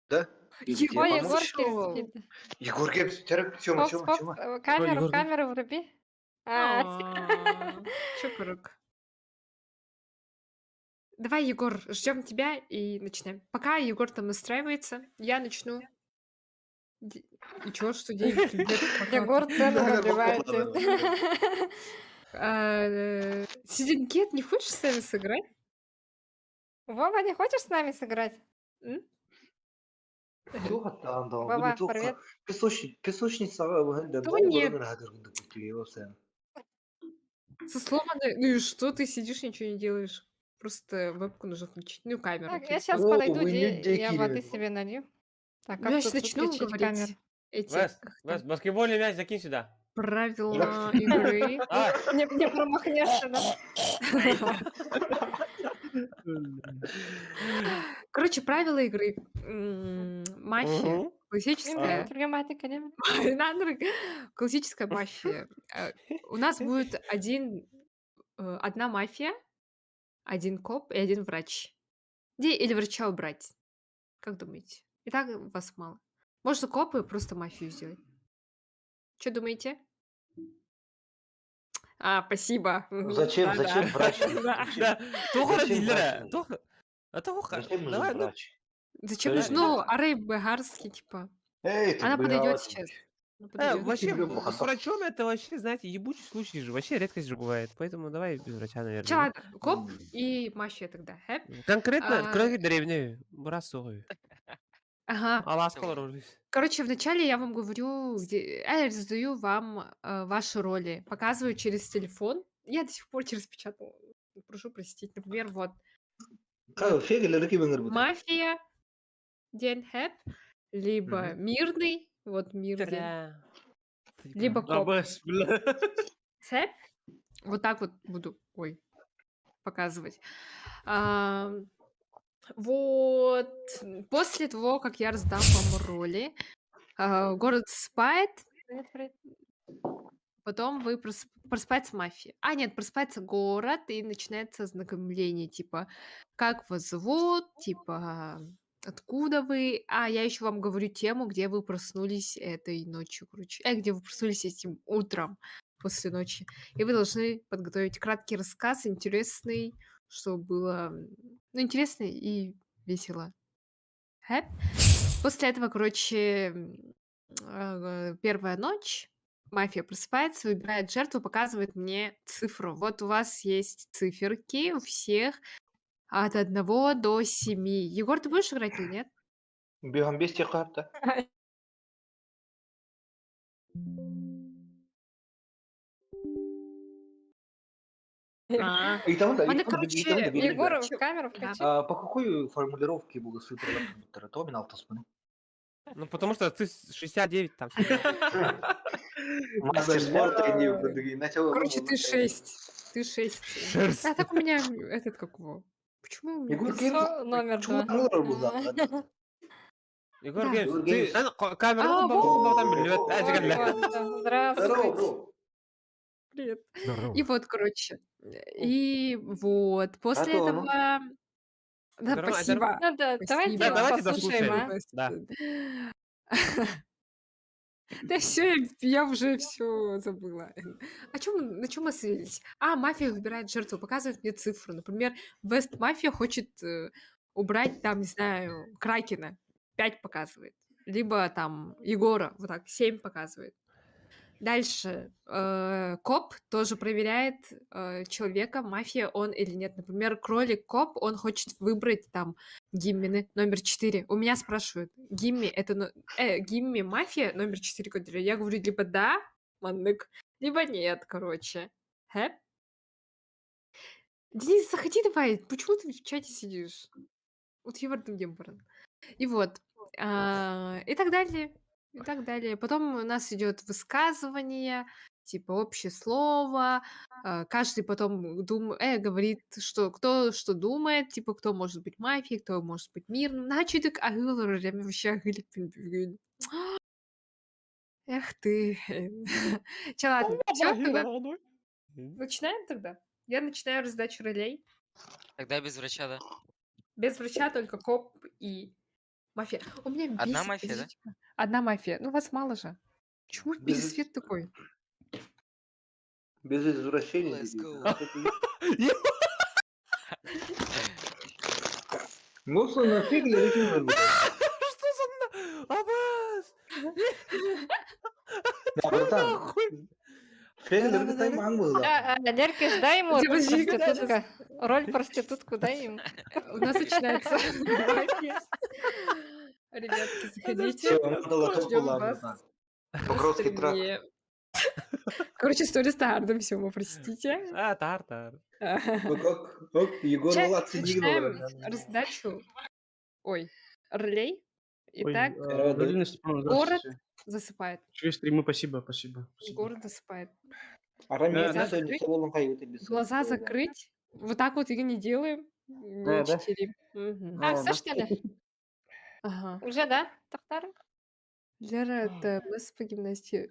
Да? Или тебе Ой, Егор помочь? Егорки пришел. Егор Гебс, Тёма, Стоп, Тёма, стоп, Тёма. Что, камеру, Егор? камеру вруби. А, Чупорок. Давай, Егор, ждем тебя и начинаем. Пока Егор там настраивается, я начну. И чё, что деньги привет, пока. Егор цены Ладно, набивает. ладно, ладно. Сиденкет, не хочешь с нами сыграть? Вова, не хочешь с нами сыграть? М? Туга таандаа Вова, гүн туга привет. песочница да То доо нет. горон хадыр гүн туптиге болса. Со сломанной... Ну и что, ты сидишь, ничего не делаешь. Просто вебку нужно включить. Ну, камеру, Так, я телефон. сейчас О, подойду, вы не я воды декили. себе налью. Так, Ну, я как сейчас тут начну выключить камеру? говорить эти, Вес, как Вес, там, баскетбольный мяч закинь сюда. правила игры. Давай. Не промахнешься, да? Короче, правила игры. Мафия. Мгм. Классическая. Проблематика, не? Надо классическая мафия. У нас будет одна мафия, один коп и один врач. Где или врача убрать? Как думаете? И так вас мало. Можно копы просто мафию сделать. Что думаете? Спасибо. Зачем, Да-да. зачем врач? Да. Зачем, Да, Тухара зачем врач дилера. нужен? Зачем нужен Давай, ну, врач? Зачем да, нужно? Ну, Арей Бегарский, типа. Эй, ты Она подойдет бегала. сейчас. Она подойдет. вообще, Блин, с врачом это вообще, знаете, ебучий случай же. Вообще редкость же бывает. Поэтому давай без врача, наверное. Чё, ладно, коп и мафия тогда, хэп? Конкретно, А, крови древние. Раз сухой. Ага. Аласкалар. Короче, вначале я вам говорю, я задаю вам ваши роли, показываю через телефон. Я до сих пор через печатал. Прошу простить. Например, вот Фега или руки бенгер будет? мафия, день хэп, либо мирный, вот мирный, либо коп. Хэп. Вот так вот буду, показывать. А, Вот. После того, как я раздам вам роли, город спает, потом вы просыпается мафия. Нет, просыпается город, и начинается знакомление, типа, как вас зовут, типа, откуда вы. Я еще вам говорю тему, где вы проснулись этой ночью, короче. Где вы проснулись этим утром после ночи. И вы должны подготовить краткий рассказ, интересный, чтобы было, ну, интересно и весело. Хэп. После этого, короче, первая ночь. Мафия просыпается, выбирает жертву, показывает мне цифру. Вот у вас есть циферки у всех от 1 до 7. Егор, ты будешь играть или нет? Бегом без тех карта. А. И там, да, Ладно, и там, короче, и там, да, видно, Егор, Чё? камеру Да. включи. По какой формулировке буду сыпать территорию автоспину? Ну, потому что ты 69 там. Мастер спорта не Бля. начал. Короче, ты 6. Ты 6. Шерсть. Так у меня этот как его? Почему у меня Егор писать? Геймс, Номер чего 2. ты был Егор Да. Геймс, Егор ты Геймс. камераны бабам билбет. Здорово, Здравствуйте. бро. Привет. Здорово. И вот, короче, и вот после Готово. этого Да, Здорово, спасибо. Ну да, давайте Спасибо. давайте послушаем, дослушаем. а? Да. Да все, я уже все забыла. На чем мы остановились? Мафия выбирает жертву, показывает мне цифру. Например, Вест Мафия хочет убрать там, не знаю, Кракена. 5 показывает. Либо там Егора, вот так, 7 показывает. Дальше. Коп тоже проверяет человека, мафия он или нет. Например, кролик-коп, он хочет выбрать там Гиммины номер 4. У меня спрашивают, Гимми это... Гимми мафия номер 4 кодирует. Я говорю, либо да, маннык, либо нет, короче. Хэп? Денис, заходи давай. Почему ты в чате сидишь? Вот я Дембаран. И вот. И так далее. И так далее. Потом у нас идет высказывание, типа общее слово. Каждый потом говорит, что кто что думает, типа кто может быть мафией, кто может быть мирным. Начиток вообще агылик. Эх ты. Че, ладно. Все, тогда начинаем тогда. Я начинаю раздачу ролей. Тогда без врача, да? Без врача, только коп и Мафия. У меня Одна бесит, мафия, да? подождите-ка. Одна мафия. Ну, вас мало же. Почему Без- свет такой? Без извращений. Let's детей. go. Как это есть? Ну, на фигле рекомендую. Что за Абаз? Да, братан. Нахуй. Фигле рекомендую мангу. Деркиш, дай ему роль Подожди, проститутка. Роль проститутку дай ему. У нас начинается мафия. Ребятки, заходите. Все, надо Ждем лапу, вас. братан. на Покровский трак. стриме. Короче, стори стардом, все, вы простите. А, тартар. Ну как? Егор Чат, Влад начинаем раздачу. Ой, ролей. Итак, Галина Степановна, город здравствуйте. засыпает. Чего стримы, спасибо. Спасибо. Город засыпает. Арамия, Да, закрыть. сегодня Глаза закрыть. Вот так вот и не делаем. Не Да? читерим. Мгм. А, А, все да. что ли? Ага. Уже, да, Тахтар? Лера, это место по гимнастике.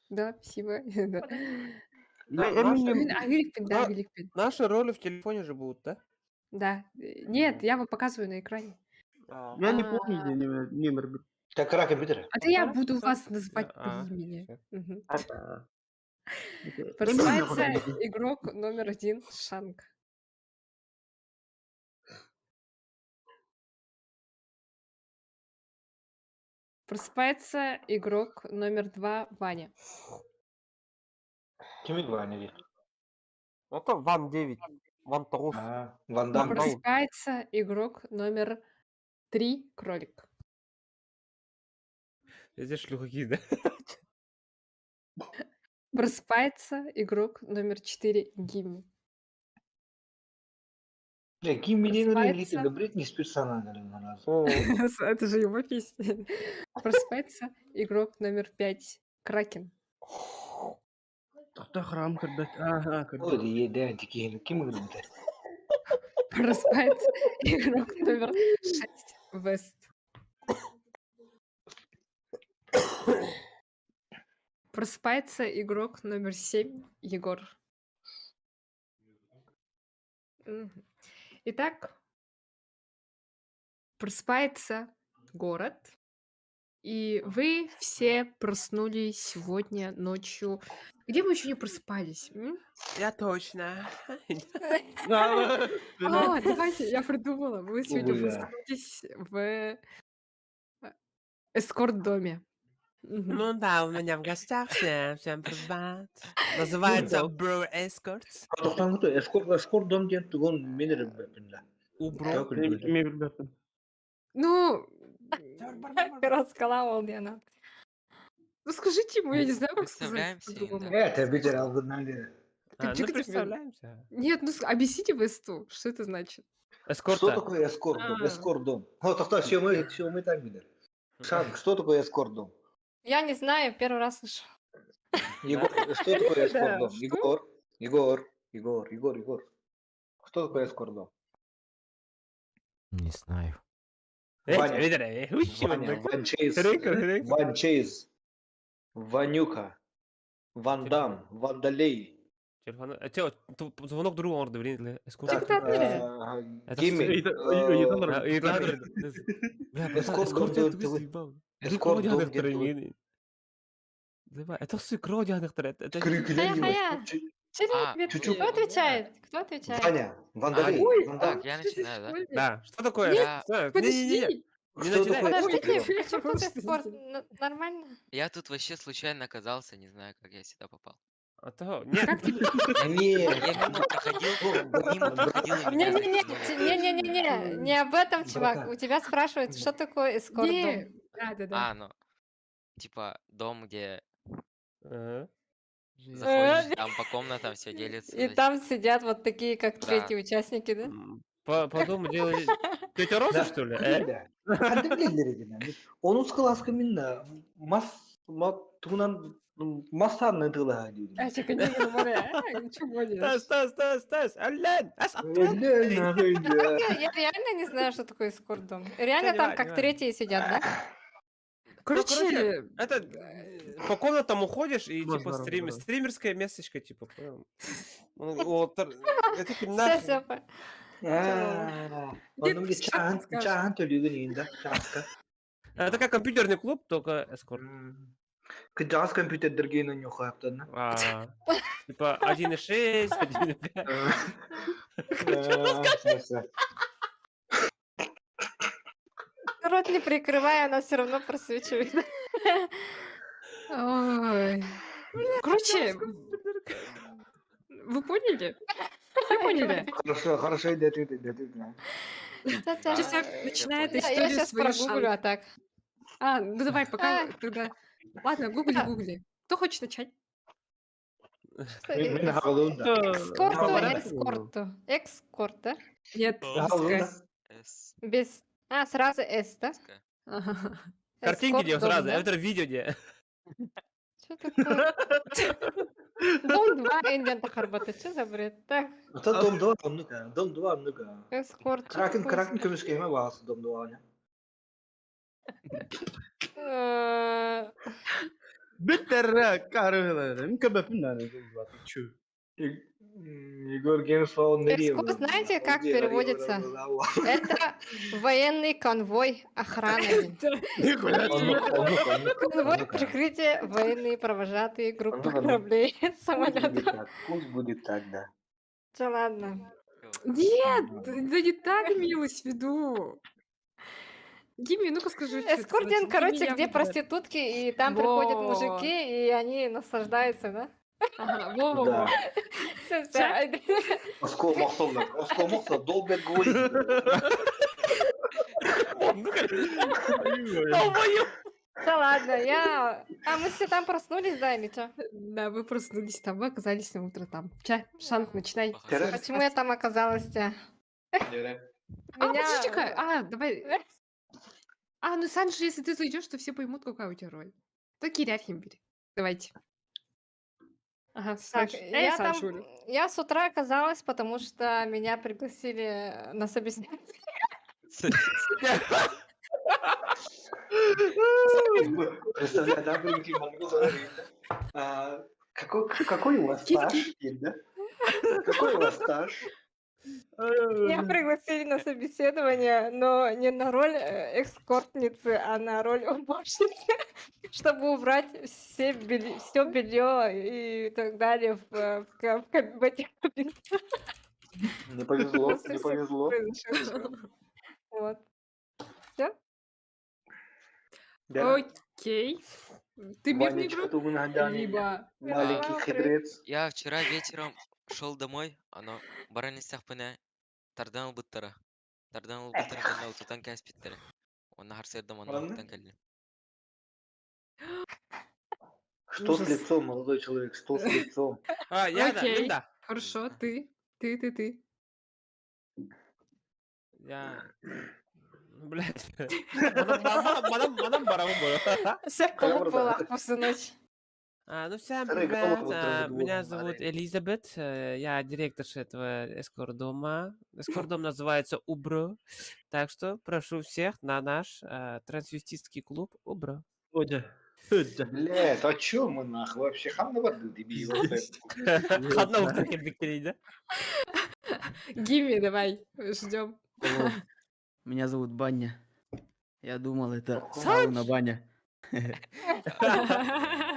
Да, спасибо. Да. Да, Блин, а Гиликпин, да, Да. Гиликпин. Наши роли в телефоне же будут, да? Да. Нет, я вам показываю на экране. Я не А, помню, где номер был. Так, рак компьютера. Это я Хорошо, буду всё. вас называть по А, имени. всё. Мгм. Это- Просыпается игрок номер 1 Шанг. Просыпается игрок номер 2 Ваня. Кемик Ваня. Это Ван 9. Ван Тарус. Ван Дам. Ван- Просыпается игрок номер 3 Кролик. Здесь шлюхаки, да? Просыпается игрок номер 4 Гимми. Ким меня Просыпается. летит, да Бритни Спирс она, наверное, раз. О, Это же его песня. Просыпается игрок номер 5 Кракен. Кто храм, когда... Ага, когда... Ой, да, такие, Ким говорит. Просыпается игрок номер 6 Вест. Просыпается игрок номер 7 Егор. Мгм. Итак, просыпается город, и вы все проснулись сегодня ночью. Где мы еще не просыпались? я точно. А, давайте, я придумала. Вы сегодня Бля. проснулись в эскорт-доме. Мгм. Ну да, у меня в гостях всем привет. Называется Bro Escorts. Тоқтан күту, эскорт дом деген түгін менер бәпінді. Убро. Ну, Расколол Лена. ну скажите ему, я не знаю, как сказать Представляемся им, по-другому. да. Это Питер Алгаднали. А, ну чё ты представляемся. Нет, ну объясните Весту, что это значит. Что Эскорта. такое эскорт дом? А. Эскорт дом. Ну, тоқта, все мы так видели. Шанг, что такое эскорт дом? Я не знаю, первый раз слышу. Егор, что такое эскорт Да, дом? что? Егор. Что такое эскорт дом? Не знаю. Ваня. Ваня. Ван Чейз. Хренка. Ван Чейз. Ванюка. Ван Дам. Вандалей. Телефон. Звонок другу орды, блин, эскорт. Так, да, Это Гимми. Эскорт дом, ты съебал. эскорт дом, Давай, это все кровь это Хая-хая. А, чуть-чуть. Кто отвечает? Кто отвечает? Ваня. Вандалей. Ой, Ван так, Дам. я начинаю, да? Да, что такое? Я- Не-не-не. Подожди! Не Что начинай. такое Подождите, эскорт дом? при чём тут Что эскорт? это? Нормально? Я тут вообще случайно оказался, не знаю, как я сюда попал. А то- Нет, Как тебе? Нет. Я мимо проходил, и меня затянуло. Не-не-не, не об этом, чувак. Братан. У тебя спрашивают, что такое эскорт дом. Не, да. А, ну, типа дом, где Ага. заходишь, там по комнатам все делится. И там сидят вот такие, как Да. третьи участники, да? По дому делали... Тетя Роза, что ли? Onun скаласкаминна тугунан массарны тыла дейді. А, чекай, не, ничего не. Тас. Аллен! Я реально не знаю, что такое эскорт дом. Реально не там важно, как не важно. третьи сидят, да? Короче, Это по комнатам уходишь и Ну, типа здорово. стримерское местечко, типа, понял? Ну, вот, это Все, нахуй. все. Onun bir что ты скажешь? çağın tölüğün iyinde. Çağıska. Это как компьютерный клуб, только эскорт. Кыжас компьютер гейнен yok yaptığını. Типа 1.6, 1.5. Рот не прикрывая, она все равно просвечивает. Ой. Короче, вы поняли? Вы поняли? Хорошо идет. Сейчас я начинаю эту Я историю сейчас свою прогуглю, а так. Ну давай, пока тогда. Ладно, гугли. Кто хочет начать? Min havlunda. Экскорту, Говорят, экскорту. Экскорт, да? Нет, Havlunda. С. Без... сразу S, да? Ага. Картинки Эскорт делал дом, сразу, да? это видео не. Что такое? Дом 2 Индиан Тахарбата. Что за бред? Так, Ata dom duvar onluka. Dom duvar onluka. эскорт. чё Kraken такое? kraken kömüş keme bağısı dom duvarına. Э, Bitter kahve. Mükemmel yani. Şu. Егор Геймс он Экскорт, знаете, как переводится? Это военный конвой охраны. Конвой прикрытия, военные провожатые группы кораблей, самолетов. Пусть будет так, да. Да ладно. Нет, да не так имелось в виду. Гимми, ну-ка скажи, что это Эскортинг, значит. короче, Гимми, я где выбираю. проститутки, и там приходят Во. мужики, и они наслаждаются, да? Ага, во-во-во. Да. Всё. Оскол мақсолдар. Оскол мақсол долбек гой. Да ладно, мы все там проснулись, да, или чё? Да, вы проснулись там, вы оказались на утро там. Шанг, начинай. Терес. Почему я там оказалась-то? Меня... Давай. Ну Санджи, если ты зайдешь, то все поймут, какая у тебя роль. То Киряхим бери. Давайте. Ага, Так, Санж. я там... Санжулю. Я с утра оказалась, потому что меня пригласили на собеседование. Представляю, да, блин, какой у вас стаж, да? Какой у вас стаж? Меня пригласили на собеседование, но не на роль эскортницы, а на роль уборщицы, чтобы убрать все белье и так далее в этих кабинках. Не повезло, Просто не всё повезло. произошло. Вот. Всё? Да. Окей. Ты мирный Ванечка, игрок? ты у меня Дани. Либо... Маленький Слава хитрец. Я вчера вечером шел домой, оно баранистах пыне тардан буттара. Тардан буттара кенна утутан кәс биттер. Оны харсырдым, оны Ладно. утутан кәлден. Что с Ужас. лицом, молодой человек, что с лицом? Я да, Окей. да. Хорошо, ты. Я... Блядь. Мадам барабан был. Всё полупала после ночи. Ну, всем Второй привет. голову вот Меня вот зовут смотри. Элизабет. Я директор этого эскорт-дома. Эскорт-дом называется Убро. Так что прошу всех на наш трансвеститский клуб Убро. Hoca. Блядь, о чем мы нахуй вообще? Хам на воду, дебил. Одного виктории, да? Гимми, давай, ждем. Алло, меня зовут Баня. Я думал, это Саныч! сауна Баня.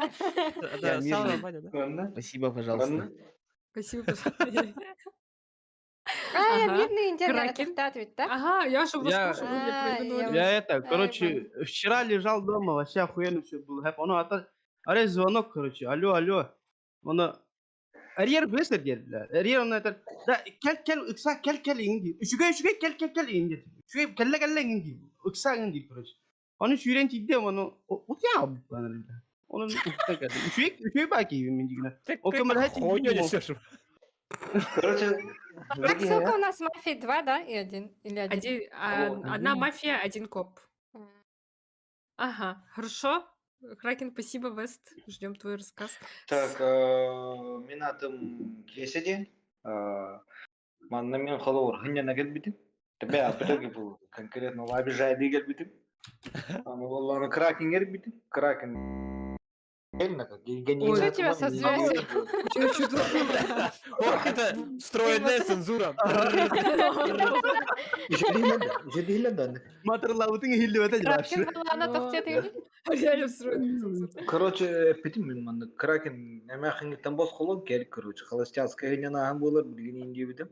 Это мирный. сауна, Ваня, да? Ладно, Спасибо, пожалуйста. ладно. Спасибо, пожалуйста. Я Ага. мирный индиан, это Кракен. Хтат ведь, да? Ага, я же вас Я- слушала, я А, прыгнула. Я это, Ай, короче, вчера лежал дома, вообще охуенно все было. Хэп, оно аре звонок, короче, алло. Оно, Арьер быстро бля. Арьер он это, да, кел, икса, кел, инди. Шугай, кел, инди. Шугай, кел, инди. Икса, инди, короче. Onu şuren çizdi ama onu ya bana. Onun usta geldi. Şuy baki mindigine. Ты О, камера, какую-то хуйню ну, несешь. Короче, Так, дорогие, сколько у нас мафий? 2, да? И один? Или один? Одна мафия, один коп. Ага, хорошо. Кракен, спасибо, Вест. Ждем твой рассказ. так, мен атым Кеседен. Манна мен холовар хынjana келбитим. Тебе апетеги бул конкретно обижайды келбитим. Аны болланы Кракен келбитим. Кракен Реально, как я не Ой, Что у знаю, тебя со не связью? Чё такое? О, это встроенная цензура. Еще değil. Матерлаутың хилли өте Кракен жібашты. была на тофте Реально встроенная цензура. Короче, питим мен маны кракен эме хингиттен бос колон керек, короче. Холостяцкая генена хан болар билген инде битим.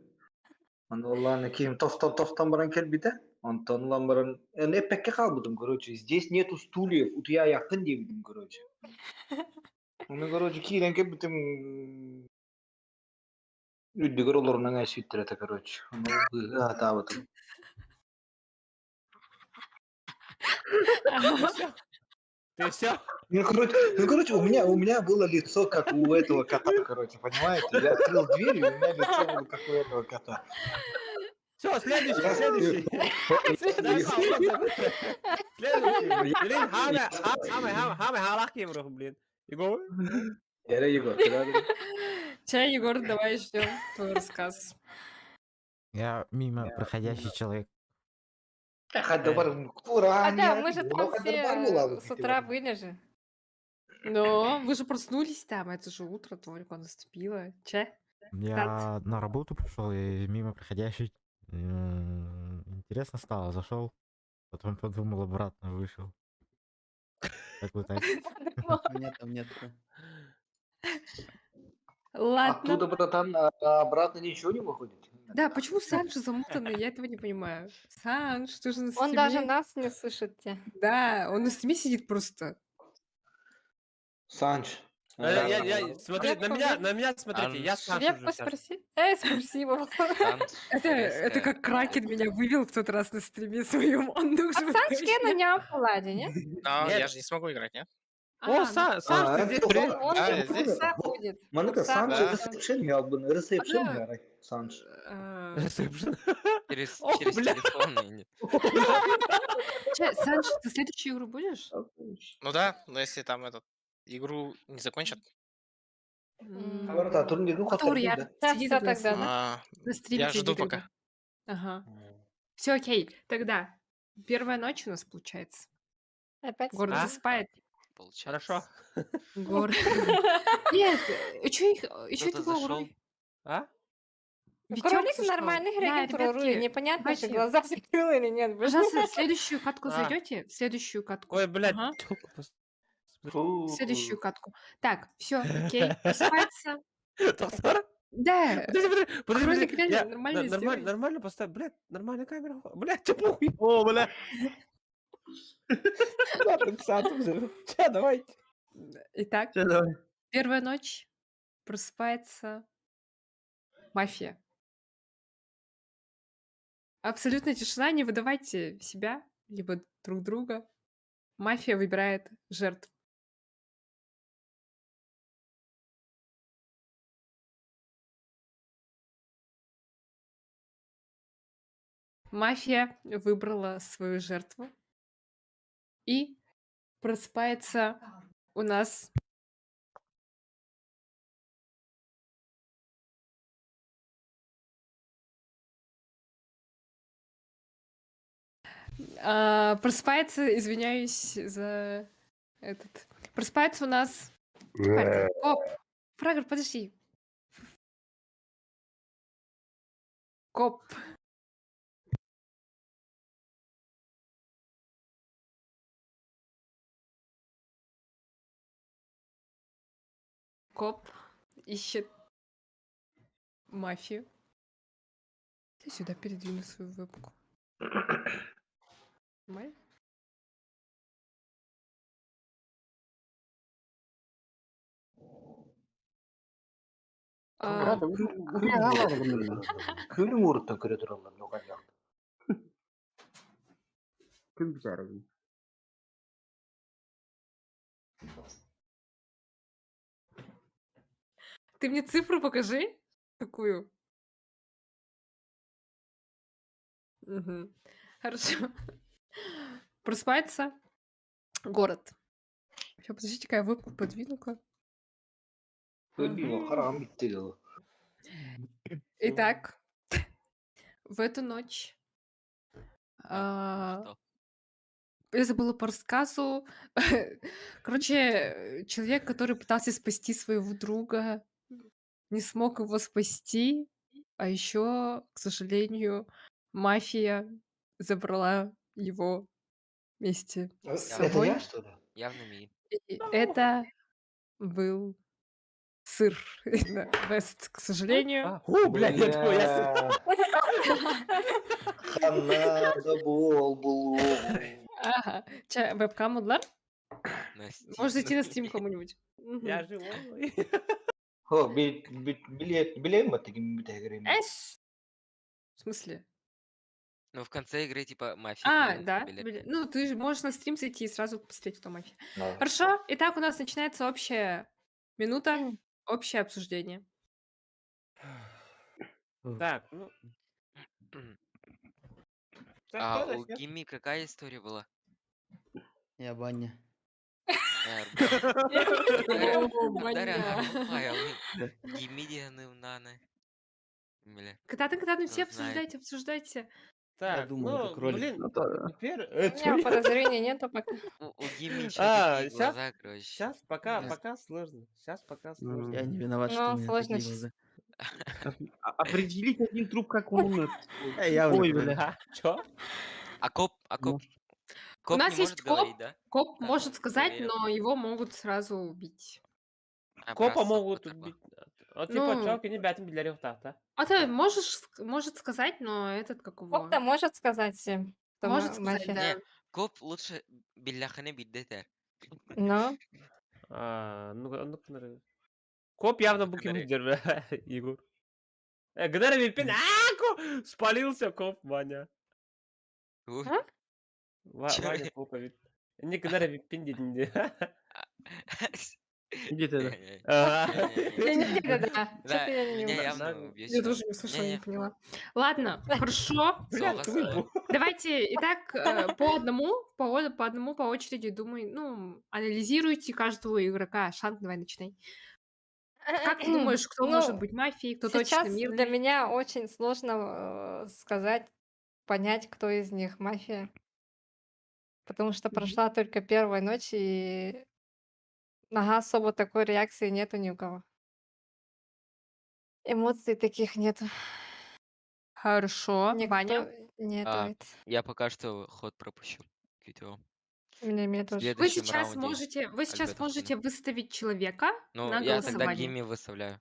Аны олланы кийим тостан баран келбите. Онтон улан баран эпекке калбыдым, короче. Здесь нету стульев, у тебя якын дебидим, короче. Ну, короче, кийрен келбитим. Үддүгөр олорунан эситтер это, короче. Аны атабытым. Ты все? У меня было лицо, как у этого кота, короче, понимаете? Я открыл дверь, и у меня лицо было, как у этого кота. Все, следующий. Следующий. Блин, хаме халах кемрох, блин. Егор? Я Егор, куда ты? Чай, Егор, давай ждем твой рассказ. Я мимо проходящий человек. Хотя бы кура, А да, мы же там все с утра были же. Но вы же проснулись там, это же утро только наступило. Че? Я на работу пришел, и мимо проходящий интересно стало, зашел, потом подумал, обратно вышел. Как вы так? У меня такое. Ладно. Оттуда, братан, обратно ничего не выходит. Да, почему Санж замутанный? Я этого не понимаю. Санж, ты же на Он даже стриме. нас не слышит. Да, он на стриме сидит просто. Санч. Смотри, на меня смотрите, я Санж уже Крепко сейчас. спроси. Спасибо. Это как Кракен меня вывел в тот раз на стриме своем. Он А должен Санч быть. Кена не Апладе, не? Нет. Я же не смогу играть, нет? О, Санж, ты здесь, привет. Он Да, же я здесь. Курса будет. Манека, Курса Санч Да. ресепшн ялбын, ресепшн Да. ярай, Санч. Ресепшн. Через бля. телефон. Нет. Санж, ты следующую игру будешь? Ну да, но если там игру не закончат. Братан, турнир ну Который я да. Да, сиди всё тогда тогда, на стриме Я сиди жду тогда. пока. Ага. Все окей. Тогда первая ночь у нас получается. Опять Город А? засыпает. Получается. Хорошо. Город. Нет, еще Кто-то такого зашел. уровня. А? Кролик нормальный грек, ребятки, непонятно, давайте. что глаза закрыл или нет. Пожалуйста, в следующую катку А. зайдете? В следующую катку. Ой, блядь. Ага. Фу. В следующую катку. Так, все, окей. Просыпается. Доктор? Да. Подожди. Кролик реально Я нормально сделай. нормально поставь, блядь, нормальная камера. Блядь, ты похуй. О, бля. Че, давайте. Итак, Че, давай. первая ночь. Просыпается мафия. Абсолютная тишина, не выдавайте себя, либо друг друга. Мафия выбирает жертв. Мафия выбрала свою жертву. И просыпается у нас просыпается, извиняюсь за этот. Просыпается у нас коп. Фрагер, подожди. Коп. Коп ищет мафию. Я сюда передвину свою вебку. Нормально? А, Күлің ұрыттан көре тұралар, ноған жақты. Кім бичара? Ты мне цифру покажи. Какую? Мгм. Хорошо. Просыпается город. Сейчас, подождите, я вебку подвину-ка. Көрмеймін, қарағам бітті деді. Итак, в эту ночь Что? Я забыла по рассказу. Короче, человек, который пытался спасти своего друга, не смог его спасти, а еще, к сожалению, мафия забрала его вместе с Это собой. я, что ли? Явно ми. И это был сыр на Вест, к сожалению. Блядь, я такой, я... Бля, Ханада бол. Ага. Вебкам удлар? Настя. Можешь зайти на стрим кому-нибудь. Мгм. Я живой. О, билейм ба тегин битегерем. Эс! В смысле? Ну, в конце игры, типа, мафия. А, да. Ну, ты же можешь на стрим зайти и сразу посмотреть, кто мафия. Хорошо. Итак, у нас начинается общая минута, общее обсуждение. Так, ну... Так, А кто у начнёт? Гимми какая история была? Я баня. О, Дарья, баня. паял. Гимми дегенным наны. Бля. Когда все Знает. обсуждайте. Так, думал, это ну, кролик. блин, Ну, то- теперь... У меня подозрений нету пока. У Гимми еще А, такие щас- глаза, короче. Сейчас Да. пока сложно. Сейчас пока сложно. Я не виноват, что у Ну, меня сложно такие щас. глаза. Определить один труп, как он умер. Явно Ой, кролик. бля. Чё? А коп Ну. коп У нас не есть может коп. говорить, да? Коп Как может он сказать, проверил? но его могут сразу убить. Копа Образцов могут вот такой. убить. А типа, Ну, чё, не бятим для ревтата. а ты может сказать, но этот как его? Коп-то может сказать всем, кто Может сказать, мафия. да. Не, коп лучше билляханы биддетер. Но Ну-ка, нравится. Коп явно Ну-ка, буким нравится. держит, Егор. Гнара Випин, спалился коп, Ваня. Уй. А? Чё? Ваня копа вид. Не Гнара Випин дединде. Иди ты, да. Ага. Я не да. Да, Что-то я не меня угадала. явно Я убьёт тоже не слышала, не Не-не. поняла. Ладно, хорошо. Блядь, Согласен. твой Давайте, итак, по одному, по очереди, думаю, ну, анализируйте каждого игрока. Шант, давай начинай. Как ты думаешь, кто может Ну, быть мафией, кто точно сейчас для мирный? меня очень сложно сказать, понять, кто из них мафия. Потому что прошла только первая ночь, и особо такой реакции нету ни у кого. Эмоций таких нету. Хорошо, Ваня. Никто не А, этого. Я пока что ход пропущу. к видео. Меня В тоже. Вы следующем сейчас раунде можете, Альберто можете выставить человека Ну, на я тогда голосование. Гимми выставляю.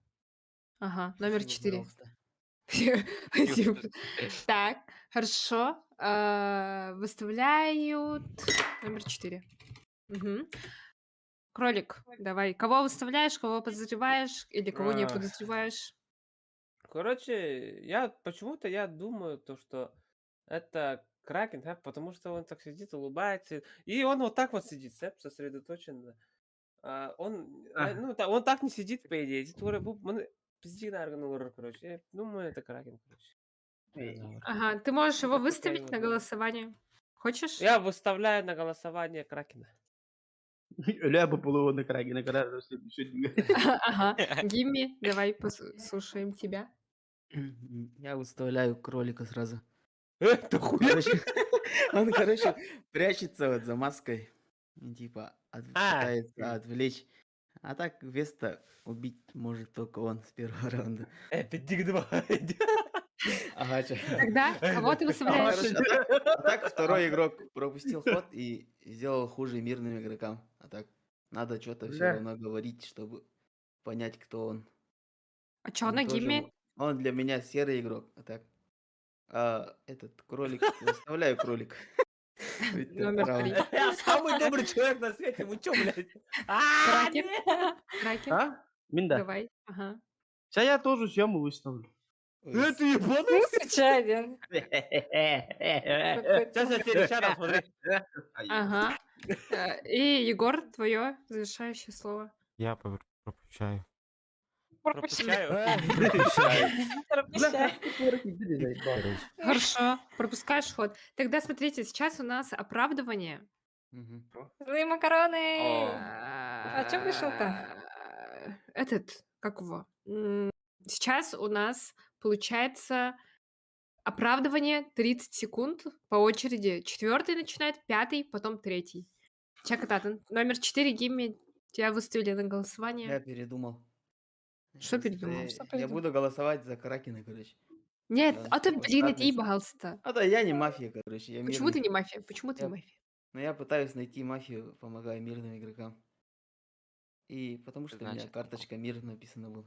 Ага, номер Спасибо, 4. пожалуйста. Спасибо. Так, хорошо. Выставляют номер 4. Кролик, давай. Кого выставляешь, кого подозреваешь или кого не А. подозреваешь? Короче, почему-то я думаю, то, что это Кракен, да, потому что он так сидит, улыбается. И он вот так вот сидит, сосредоточенно. Он, Ага. он так не сидит, по идее. Пиздина органулыр, короче. Я думаю, это Кракен, короче. Динозавр. Ага, ты можешь его Это такая выставить вот на думаю. голосование. Хочешь? Я выставляю на голосование Кракена. Ля бы было на краге, на когда следующий. Ага. Гимми, давай послушаем тебя. Я выставляю кролика сразу. Это Он, короче, прячется вот за маской. И, типа, пытается отвлечь. А так Веста убить может только он с первого раунда. Эпидик 2. Ага, чё. Тогда кого ты выставляешь? Короче, а так второй игрок пропустил ход и сделал хуже мирным игрокам. А так надо что-то все Бля. равно говорить, чтобы понять, кто он. А чё Он на тоже Гимми? Он для меня серый игрок. А так этот кролик, выставляю кролик. Номер Раунд. 3. Я самый добрый человек на свете. Вы чё, блядь? Кракен. Нет! Кракен, А? Минда. давай. Ага. Сейчас я тоже съему выставлю. Это ебаный? Ну, случайно. Сейчас я тебе еще раз, смотри. Ага. И Егор, твое завершающее слово. Я пропущаю. Пропускаю. Пропущай. Короче, Хорошо, пропускаешь ход. Тогда смотрите, сейчас у нас оправдывание. Мгм. Злые макароны. А чё вышел-то? Этот, как его? Сейчас у нас получается Оправдывание 30 секунд по очереди. 4 начинает, 5, потом 3. Чакататан. Номер 4, Гимми. Тебя выставили на Я голосование. передумал. Что передумал? Я буду голосовать за Кракена, короче. Нет, Да, аты он блин, статный. и пожалуйста. А да, я не мафия, короче, я Почему ты мирный. не мафия? Почему ты не Я- мафия? Но я пытаюсь найти мафию, помогая мирным игрокам. И потому что у меня Значит, карточка мир написана была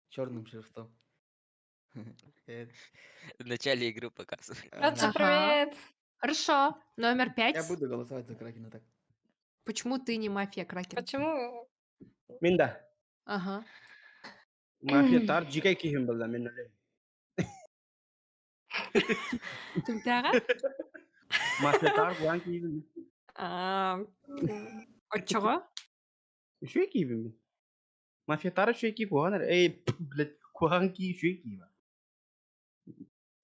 черным шрифтом. Э, в начале игры показывает. Братцы, ага. привет! Хорошо. Номер Я 5. буду голосовать за Кракена так. Почему ты не мафия, Кракен? Почему? Минда. Ага. Мафия тар жигай кихим бала минна ле. Тумтяга? Мафия тар буан кихим. Отчего? Шуй кихим. Мафия тар шуй ки буан. Эй, блядь, куан ки шуй ки.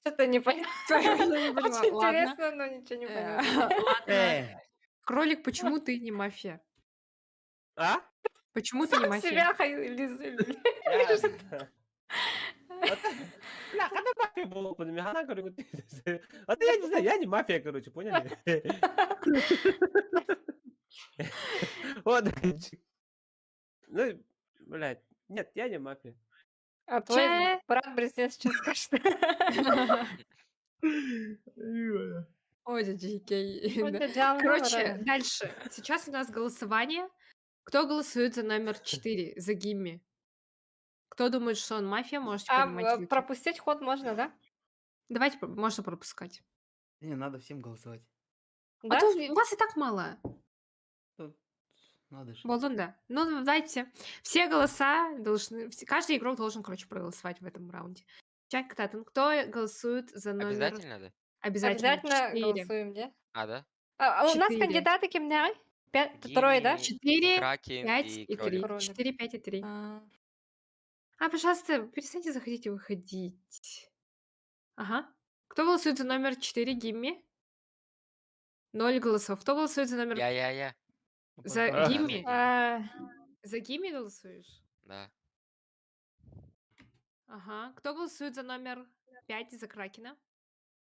Что-то не понятно. Я не поняла. Очень Ладно. интересно, но ничего не понятно. Ладно. Кролик, почему ты не мафия? А? Почему ты не Сам мафия? себя Я... Бля, когда мафия была под Механа, говорю, а ты, я не знаю, я не мафия, короче, поняли? Вот. Ну, блядь, нет, я не мафия. А твой Че? брат-близнец сейчас скажет. Ой, дядя Вот да. дядя Короче, Алваро. дальше. Сейчас у нас голосование. Кто голосует за номер 4, за Гимми? Кто думает, что он мафия, можете поднимать А руки. пропустить ход можно, да? Давайте, можно пропускать. Не, надо всем голосовать. А Да? то вас и так мало. Ну, надо же. Болтунда. Ну, давайте. Все голоса должны... Каждый игрок должен, короче, проголосовать в этом раунде. Чайка Татан, кто голосует за номер... Обязательно, да? Обязательно. Обязательно 4. голосуем, да? А, да? А у нас 4. кандидаты кем Трое, да? Гимми, 4, Кракен 5 и и 3. Кролик. Кролик. 4, 5 и 3. А, Пожалуйста, перестаньте заходить и выходить. Ага. Кто голосует за номер 4, Гимми? 0 голосов. Кто голосует за номер... Я. За Просто Гимми? а, За Гимми голосуешь? Да. Ага. Кто голосует за номер 5, за Кракена?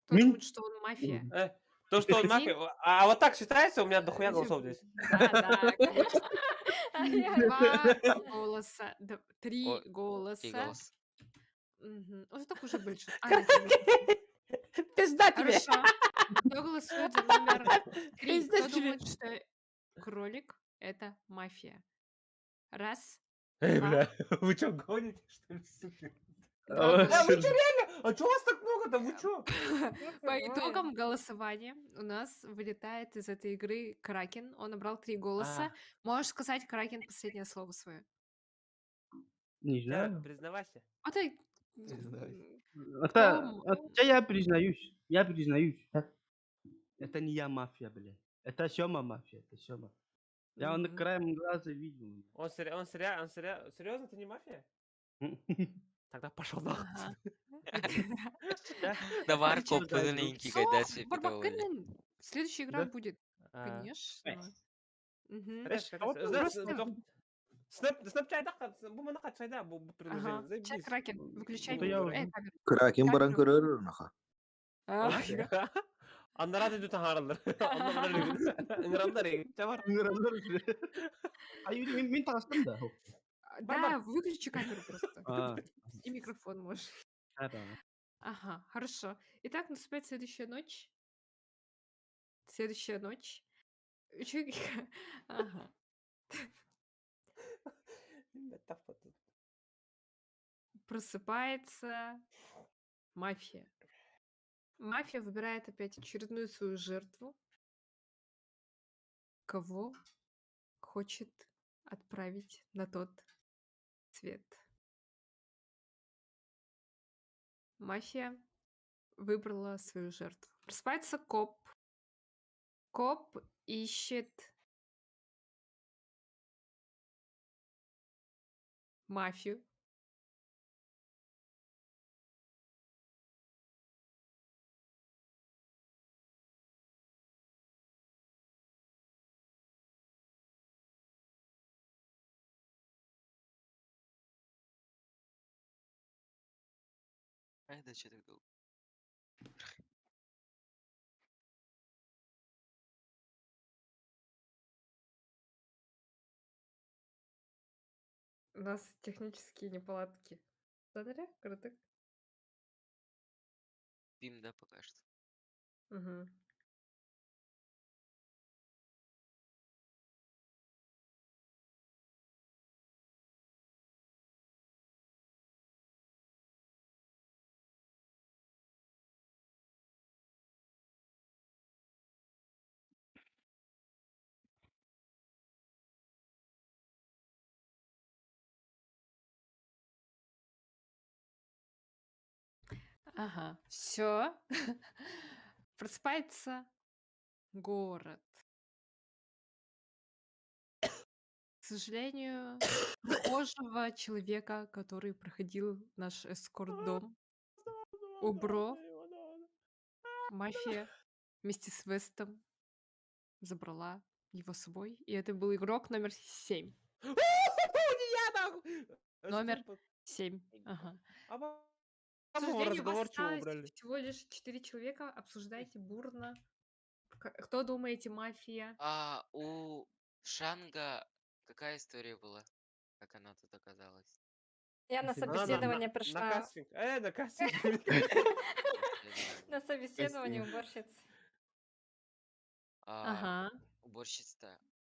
Кто Мин? думает, что он мафия? То, что он Один. мафия... А вот так считается? У меня дохуя голосов здесь. Да, конечно. а я- 2 голоса, 3 О, Три голоса. голос. Мгм. Вот так уже больше. Нет, не Пизда тебе. Хорошо. Кто голосует за номер 3? Пиздец Кто тебе. думает, что кролик — это мафия? Раз, Эй, 2, бля, вы что, гоните, что ли, сука? 2 А вы голоса. что, реально? А чё вас так много-то? Вы чё? По итогам голосования у нас вылетает из этой игры Кракен. Он набрал 3 голоса. Можешь сказать, Кракен, последнее слово свое. Не знаю. Признавайся. А ты... Признавайся. Это я признаюсь. Я признаюсь. Это не я мафия, бля. Это Сёма мафия. Это Сёма. Я он Мгм. краем глаза видел. Он серьезно, ты не мафия? Тогда пошел нахуй. Ага. Давар Короче, kopladın Сох, кайдасы Барбакенен. Следующая игра Да? будет. Конечно. Мгм. Просто... Просто... Снапчайда, bu mana kaçayda bu приложение. Ага. Сейчас, Заебись. Кракен, выключай Это я камеру. уже. Камеру. Кракен баран Камеру. көрөр наха. Аннара да таңарылыр. Ыңырандар еген. Чабар. А Юрий, мен тағыстым да. Да, выключи камеру просто. А, И микрофон можешь. да. Ага, хорошо. Итак, наступает следующая ночь. Следующая ночь. Чё- Ага. Просыпается мафия. Мафия выбирает опять очередную свою жертву. Кого хочет отправить на тот свет. Мафия выбрала свою жертву. Просыпается коп. Коп ищет мафию. Это что так долго? У нас технические неполадки. Смотри, круто. Пим, да, пока что. Мгм. Ага, все. Просыпается город. К сожалению, прохожего человека, который проходил наш эскорт-дом, Убро, мафия вместе с Вестом забрала его с собой. И это был игрок номер 7. Не я, нахуй! Номер 7. Ага. А К самого сожалению, вас разговорчивого осталось убрали. всего лишь 4 человека. Обсуждайте бурно. Кто думаете, мафия? А у Шанга какая история была? Как она тут оказалась? Я на Она на- собеседование На пришла. кастинг. На кастинг. Исследование. На собеседование Спасибо. уборщицы. А Ага.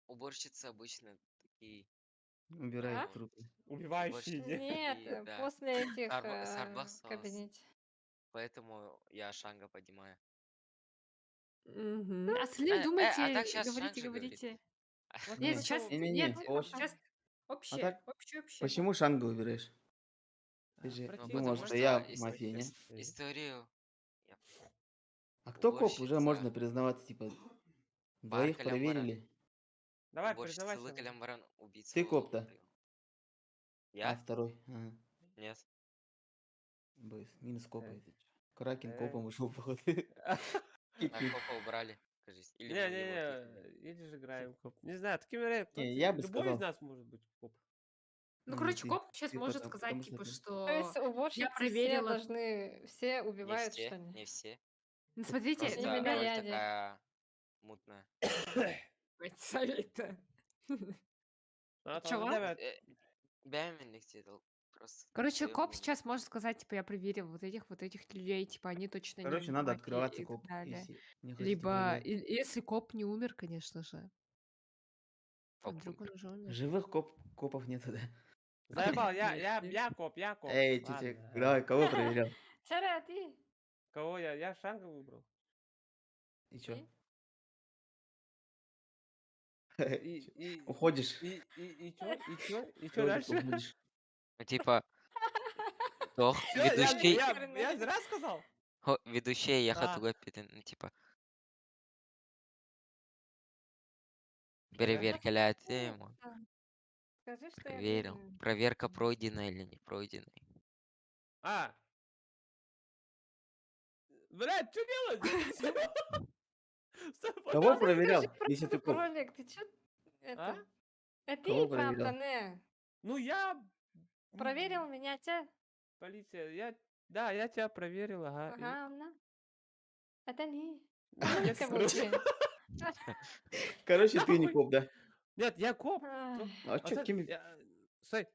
уборщицы обычно такие, Убирает А? трупы. Убивающие. уборщицы Нет, такие, да. после этих Сарбасос. кабинете. Поэтому я Шанга поднимаю. Мгм. Остальные А так думайте, сейчас Шанг говорите, же говорит. говорите. Вот Нет, это сейчас... вот. Не-не-не, Нет, по очереди. сейчас А общее, так, общее. почему Шанга выбираешь? Ты же Противно, думал, Потому что что я противно. мафия, не? историю я- А кто коп? Уже уборщица, можно признаваться, типа, двоих Баркалям Баран, проверили. Давай, уборщица признавайся. Лыкалям Баран, убийца Ты Лол коп-то? убил. А Я? второй? Ага. Нет. Бойс, минус копа. Э, это чё? Кракен э. копом ушел, походу. А копа убрали, кажись. Или мы его кикнули. Не-не-не, или же играем коп. Не знаю, такими вариантами. Не, я бы Любой из сказал. нас может быть коп. Ну, короче, Ты. коп сейчас Ты может потому сказать, что типа, ты. То есть что я уборщицы все проверила... должны, все Не убивают, все, что ли? не все. Ну, смотрите, Просто Именно роль я, такая мутная. Совета. Чего? Бәйменлікте просто. Короче, своё коп мнение. сейчас может сказать, типа, я проверил вот этих людей, типа, они точно не Короче, надо мафия открываться, и так коп, далее. если не хотите Либо, проверять. если коп не умер, конечно же. Коп Вдруг он умер. уже умер. Живых копов нету, да? Заебал, я Нет. коп. Эй, тетя, Ладно. давай, кого проверял? Сара, ты? Кого я? Я Шанга выбрал. И чё? И Уходишь. чё Ролик дальше? уходишь. Ну, типа, тох, Всё, ведущий, я зря сказал? ведущий я А. хатуга пидin, ну, типа. Проверка тему. Скажи, что я Проверил. думаю. Проверка пройдена или не пройдена. А. Блядь, что делать? Кого проверял, Скажи если ты правду, коп? кролик, ты чё? А? Это... Это Кого ты, правда, проверял? не? Ну, я... Проверил меня, тебя? Полиция, я тебя проверил, ага. Ага, на. Это не. Нет, Ты короче. будешь. Короче, ты не Нахуй. коп, да? Нет, я коп. Ай. А чё, кем... Стой.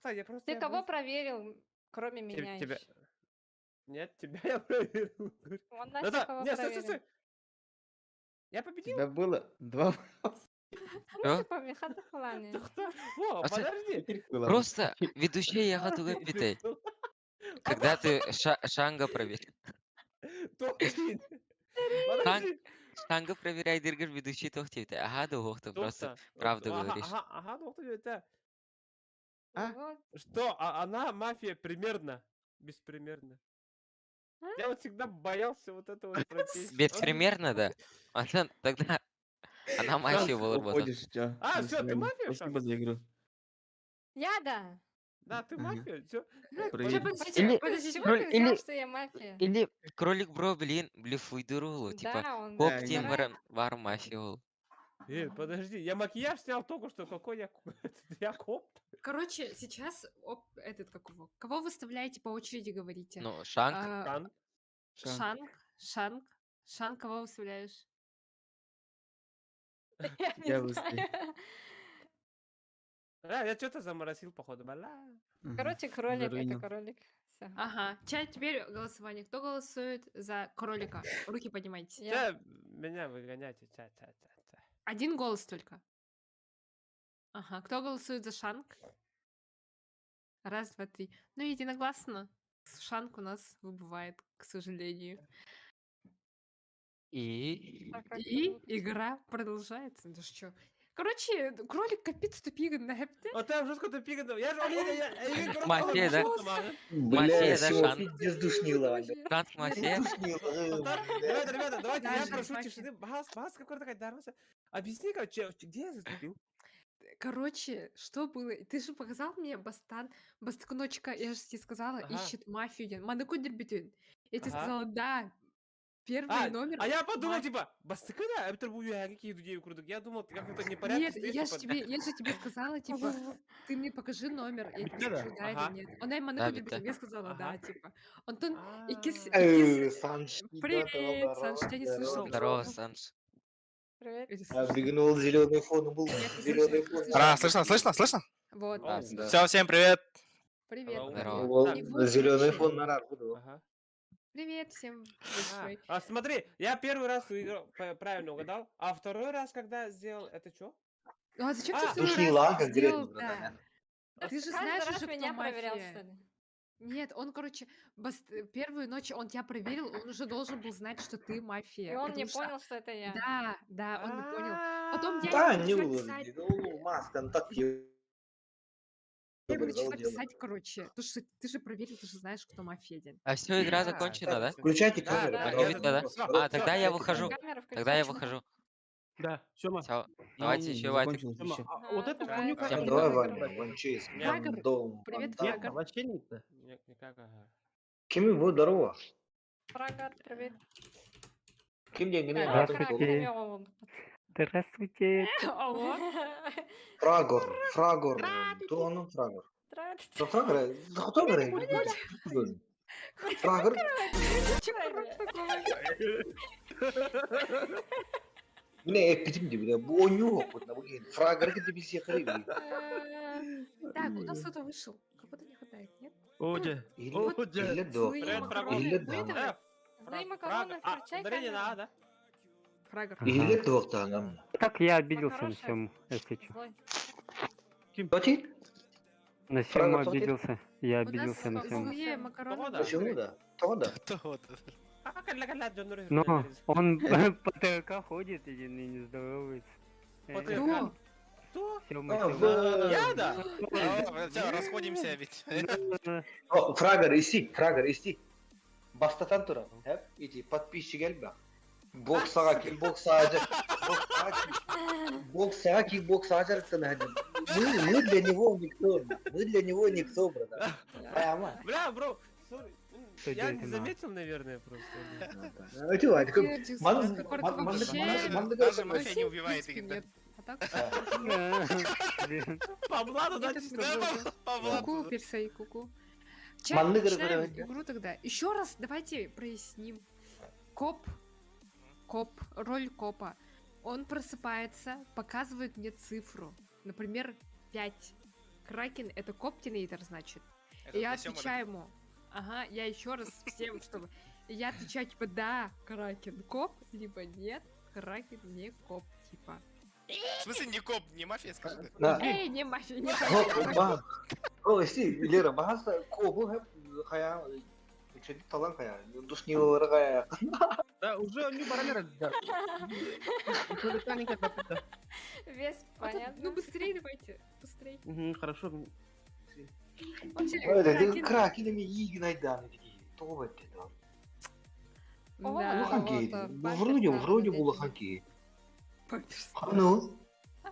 Я просто... Ты кого проверил, кроме меня Тебя... ещё? Нет, тебя я проверил. Он Настя кого Нет, проверил? стой. Я У победил? тебя было 2 Ну, типа, мехата в плане. Во, А ты- подожди. Просто ведущий я хатуга питай. Когда ты Шанга проверил. Точно. Подожди. Шанга проверяй, дыргаш ведущий тох тебе. Ага, да охта, просто Тоқта. правду Ага, говоришь. ага, доктор, это... А? Вот. Что, она мафия примерно? Беспримерно. А? Я вот всегда боялся вот этого вот пропесть. Беспримерно, да? Тогда она мафия была бы. Уходишь, чё? А, До всё, ты свидания. мафия, Спасибо за игру. Я да. Да, ты Ага. мафия, всё. Проверь. Или- С чего Кроль- ты взял, или- что я мафия? Или кролик бро, блин, блефуйдурулу. Типа, Да, он коп Да, тем старается. вар мафия ол. Подожди, я макияж снял только что, какой я... Я коп? Короче, сейчас кого выставляете по очереди, говорите. Ну, Шанг, А, Шанг. Шанг. Шанг, кого выставляешь? Я не Я знаю. быстрый. Я что-то заморосил, походу. Бля. Короче, кролик, это Зарынил. кролик. Всё. Ага. Чай, теперь голосование. Кто голосует за кролика? Руки поднимайте. Я. Меня выгоняйте. Один голос только. Ага. Кто голосует за Шанг? Раз, два, три. Ну, единогласно. Шанг у нас выбывает, к сожалению. И... Так, как И зовут? игра продолжается. Да что? Короче, кролик капец тупик на хэпте. Вот там жестко тупик. Я же Мафия, да? Бля, Мафия, да, всего Шан? пиздец душнило. Шанг мафия. Давайте, ребята, давайте, я Даже прошу мафия. тишины. Бас, какой-то такая дармося. Объясни, где я заступил? Короче, что было? Ты же показал мне Бастакуночка, я же тебе сказала, Ага. ищет мафию. Манаку дербютин. Я тебе Ага. сказала, да, первый номер. А я подумал, мафия. типа, бастыкына, это был какие людей крутых. Я думал, ты как-то не Нет, я же тебе сказала, типа, ты мне покажи номер. Я тебе Да-да. скажу, да Ага. или нет. Она Манаку Да, дербютин. биттэ. Я сказала, да, Ага. типа. Антон, икис... Санж. Привет, Санж, тебя не слышно. Здорово, Санж. Привет. Или А слышно? бегнул зеленый фон был. Нет, не Зеленый слышно. фон. Слышно? Вот. Да, Да. Все, всем привет. Привет. Здорово. привет. Здорово. И вот, Зеленый короче, фон на рарку. Ага. Привет всем большой. Смотри, я первый раз выиграл, правильно угадал, а второй раз, когда сделал, это что? Ну, а зачем ты А, второй душнила раз конкретно, сделал? братан, Да. Ты же Каждый знаешь раз уже, кто меня проверял, мафия. что ли? Нет, он, короче, первую ночь он тебя проверил, он уже должен был знать, что ты И мафия. он не потому что- понял, что это я. Да, он не понял. Потом я Да, ему не начала писать, маскан так я ему начала писать, короче, то, что ты же проверил, ты же знаешь, кто мафиядин. А все, игра Да, закончена, да? Включайте Да, камеру. да, Не пожалуйста. видно, да? Всё, А, тогда я Включайте выхожу. камеру. Камера включена. Тогда я выхожу. Да, Сёма. Всё, давайте еще Ватик. закончилось Сёма, еще. а вот эту давай. хуйню как Всем Ну, не давай, надо Ваня, играть? Ванчейс, Фрагер, Вандом, привет, Вандам. Нет, Фрагер. вообще нет-то. Никак, ага. Кем вы, здорово? Фрагат, привет. Кем деньги Да, надо? Фраг, Здравствуйте. он. Здравствуйте. Алло. Фрагор. Туаның Фрагор. Здравствуйте. Фрагор, кто говорит? Фрагор. Міне эпидем де бля, bu oyun yok вот на богин. Фрагор где без всех рыбы. Так, у нас кто-то вышел. Кого-то не хватает, нет? Одя. Или до. Злые Привет, макароны. Или Вы да. это- Злые макароны, включай ударение камеру. надо. Фрагер. Или до там. Так я обиделся на Хорошая. Сему, если что. Злой. Кто ты? На Фрага, Сему кто ты? обиделся. Я У нас обиделся на Сему. злые макароны. Кого да? Почему да? Кто да? Но он по ТРК ходит и не здоровается. По ТРК? Кто? Кто? Сема, А, Сема. Я, да? Все, расходимся ведь. О, Фрагор иси. Бастатан турам. Эти подписчик гелбе. Боксага, кикбокса, кикбокса ажарыктан один. Мы для него никто, братан. Прямо. Бля, бро, sorry. Что Я делать не надо? заметил, наверное, просто. Эти Вадик, Вообще, Даже мафия не убивает в принципе, их, да? нет. А так? Блин. По бладу, да, Это чисто что было. было? По Куку, блату. персей, куку. Манны Начинаем говорят, игру тогда. Еще раз давайте проясним. Коп, роль копа. Он просыпается, показывает мне цифру. Например, 5. Кракен — это коптинейтер, значит. И я отвечаю ему. Ага, я еще раз всем, чтобы... И я отвечаю, типа, да, Кракен коп, либо нет, Кракен не коп, типа. В смысле не коп, не мафия, скажи. Эй, не мафия, не О, О, иси, Лера, bahasa кобу хэп кая чеди талан кая. Душнилары кая. Да, уже не баранера. Да. Уже летальненько, да. Весь Ну, понятно. быстрее давайте, быстрее. Хорошо. Вообще, Öyle de Кракен- kraken mi iyi günaydın dedi. Doğru dedi. Да, Bu hangi? вот, Вроде было hangi. памперс. Ну,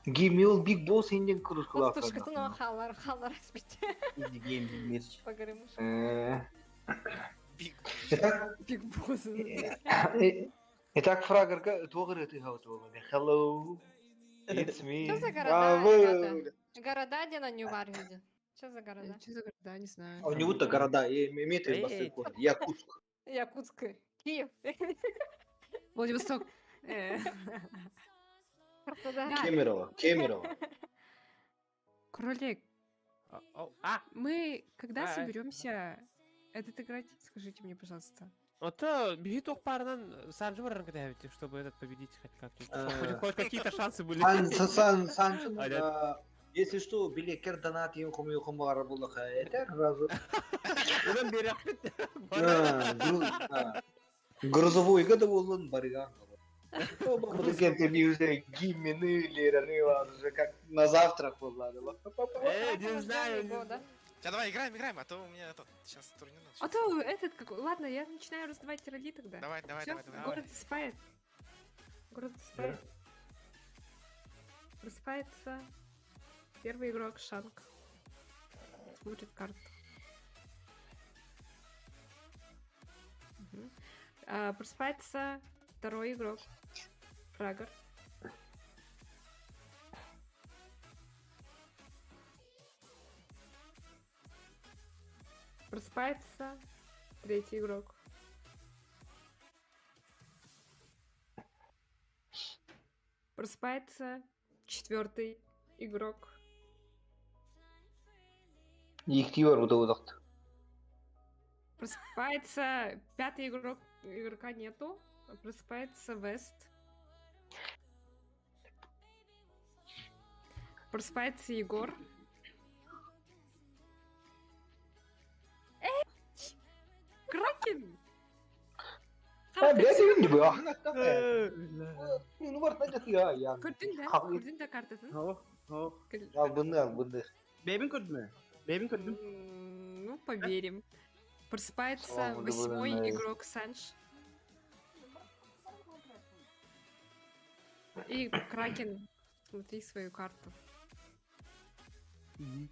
give me all big boss инден курус Костушкатын халар спите. Иди гейм, мерч. Поговорим. Биг. Итак, Биг Босс. итак, Фрагерга doğru dedi ha doğru. Hello. It's me. Что за А, города, вы- ребята? Города, где на Ньюварвиде. Что за города? Что за города, не знаю. У него-то города, имеет в виду большой город. Якутск. Якутск. Киев. Владивосток. Краснодар. Да, Кемерово. кролик, мы когда Ай. соберемся этот играть? Скажите мне, пожалуйста. Вот беги только парнан Санджи Варанкадевити, чтобы этот победить хоть как-нибудь. Хоть какие-то шансы были. Если что, билетер донат ем хумю хумара булаха. Это разу. Удан берек. Грузовойга да болын барыган. Буду кенте бирже гиммены лераны ладно, как на завтрак ладно. Не знаю. Да? Давай играем, а то у меня этот сейчас турнир А начнется. то этот какой. Ладно, я начинаю раздавать роли тогда. Давай. Всё, город засыпает. Город засыпает. Просыпается первый игрок Шанг. Смотрит карту. Мгм. Просыпается второй игрок Фрагер. Просыпается третий игрок. Просыпается четвертый игрок. Иктивар удавдакт. Просыпается пятый игрок. Игрока нету. Просыпается Вест. Просыпается Егор. Кракен! Блядь, я не был. Ну, вот это я. Көрдің да? Қабыл. Көрдің да картасын? Албынды. Бебин көрдү мө? Ну, поверим. Просыпается Слава восьмой Богу, игрок Санж. И Кракен, смотри свою карту. Мгм.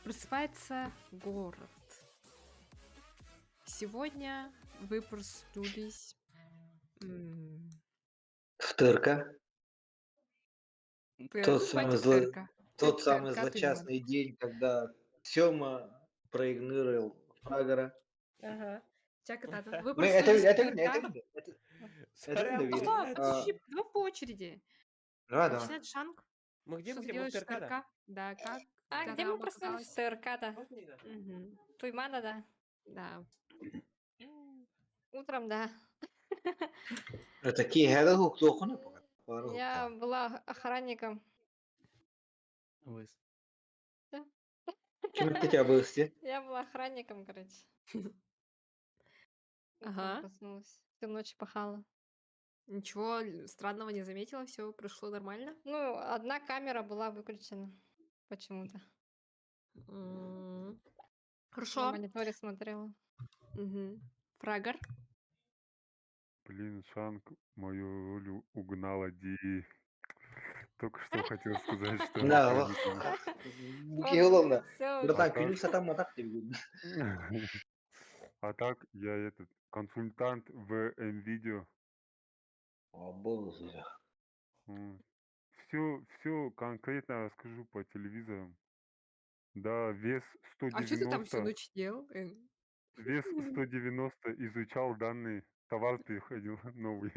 Просыпается город. Сегодня вы проснулись. Втырка. Тот самый Тырка, самый как злочастный день, когда Сёма проигнорировал Фрагера. Ага. Чак это. Вы Мы это проснулись это тырка. это не верим. Что? Подожди, давай по очереди. Да. Начинает Шанг. Мы где Что мы делаешь в ТРК, да? ТРК? Да, как? А Когда где мы вам проснулись? оказалось? ТРК-то. Мгм. Туймана, да. Да. Утром, да. Это киһэдэ хуктуохуна пока. Я была охранником. Чем это тебя бысти? Я была охранником, короче. Утром Ага. проснулась. Всю ночь пахала. Ничего странного не заметила, все прошло нормально. Ну, одна камера была выключена. Почему-то. М, На Хорошо. мониторе смотрела. Мгм. Фрагер. Блин, Шанг мою роль угнала Ди. Только что хотел сказать, что... Да, это вот. не Киеловна. Всё, Братан, так. клянусь, там атак тебе. то. А так, я этот консультант в NVIDIA. О, боже. Все конкретно расскажу по телевизору. Да, вес А что ты там всю 190. ночь делал? Вес 190 изучал данные. Товар переходил новый.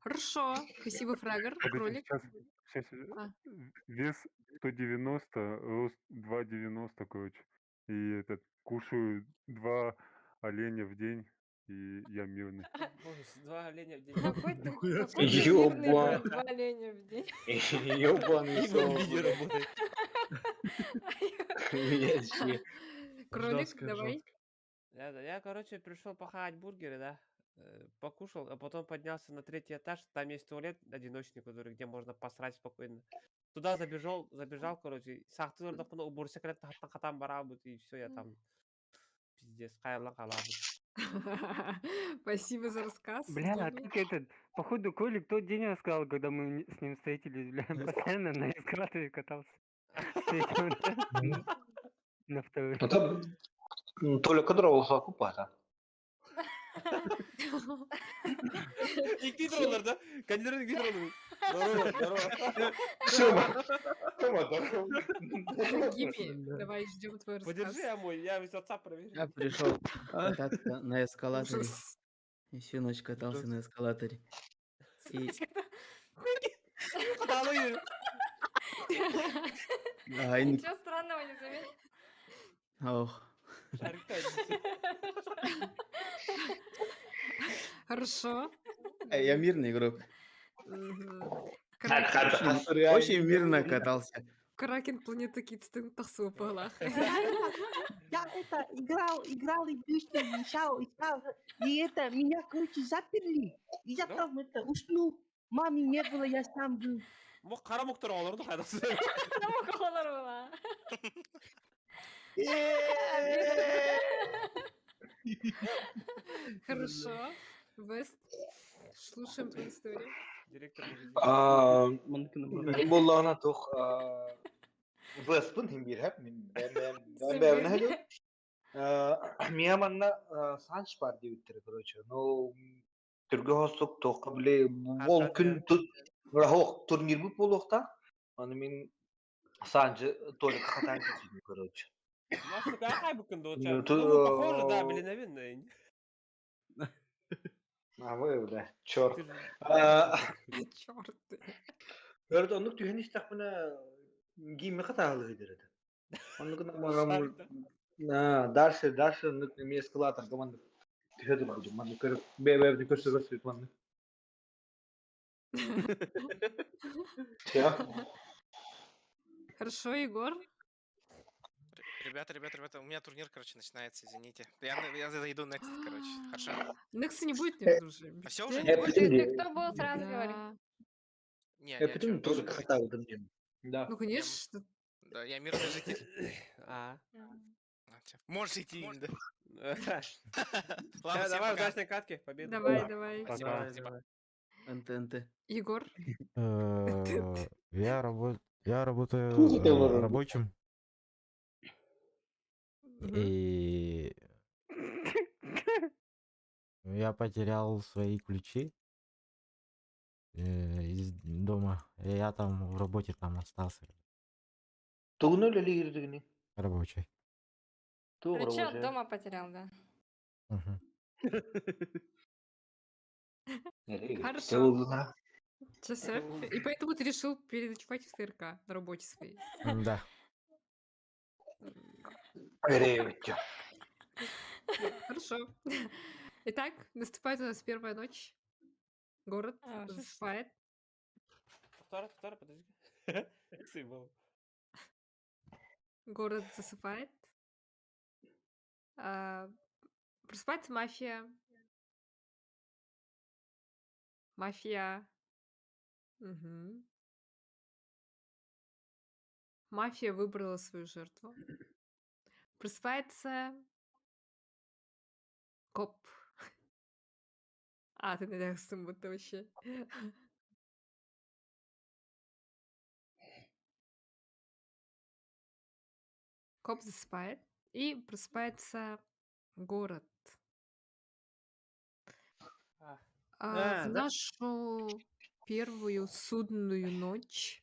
Хорошо. Спасибо, Фрагер. Подожди, Кролик. сейчас. А. Вес 190, рост 2,90, короче. И этот, кушаю 2 оленя в день, и я мирный. Боже, 2 оленя в день. Какой ты Ёба. мирный, блин, 2 оленя в день. Ёбаный И в NVIDIA сон. работает. Вообще. Кролик, Жестко, давай. Я, короче, пришел похавать бургеры, да. Покушал, а потом поднялся на 3-й этаж. Там есть туалет одиночный, который, где можно посрать спокойно. Туда забежал, короче. Сахтыр дохуна убор секрет хатам барабут, и все, я там. Пиздец, хайла халабут. Спасибо за рассказ. Бля, а Здорово. как этот, походу, Колик тот день рассказал, когда мы с ним встретились, бля, постоянно на эскалаторе катался. С третьего этажа на второй. Ну там Толя Кадрова окупата. İktidir onlar da. Kendileri iktidir olur. Здорово. Гиби, давай ждем твой рассказ. Подержи, я мой, я весь WhatsApp проверю. Я пришел кататься на эскалаторе. Ужас. И всю ночь катался на эскалаторе. И Куда едешь? Ничего странного не заметил. ох, Хорошо. я мирный игрок. Мгм. Очень мирно катался. Кракен планета Китстын тахсу пала. Я это играл и искал, и это меня, короче, заперли. И я там это уснул. Маме не было, я сам был. Bu kara muhtar olurdu haydası. Намок olur mu lan? Хорошо. Вест, слушаем твою историю. Директор Benim Allah'ına çok Vespun him bir hep min ben hadi miyamanna sanç par diye bitir короче no Türkiye hostuk to kable bol gün rahok turnir bu bolokta onu min sancı tolik хatan kesin короче. Nasıl какая букин Ну, доча? то- Ну, похоже, да, милиновидно. А вы да, черт. Чёрт. Gördü onu tühen istek bana giyme hatalı giderdi. Onu kadar bana ders onu mi eskalator команда tühe durdu. Bana kır bebe de köşe bana. Ya. Хорошо, Егор. Ребята, у меня турнир, короче, начинается, извините. Я зайду next, короче. Хорошо? Некса не будет, нет уже. А все уже Я не будет? почему Кто был, сразу говори. Да. Не, я я почему чё, тоже должен быть? хатал дым. Да. Ну, конечно. Да, я мирный житель. А. Можешь идти, да. Давай, Ладно, всем пока. удачной катки, победы. Давай. Спасибо, Пока. спасибо. НТ. Егор. Я работаю Хуй рабочим. Мгм. И я потерял свои ключи из дома. И я там в работе там остался. Тугну ли girdiğini? Рабочий. Тугну Ключи от уже. дома потерял, да. Мгм. Nereye gitti? Хорошо. Oldu ha. Сейчас, И поэтому ты решил переночевать в ТРК на работе своей. Да. Nereye gitti? Хорошо. Итак, наступает у нас первая ночь. Город Что ж. засыпает. Вторая, подожди. Символ. Город засыпает. Просыпается мафия. Мгм. Мафия выбрала свою жертву. Просыпается коп. А, ты на Яхсум будто вообще. Коп засыпает. И просыпается город. Да, В да. нашу первую судную ночь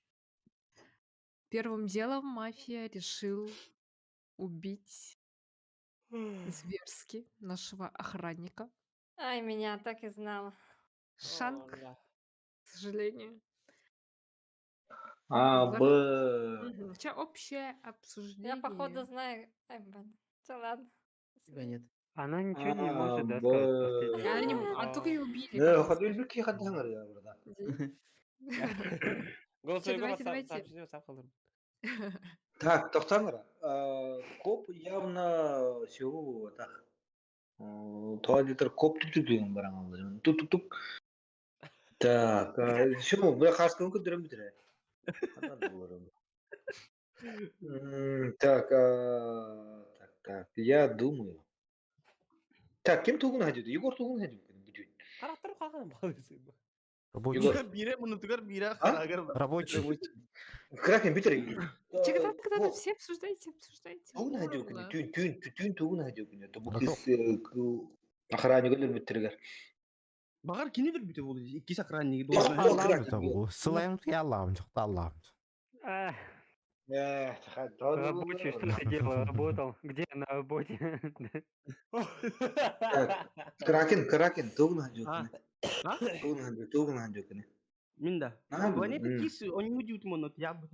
первым делом мафия решил убить зверски нашего охранника. Ай, меня так и знала. Шанк, О, да. к сожалению. Aa Var- bu. Сейчас общее обсуждение. Я, походу, знаю. Ай, блин. Всё, ладно. Тебя нет. Она ничего не Aa может, да, bu. сказать последнее. Я не- А только ее убили. Ne как hadi бы bir ki hadi hangar ya burada. сказать. Голосовой давайте, WhatsApp давайте. сообщение WhatsApp калдырым. Так, тоқтаңдар. Коп явно всего так. Туалеттер коп түтүген бараңыз. Тук. Так, все, бля хаскын көндөрөм битире. Так, я думаю. Так, ким тугун хадиди? Егор тугун хадиди. Қараттырып қалған балысы. Рабочий. Егор. Бире мунутугар бира А? харагар. Рабочий. Кракен битире. Когда все обсуждайте. Тугун Ладно. хадиди. Түн тугун хадиди. Готов. Охранник өлөр биттиргер. Багар кинедир бите бул. 2 сохранники Yok, yok, должны. Kraken. Tabii bu slime ya Allah'ım çok da Allah'ım. Рабочий, что ты делал? Работал? Где на работе? Kraken, tuğun hanjuk Ha? ne? Ha? Tuğun hanjuk ne? Minda. Nah, Ваня это кис, он не удивит моно я бы.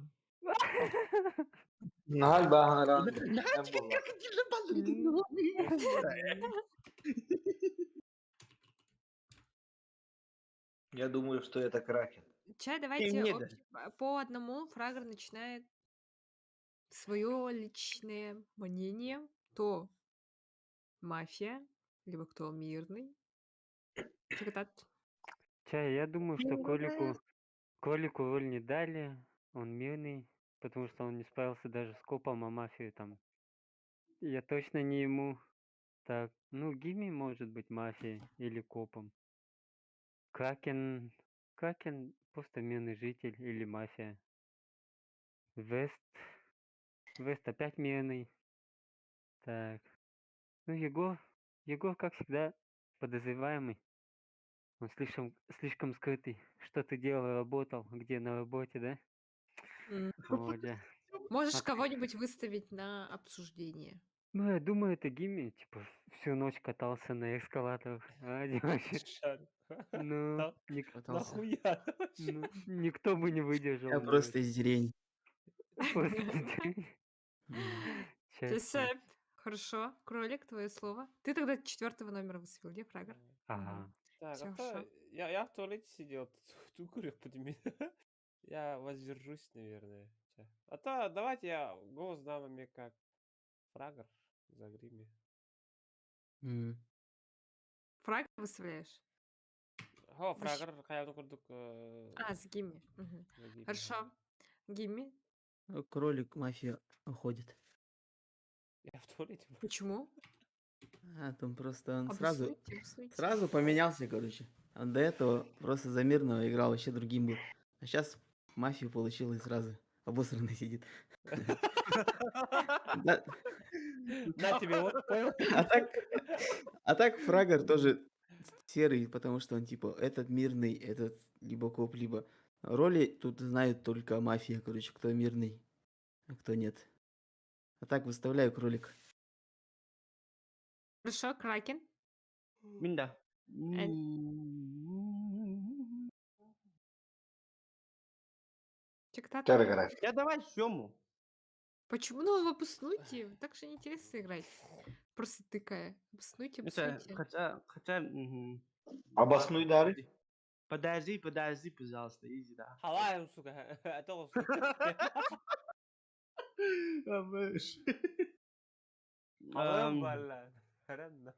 Nah, baharan. Я тебе крокодил балу. Я думаю, что это Кракен. Чай, давайте мне да. по одному. Фрагер начинает свое личное мнение. Кто мафия, либо кто мирный. Чекатат. Чай, я думаю, что Колику роль не дали. Он мирный, потому что он не справился даже с копом, а мафию там. Я точно не ему. Так, ну Гимми может быть мафией или копом. Кракен просто мирный житель или мафия. Вест опять мирный. Так, ну Егор как всегда подозреваемый. Он слишком скрытый. Что ты делал, работал, где на работе, да? Вот, да. Можешь кого-нибудь выставить на обсуждение. Ну, я думаю, это Гимми, типа, всю ночь катался на эскалаторах. А, девочки, ну, Катался. Нахуя? ну, никто бы не выдержал. Я просто из деревни. Просто Тесеп. Хорошо. Кролик, твое слово. Ты тогда 4-го номера выставил, где Фрагер? Ага. Так, Всё а то хорошо. я в туалете сидел, тут курил под меня. Я воздержусь, наверное. А то давайте я голос дам мне как Фрагер за гриме. Фрагер выставляешь? О, Фрагер, хаявны курдук. А, с Гимми. Мгм. Хорошо. Гимми. Кролик мафия уходит. Я в туалете. Почему? А, там просто он Обоснуйте. сразу поменялся, короче. Он до этого просто за мирного играл, вообще другим был. А сейчас мафию получил и сразу обосранный сидит. Да, На тебе, вот, понял? А так Фрагер тоже серый, потому что он типа этот мирный, этот либо коп, либо роли тут знают только мафия, короче, кто мирный, а кто нет. А так выставляю кролик. Хорошо, Кракен. Минда. Чекатат. Kraken. Я давай Сему. Почему? Ну, обоснуйте. Так же неинтересно играть. Просто тыкая. Обоснуйте. Это, хотя... Обоснуй дары. Подожди, пожалуйста, иди, да. Халаем, сука. Это он, Халаем, валя. Харенна.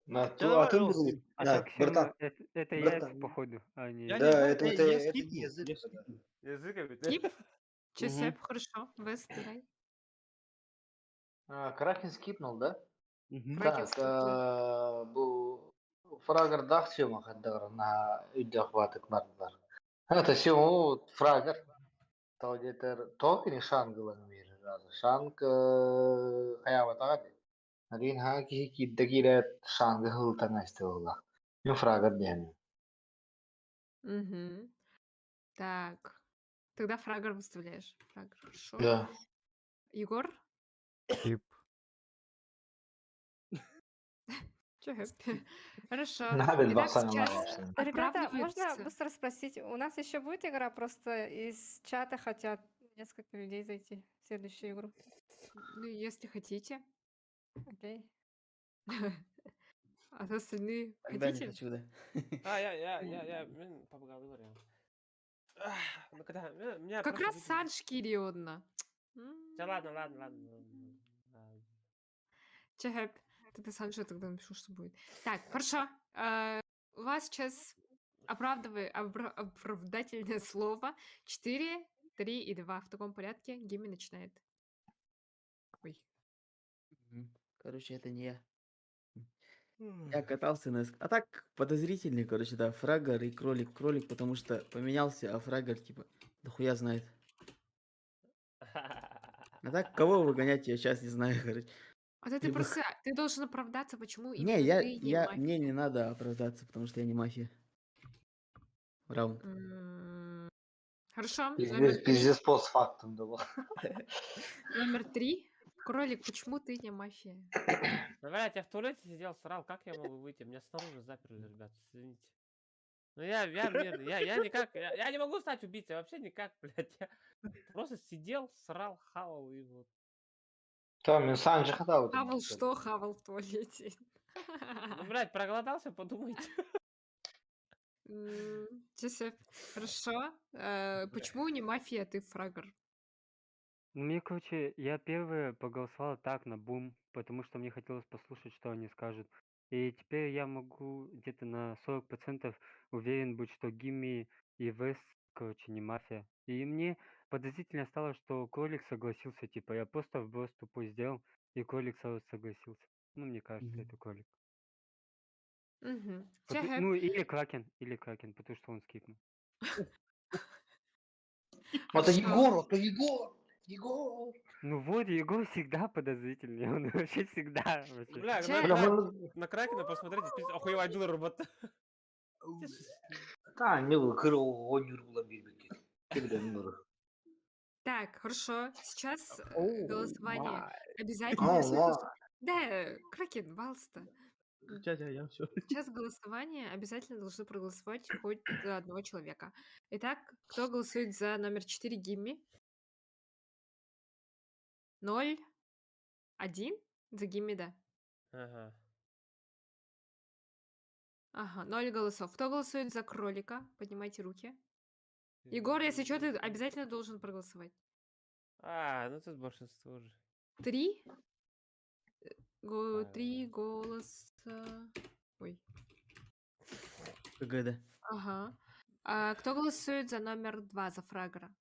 На Да, давай, ты Рос. был. А Да, так, Сёма, братан. это Братан. яйца, походу, а не... Я Да, не это знаю, я не скипнул, язык. я скипнул. Язык, Кип. Чесеп. Хорошо. Вест, давай. Кракен скипнул, да? Кракен Так, скипнул. bu Фрагер дахчы махаддар на үйдө хватык нардар. Это все Фрагер. То где-то то не шангылын мир разы. Шанг хаяват агады. Один хаки киддагирет шангы хылтан айстылла. Мен Фрагер дем. Угу. Так. Тогда Фрагер выставляешь. Фрагер, хорошо. Да. Егор? Тип. Хорошо. Надо Итак, бахсана сейчас наверное. Ребята, можно оправдывается. быстро спросить? У нас еще будет игра, просто из чата хотят несколько людей зайти в следующую игру. Ну, если хотите. Окей. А остальные Тогда не хотите? хочу, да. А, я, мен поговорю. Ну, когда, меня Как просто раз видели. Санж Кириодна. Да ладно. Чехеп. Тогда Санжа тогда напишу, что будет. Так, хорошо. У вас сейчас оправдательное слово. 4, 3 и 2. В таком порядке Гимми начинает. Ой. Короче, это не я. Я катался на А так подозрительный, короче, да, Фрагер и кролик. Кролик, потому что поменялся, а Фрагер, типа, да хуя знает. А так, кого выгонять, я сейчас не знаю, короче. А ты Либо просто... Ты должен оправдаться, почему Не, именно ты не мне не мафия. надо оправдаться, потому что я не мафия. Раунд. Хорошо, номер Пиздец, 3. пиздец постфактум да. Номер 3. Кролик, почему ты не мафия? Ну, блядь, я в туалете сидел, срал, как я могу выйти? Меня снаружи заперли, ребят, извините. Ну я мирный, я никак, я не могу стать убийцей, вообще никак, блядь. Я просто сидел, срал, хавал и вот. Tamam ben sadece hata oldum. Хавал что? Хавал в туалете. Ну, блядь, проголодался, подумайте. Сейчас хорошо. Почему не мафия, а ты фрагер? Мне, короче, я первый проголосовал так на бум, потому что мне хотелось послушать, что они скажут. И теперь я могу где-то на 40% уверен быть, что Гимми и Вест, короче, не мафия. И мне подозрительно стало, что кролик согласился, типа, я просто вброс тупой сделал, и кролик сразу согласился. Ну, мне кажется, это кролик. Угу. Ну, или Кракен, потому что он скипнул. Это Егор, это Егор. Егор. Ну вот, Егор всегда подозрительный, он вообще всегда вообще. Бля, на Кракена посмотрите, пиздец, охуевай дилер робота. Да, не было крыло, было бибики. Так, хорошо. Сейчас голосование my. обязательно. my. Да, Кракен, Балста. Я все. Сейчас голосование обязательно должны проголосовать хоть за одного человека. Итак, кто голосует за номер 4 Гимми? 0, 1 за Гимми, да. Ага. Ага, 0 голосов. Кто голосует за кролика? Поднимайте руки. Егор, если что, ты обязательно должен проголосовать. Ну тут большинство уже. 3? 3 голоса. Ой. КГ, да. Ага. А кто голосует за номер 2, за фрагера?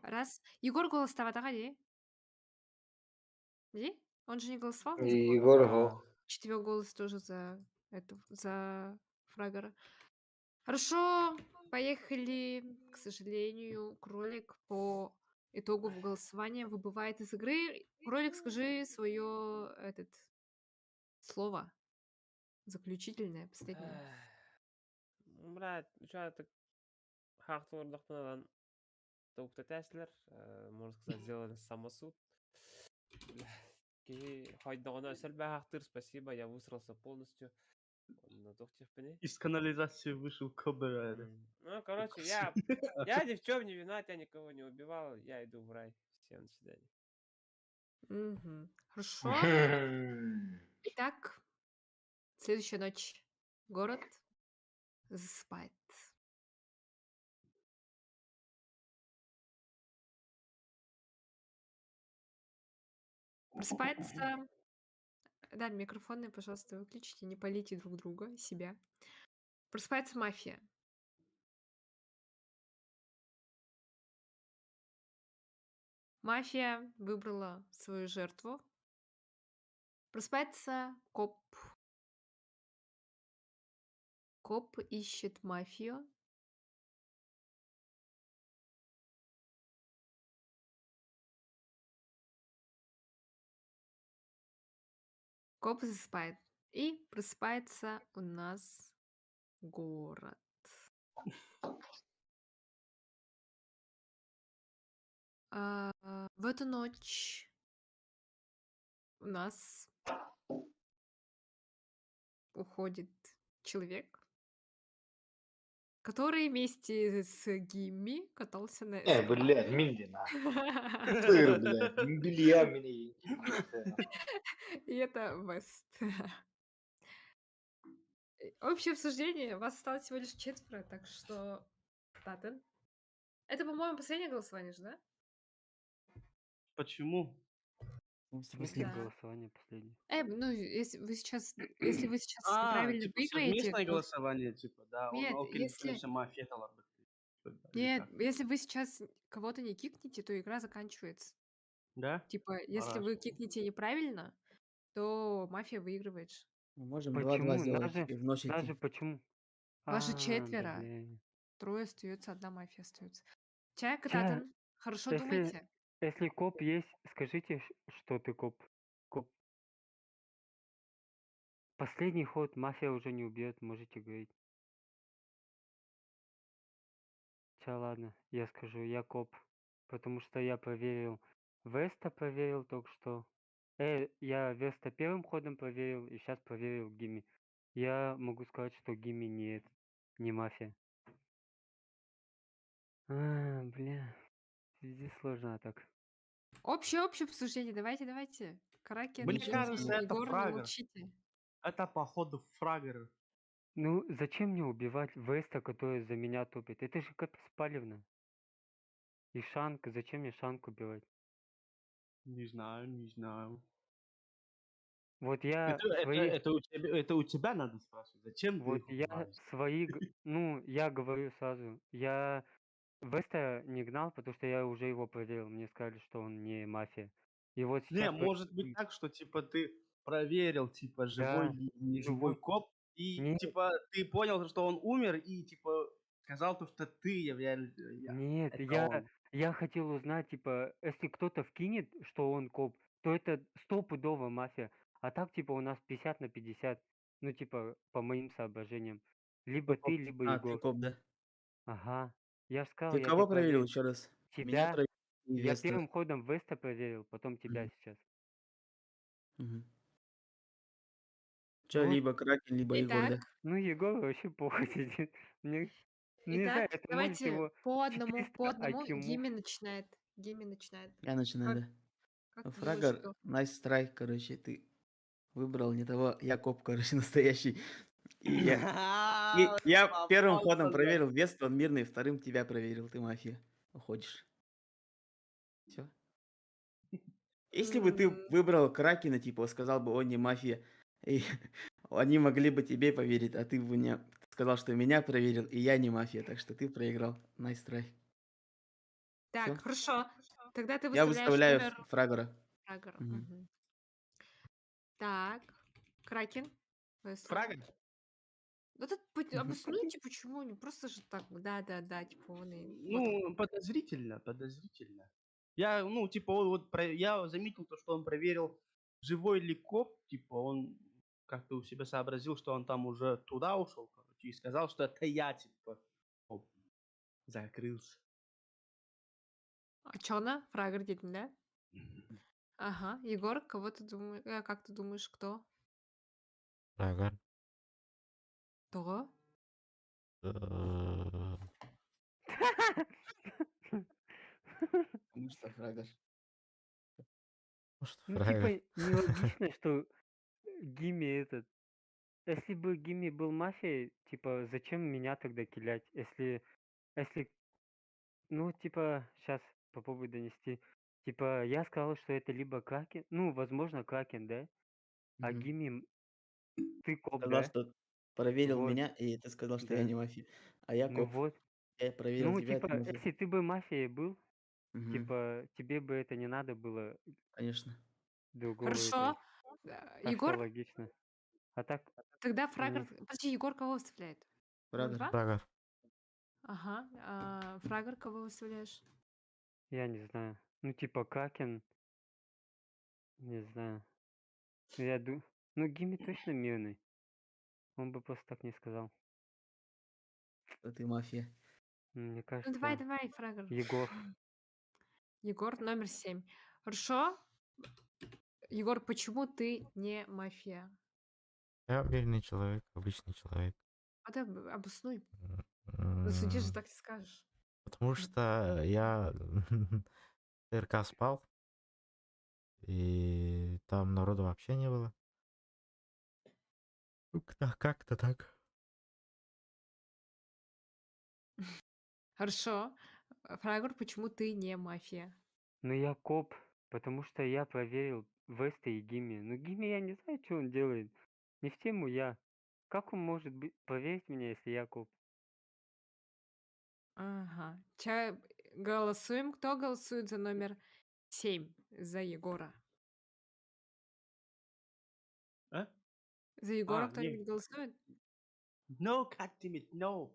Раз. Егор голос таватага, де? Де? Он же не голосовал ни за кого? Егор го. 4 голос тоже за за фрагера. Хорошо, поехали. К сожалению, кролик по итогу голосования выбывает из игры. Кролик, скажи свое слово заключительное, последнее. Брат, что так хақтың орындықтан тауыпты тәсілер, можно сказать, сделали самосуд. Хайдағына сәл хақтыр, спасибо, я высрался полностью. Из канализации вышел Кобра. Ну, короче, я ни в чем не виноват, я никого не убивал, я иду в рай. Всем до свидания. Хорошо. Итак, следующая ночь. Город засыпает. Просыпается... Да, микрофоны, пожалуйста, выключите, не полите друг друга, себя. Просыпается мафия. Мафия выбрала свою жертву. Просыпается коп. Коп ищет мафию. Коп засыпает. И просыпается у нас город. В эту ночь у нас уходит человек, который вместе с Гимми катался на Блядь, Миндина. Сыр, блядь, белья мне. И это Вест. Общее обсуждение. Вас осталось всего лишь 4, так что... Татен. Это, по-моему, последнее голосование же, да? Почему? В смысле голосование последнее? Ну, если вы сейчас неправильно типа выиграете... совместное голосование, типа, да. Нет, Окей, если... конечно, мафия бы. Нет, если вы сейчас кого-то не кикнете, то игра заканчивается. Да? Типа, если вы кикнете неправильно, то мафия выигрывает. Мы можем 2-2 Почему? сделать и в ночь Даже идти. почему? Ваши 4. Блин. 3 остается, 1 мафия остается. Чай, Ча, Кататан, хорошо думайте. Если коп есть, скажите, что ты коп. Коп. Последний ход мафия уже не убьет, можете говорить. Ча, ладно, я скажу, я коп. Потому что я проверил Веста, проверил только что. Я Веста первым ходом проверил, и сейчас проверил Гимми. Я могу сказать, что Гимми не мафия. Бля, здесь сложно так. Общее обсуждение. Давайте. Кракен, Мне Джинни, кажется, это Егор, не фрагер. молчите. Это походу фрагер. Ну, зачем мне убивать Веста, который за меня топит? Это же как спалевно. И Шанк, зачем мне Шанк убивать? Не знаю. Вот я Это у тебя надо спрашивать. Зачем ты Вот их я убиваешь? ну, я говорю сразу, я Веста не гнал, потому что я уже его проверил. Мне сказали, что он не мафия. И вот Не, сейчас может быть так, что типа ты проверил, типа, живой Да, ли не ну живой вот, коп, и нет, типа ты понял, что он умер, и типа сказал то, что ты нет, это он. я хотел узнать, типа, если кто-то вкинет, что он коп, то это стопудово мафия. А так, типа, у нас 50 на 50. Ну, типа, по моим соображениям. Либо ты, либо А, ты Егор. коп, да? Ага. Я же сказал, Ты я тебя кого проверил проверил. еще раз? Меня Тебя. проверил и Я Веста. первым ходом Веста проверил, потом тебя Мгм. сейчас. Мгм. Ну Чё, вот, либо Кракен, либо Егор, да? Итак, ну Егор вообще плохо сидит. Мне, не знаю, это может давайте его по одному. 400 IQ мув. Гимми начинает. Я начинаю, Как, да? как ты думаешь, Фрагер, кто? nice try, короче, ты выбрал не того. Я коп, короче, настоящий. И я первым ходом проверил Веста, он мирный, вторым тебя проверил, ты мафия. Уходишь. Все. Если бы ты М, выбрал Кракена, типа, сказал бы, он не мафия, и они могли бы тебе поверить, а ты бы мне сказал, что меня проверил, и я не мафия, так что ты проиграл. Nice try. Все. Так, хорошо. Тогда ты Я выставляешь выставляю номер Фрагора. Фрагера. Мгм. Мгм. Так, Кракен. Выставил. Фрагер? Ну тут Мгм. обоснуйте, почему не просто же так. Да, типа он и вот. Ну, подозрительно. Я, ну, типа, я заметил то, что он проверил, живой ли коп, типа, он как-то у себя сообразил, что он там уже туда ушел, короче, и сказал, что это я, типа, коп. Закрылся. А чё она? Фрагер дейтін, да? Ага. Егор, кого ты думаешь? Как ты думаешь, кто? Фрагер. Кто? Э, Потому что Фрагор. Может, Ну, Фрагер. типа, нелогично, что Гимми этот. Если бы Гимми был мафией, типа, зачем меня тогда килять? Если, ну, типа, сейчас попробую донести. Типа, я сказал, что это либо Кракен, ну, возможно, Кракен, да? А Мгм. Гимми, ты коп, Сказал, да? что проверил Вот, меня, и ты сказал, что я да. не мафия. А я Ну коп. вот. Я проверил Ну, тебя, а ты типа, мафия. если ты бы мафией был, Мгм. типа, тебе бы это не надо было Конечно. другого Хорошо. этого. Так что Егор, логично. А так, тогда Фрагер... ну, Подожди, Егор кого выставляет? Фрагор. 0-2? Фрагер. Ага. А Фрагер кого выставляешь? я не знаю. Ну, типа, Кракен, не знаю. Ну, Гимми точно мирный. Он бы просто так не сказал. Что ты мафия. Мне Ну кажется, давай, Фрагер. Егор. Егор номер 7. Хорошо. Егор, почему ты не мафия? Я мирный человек, обычный человек. А ты обоснуй. М, На суде же м, так не скажешь. Потому что я ТРК спал, и там народу вообще не было. Ну, как-то так. Хорошо. Фрагер, почему ты не мафия? Ну, я коп, потому что я проверил Веста и Гимми. Ну, Гимми, я не знаю, что он делает. Не в тему я. Как он может проверить меня, если я коп? Ага. Голосуем. Кто голосует за номер 7? За Егора. А? За Егора Не. кто-нибудь голосует? No, goddammit, no.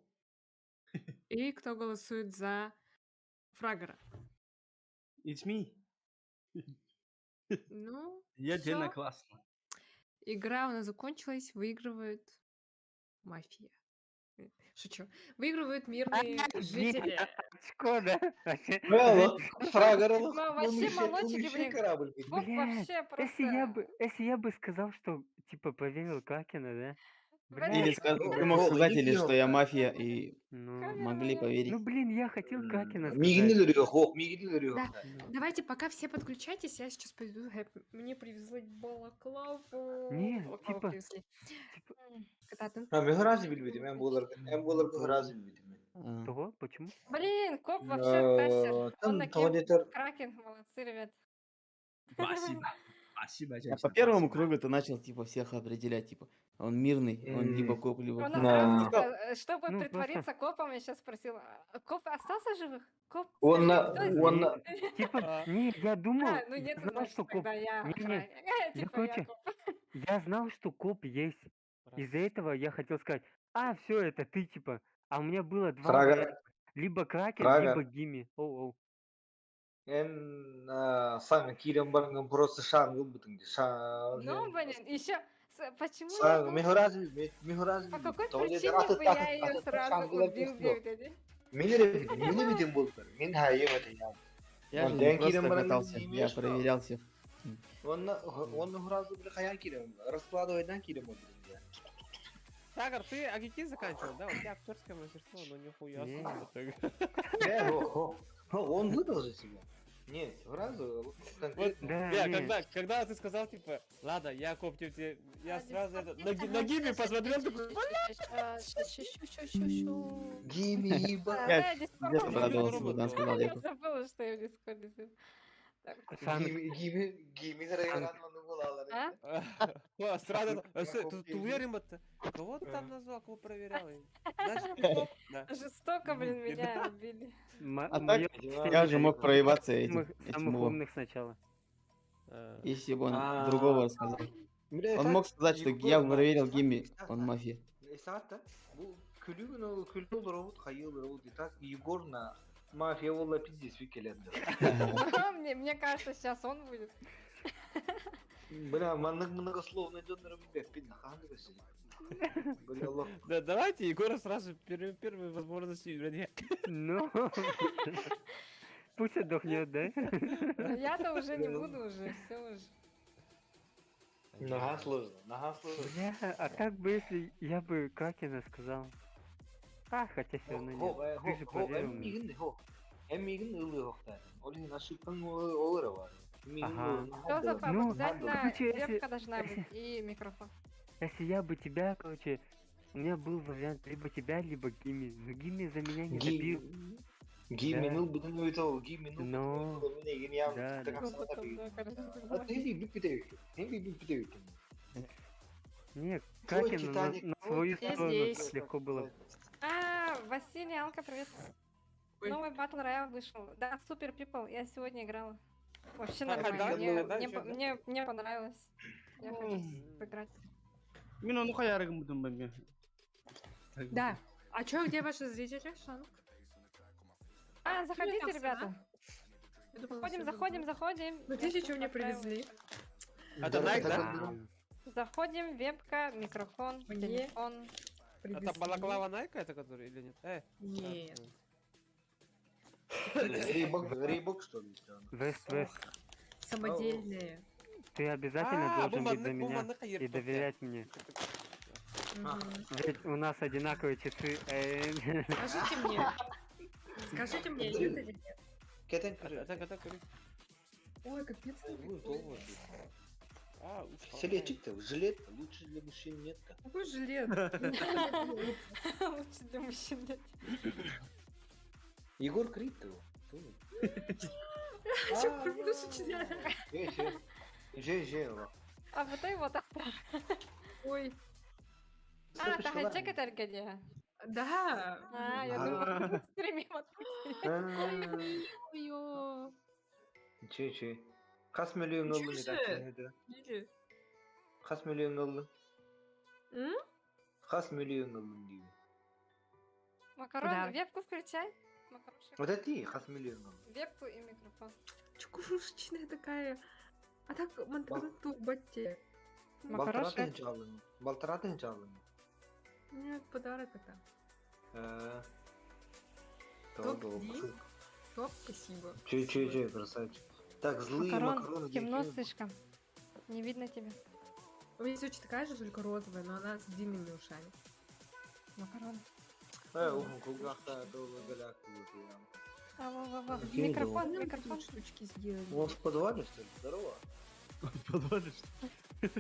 И кто голосует за Фрагера? It's me. Ну, Ядерно всё. классно. Игра у нас закончилась, выигрывает мафия. Шучу. Выигрывают мирные жители. Очко, да? Вообще. Алло, Фрагер, алло. Ну, вообще молодчики, блин. корабль видит. Коп Блядь, вообще если я бы сказал, что типа поверил Какина, да? Или Блядь, ты мог сказать, или что я мафия, и ну, могли ну, поверить. блин, я хотел Какина сказать. Мигнилер yok, Мигнилер yok. Да, давайте пока все подключайтесь, я сейчас пойду. Мне привезли балаклаву. Не, Балаклаву типа, привезли. Когда ты... Ha, men hırazı bilmedim. En bularga hırazı bilmedim. Того? Почему? Блин, коп вообще тащер. Он Там накинул туалеттер. кракен. Молодцы, ребят. Спасибо. Спасибо, А женщина. по первому спасибо. кругу ты начал типа всех определять, типа он мирный, он либо коп, либо Он кто. сразу, Да. типа, чтобы Ну, притвориться копом, я сейчас спросила, коп остался живых? Коп, Он скажи, на- кто он здесь? на- Типа, не, я думал, А, ну я нет, знал, значит, что коп. тогда я Не-не, охранник. я, Типа я короче, коп. я знал, что коп есть. Из-за этого я хотел сказать, а, все, это ты, типа. А у меня было два Фрага. варианта. Либо Кракен, Фрага. либо Гимми. Оу-оу. En sanki kiren barın burası şangıl butun. Ну, блин, еще почему я Шангыл. коп? Мехуразы. По какой причине бы я ее сразу убил, Бевдеди? Мені видим булдар. Мен хайемете я. Я же Он не ден просто кирен баран катался, я проверял всех. Он мехуразы бile хаян кирен. Раскладывайдан кирен булдар. Фрагер, ты Агики заканчивал, да? У тебя актерское мастерство, но нихуя Не. себе. Он выдал же себя. Нет, сразу конкретно. Да, Не, не. когда ты сказал, типа, ладно, я коптю тебе, я сразу это, Дискотека, на Гиме посмотрел, такой, Гими, еба. Я где-то порадовался, когда он сказал Я Яков. забыла, что я в Дискорде сижу. Так, Санык, Гими гараган onu bulalar. а? Сразу, ты уверен, это? Кого ты там назвал, кого проверял? Значит, да. Жестоко, блин, меня убили. А моё так, я же мог проебаться этим самых его. умных сначала. Если бы он А. другого сказал. Он мог сказать, что я проверил Гимми, он мафия. Esat bu külü robot hayıl robot так Егорна мафия вала пиздец викеленде. Мне кажется, сейчас он будет. Бля, многословно донор билет пидна ханга си. Бля, лох. Да, давайте Егора сразу первой возможности вернее. Ну, пусть отдохнет, да? Я-то уже не буду уже, все уже. Нага сложно. Бля, а как бы если я бы Кракена сказал? А, хотя все равно нет. Ты же поверил мне. Эмигин ылы хохта. Олин ашыпкан олара бар. Ага. Что за пап? Ну, Обязательно короче, если- девка должна быть и микрофон. Если я бы тебя, короче, у меня был вариант либо тебя, либо Гимми. Но Гимми за меня не добил. Гими Да. ныл бутын өйтө, гими ныл Но- бутын өйтө. Мен егин Да, ям да. так Ну, потом, да, конечно. Хенби бит. Нет, Твой Кракен Титаник, на твой свою Титаник. сторону Здесь. легко было. А, Василий, Алка, привет. Новый батл роял вышел. Да, Супер Пипл, я сегодня играла. Вообще А, нормально. да? Мне, Да, мне, чё, по- да? мне понравилось. Я хочу сыграть. Мен onu hayarım buldum ben. Да. А чё, где ваши зрители, Шанг? А, заходите, там ребята. Я думала, Заходим, всё заходим, заходим. Смотрите, Я что мне отправила. привезли. Это Nike, да? Да. Заходим, вебка, микрофон, Мне телефон. Это балаклава Найка, это который или нет? Нет. Рейбок что ли? Вест, Самодельные. ты обязательно А, должен быть за бумага меня хайер и топтя. доверять мне. Ведь у нас одинаковые часы. Скажите мне, идет или нет? Кетен Это Ой, капец. Селе çıktı. Жилет лучше для мужчин нет. Какой жилет? Лучше для мужчин нет. Егор Крид его. Чё, буду сочинять? Же. А вот и вот. Ой. А, тахачек это Аркадия. Да. А, я думала, стримим Ой-ё. Че. Kaç milyon oldu Чё ne же? der? Видели? Kaç milyon oldu? М? Kaç milyon oldu diyor. Макарон, Да. вебку включай. Макарошек. Вот это и kaç milyon oldu. Вебку и микрофон. Чё крошечная такая? А так мантыктуу батте. Макарошек. Балтыратын жалын. Нет, подарок это. Топ, Топ, спасибо. Че, красавчик. Так, злые Макарон, макароны. темно слишком. Не видно тебя. У меня есть очень такая же, только розовая, но она с длинными ушами. Макарон. Ухом кругах-то голяк. Во. Окей, Микрофон, Нам микрофон. тут штучки сделали. Он в подвале, что ли? Здорово. В подвале, что ли?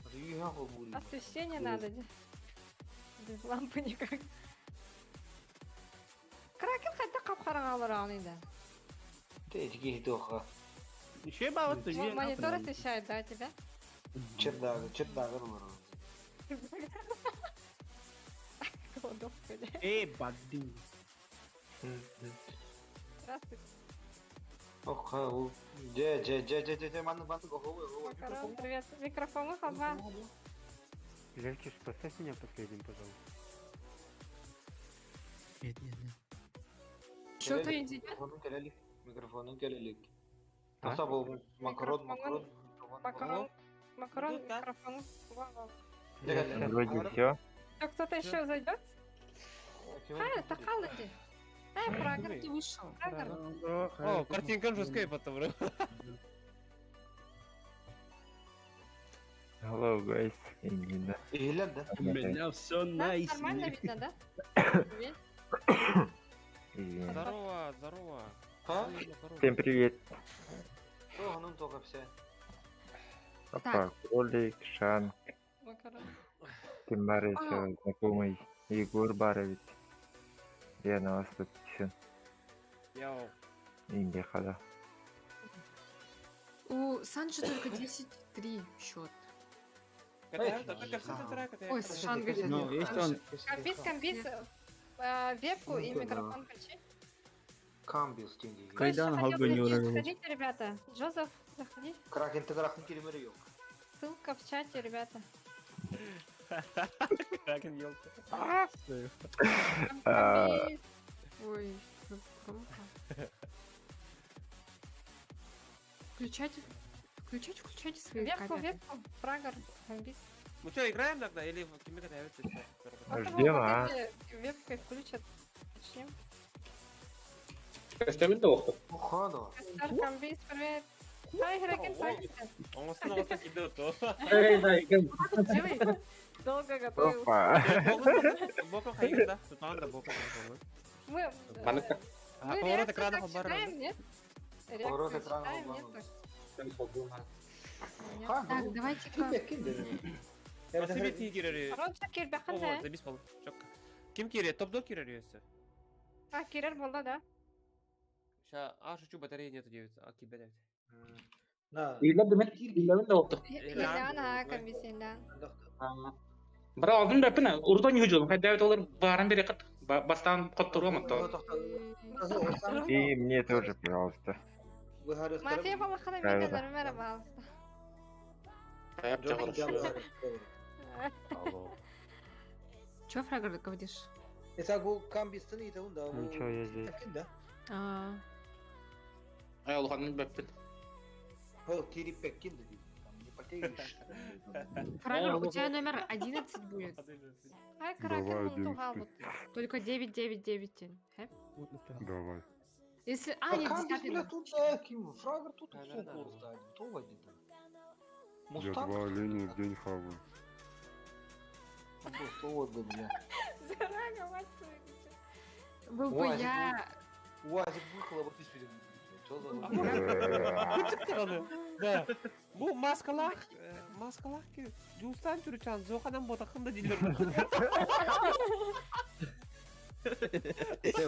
А ты ехал в улицу. Освещение надо. Без лампы никак. Кракен хотя капхараңалар алыйды. Ты эти доха. Еще вот ты Монитор освещает, да, тебя? Чердага var. Кладовка, да? бады. Здравствуйте. Ох, манны головой. Макарон, привет. Микрофон хаба. Левчиш, поставь меня последним, пожалуйста. Нет. Что то идет? Микрофонun gelelik. Nasıl bu makaron. Макарон, микрофон. Вау. Вроде все. А кто-то еще зайдет? Это Халади. Фрагер. Ты вышел. Фрагер. О, картинка же скайпа-то, бро. Hello, guys. Именно. İyiler de. У меня все Нас нормально найс. видно, да? Привет. Извини. Здорово. Ha? Злые макароны. Всем привет. Onun только все. Папа, Кролик, Шан, Макарон. Кимбар еще знакомый, Егор Барович. Я на вас подписан. Яу. Имбехада. У Санджи только 10-3 счет. Ой, Шан говорит. Ну, есть он. Камбис, вебку и микрофон включи. Камбиус деньги. Кто еще Кайдан хотел Халга не зайти? уровень. Заходите, ребята. Джозеф, заходи. Kraken tıkrakın kelimeleri yok. Ссылка в чате, ребята. Кракен елка. Камбис. Ой, ну, громко. Включайте свои Вебку, камеры. вебку. Фрагер, камбис. Ну что, играем тогда или в Кими готовится? Ждем, а? Вебкой включат. Начнем. Oha da. Стар, камбис, привет. Ай, Хракен, привет. Он снова кидает то. Делай. Долго готовился. Опа. Боком ходит, да? Тут надо боком. Мы А мы поворот реакции экрана так оборот. читаем, нет? Поворот Реакции экрана читаем, оборот. нет? Так, давайте-ка. Басыби тигерleri. Ронча кирбе О, қандай? забис болу. Чокка. Ким кире? Топ-до кирер есі. Кирер болды, да? Ща, шучу, батарея нету 9. Кибе 9. Na. Елана, камбис, елана. Бірақ алдым да піні ұрдан не жүдім. Қай дәует олар барын бере қыт. Бастан қоттыруға мықты. И мне тоже, пожалуйста. Мафия балықына Правильно. мекендер мерhaba. Чё, Фрагер, говоришь? Mesela bu Камбистің иді онда. Ничего, я здесь. Ай, олғанын бәппін. О, тирип пеккен dedi. Не потеешь. Фрагер, у тебя номер 11 будет. Ай, кракен ұлтуға алып. Только 999. Давай. Если... Камбис нет, bile 10. tut kim? Fragger tut soğuk olsaydı. Tova dedi. Я два оленя в день хаваю. Tova dedi ya. Зарага, мать твою. Был бы я... Уазик выхлопот из перед. Что за Да. Bu maskalar ki Justan Türkan Zohan'ın botakında dildir.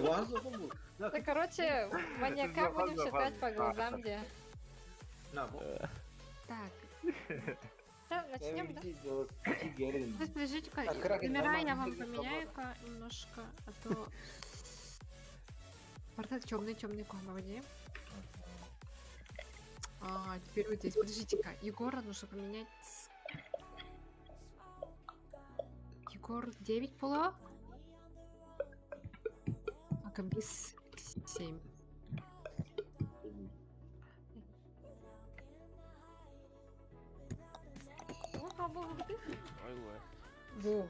Важно был. Да, короче, маньяка будем считать по глазам, где. На, вот. Так, Да, начнем, да? подождите-ка, Так, Кракен, номера нормально, я вам выглядит поменяю-ка немножко, а то... Портал темный комбо. Теперь вот здесь. Подождите-ка, Егора нужно поменять с... Егор 9 пола. А Камбис 7. слава богу, ты. Ой-ой. Во.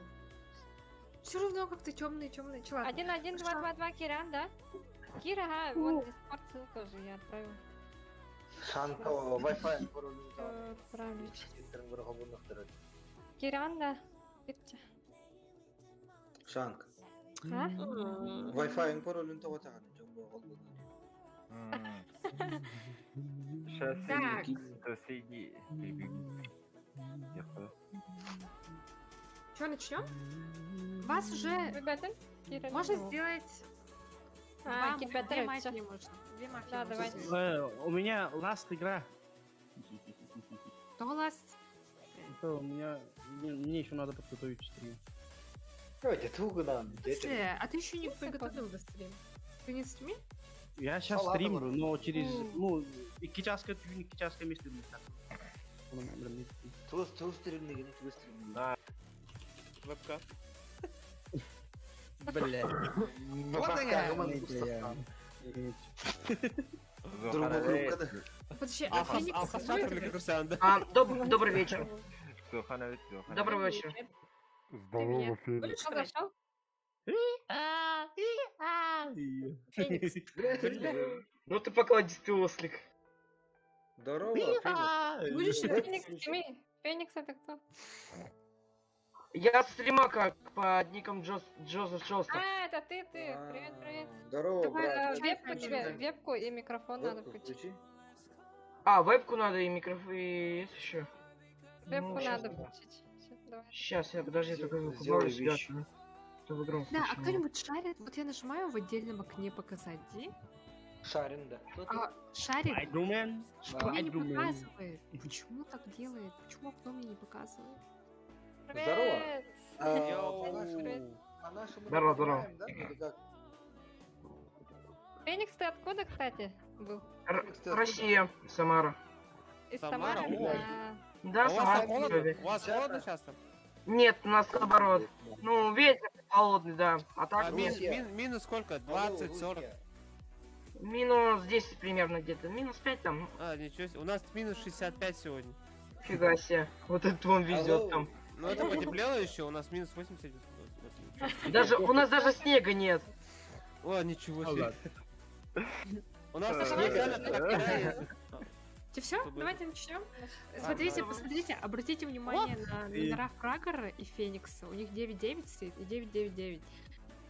Все равно как-то темный человек. 1-1-2-2-2, Киран, да? Кира, ага, вон Дискорд ссылка уже я отправил. Шанка Wi-Fi пароль Отправлю. Киран, да. Кетче. Шанка. А? Wi-Fi пароль табатаган жомбо колду. Сейчас Так. соседи. Что, начнем? Вас уже Ребята, Кира. можно сделать Кирпя две торопится. мафии можно. Две мафии Да, можно давайте. сделать. У меня last игра. Кто last? Это у меня... Мне еще надо подготовить стрим. Давайте тугудан. А ты еще не приготовил до стрим? Ты не стриме? Я сейчас Салатом стримлю, но через... М. Ну, iki часка вместе. Ту стримлигини, ту стримлигини. Да. Вебка. Бля. Вот я. Другу группа. Подожди, А а Феникс Хасатор или будет? Курсян, да? Добрый вечер. Добрый вечер. Здорово, Феникс. Кто зашел? Феникс. Ну ты покладистый ослик. Здорово, Будешь Феникс, сними. Феникс это кто? Я стрима как под ником Джозеф Джоста. А, это ты. Привет. Здорово, Давай, брат. вебку тебе, вебку и микрофон надо Вебку включить. включи. А, вебку надо и микрофон, и есть еще. Вебку щас надо я- включить. Щас, давай. Сейчас, я подожди, только звук Сделай убавлю себя, вещи. чтобы громко Да, а включено. кто-нибудь шарит? Вот я нажимаю в отдельном окне показать, Ди. Шарин, да. А шарит Спайдермен. мне не Спайдермен. показывает. Почему так делает? Почему окно мне не показывает? Здорово. Привет. По-нашему Здорово, не здорово. понимаем, да? Или как? Феникс, ты откуда, кстати, был? Россия, Самара. Из Самара? Самары? Ой. Да, А у вас Самара. там холодно? У вас холодно сейчас там? Нет, у нас наоборот. Ну, ветер холодный, да. А так А нет. минус сколько? 20, 40? Минус 10 примерно где-то. Минус 5 там. А, ничего себе. У нас минус 65 сегодня. Фига себе. Вот это вам везет там. Ну это потеплело еще, у нас минус 80. Даже у нас даже снега нет. О, ничего себе. У нас Давайте снег начнем. Ты все? Чтобы- Давайте начнем. Смотрите, посмотрите, обратите внимание на номера Фрагора и Феникса. У них 9-9 стоит и 9-9-9.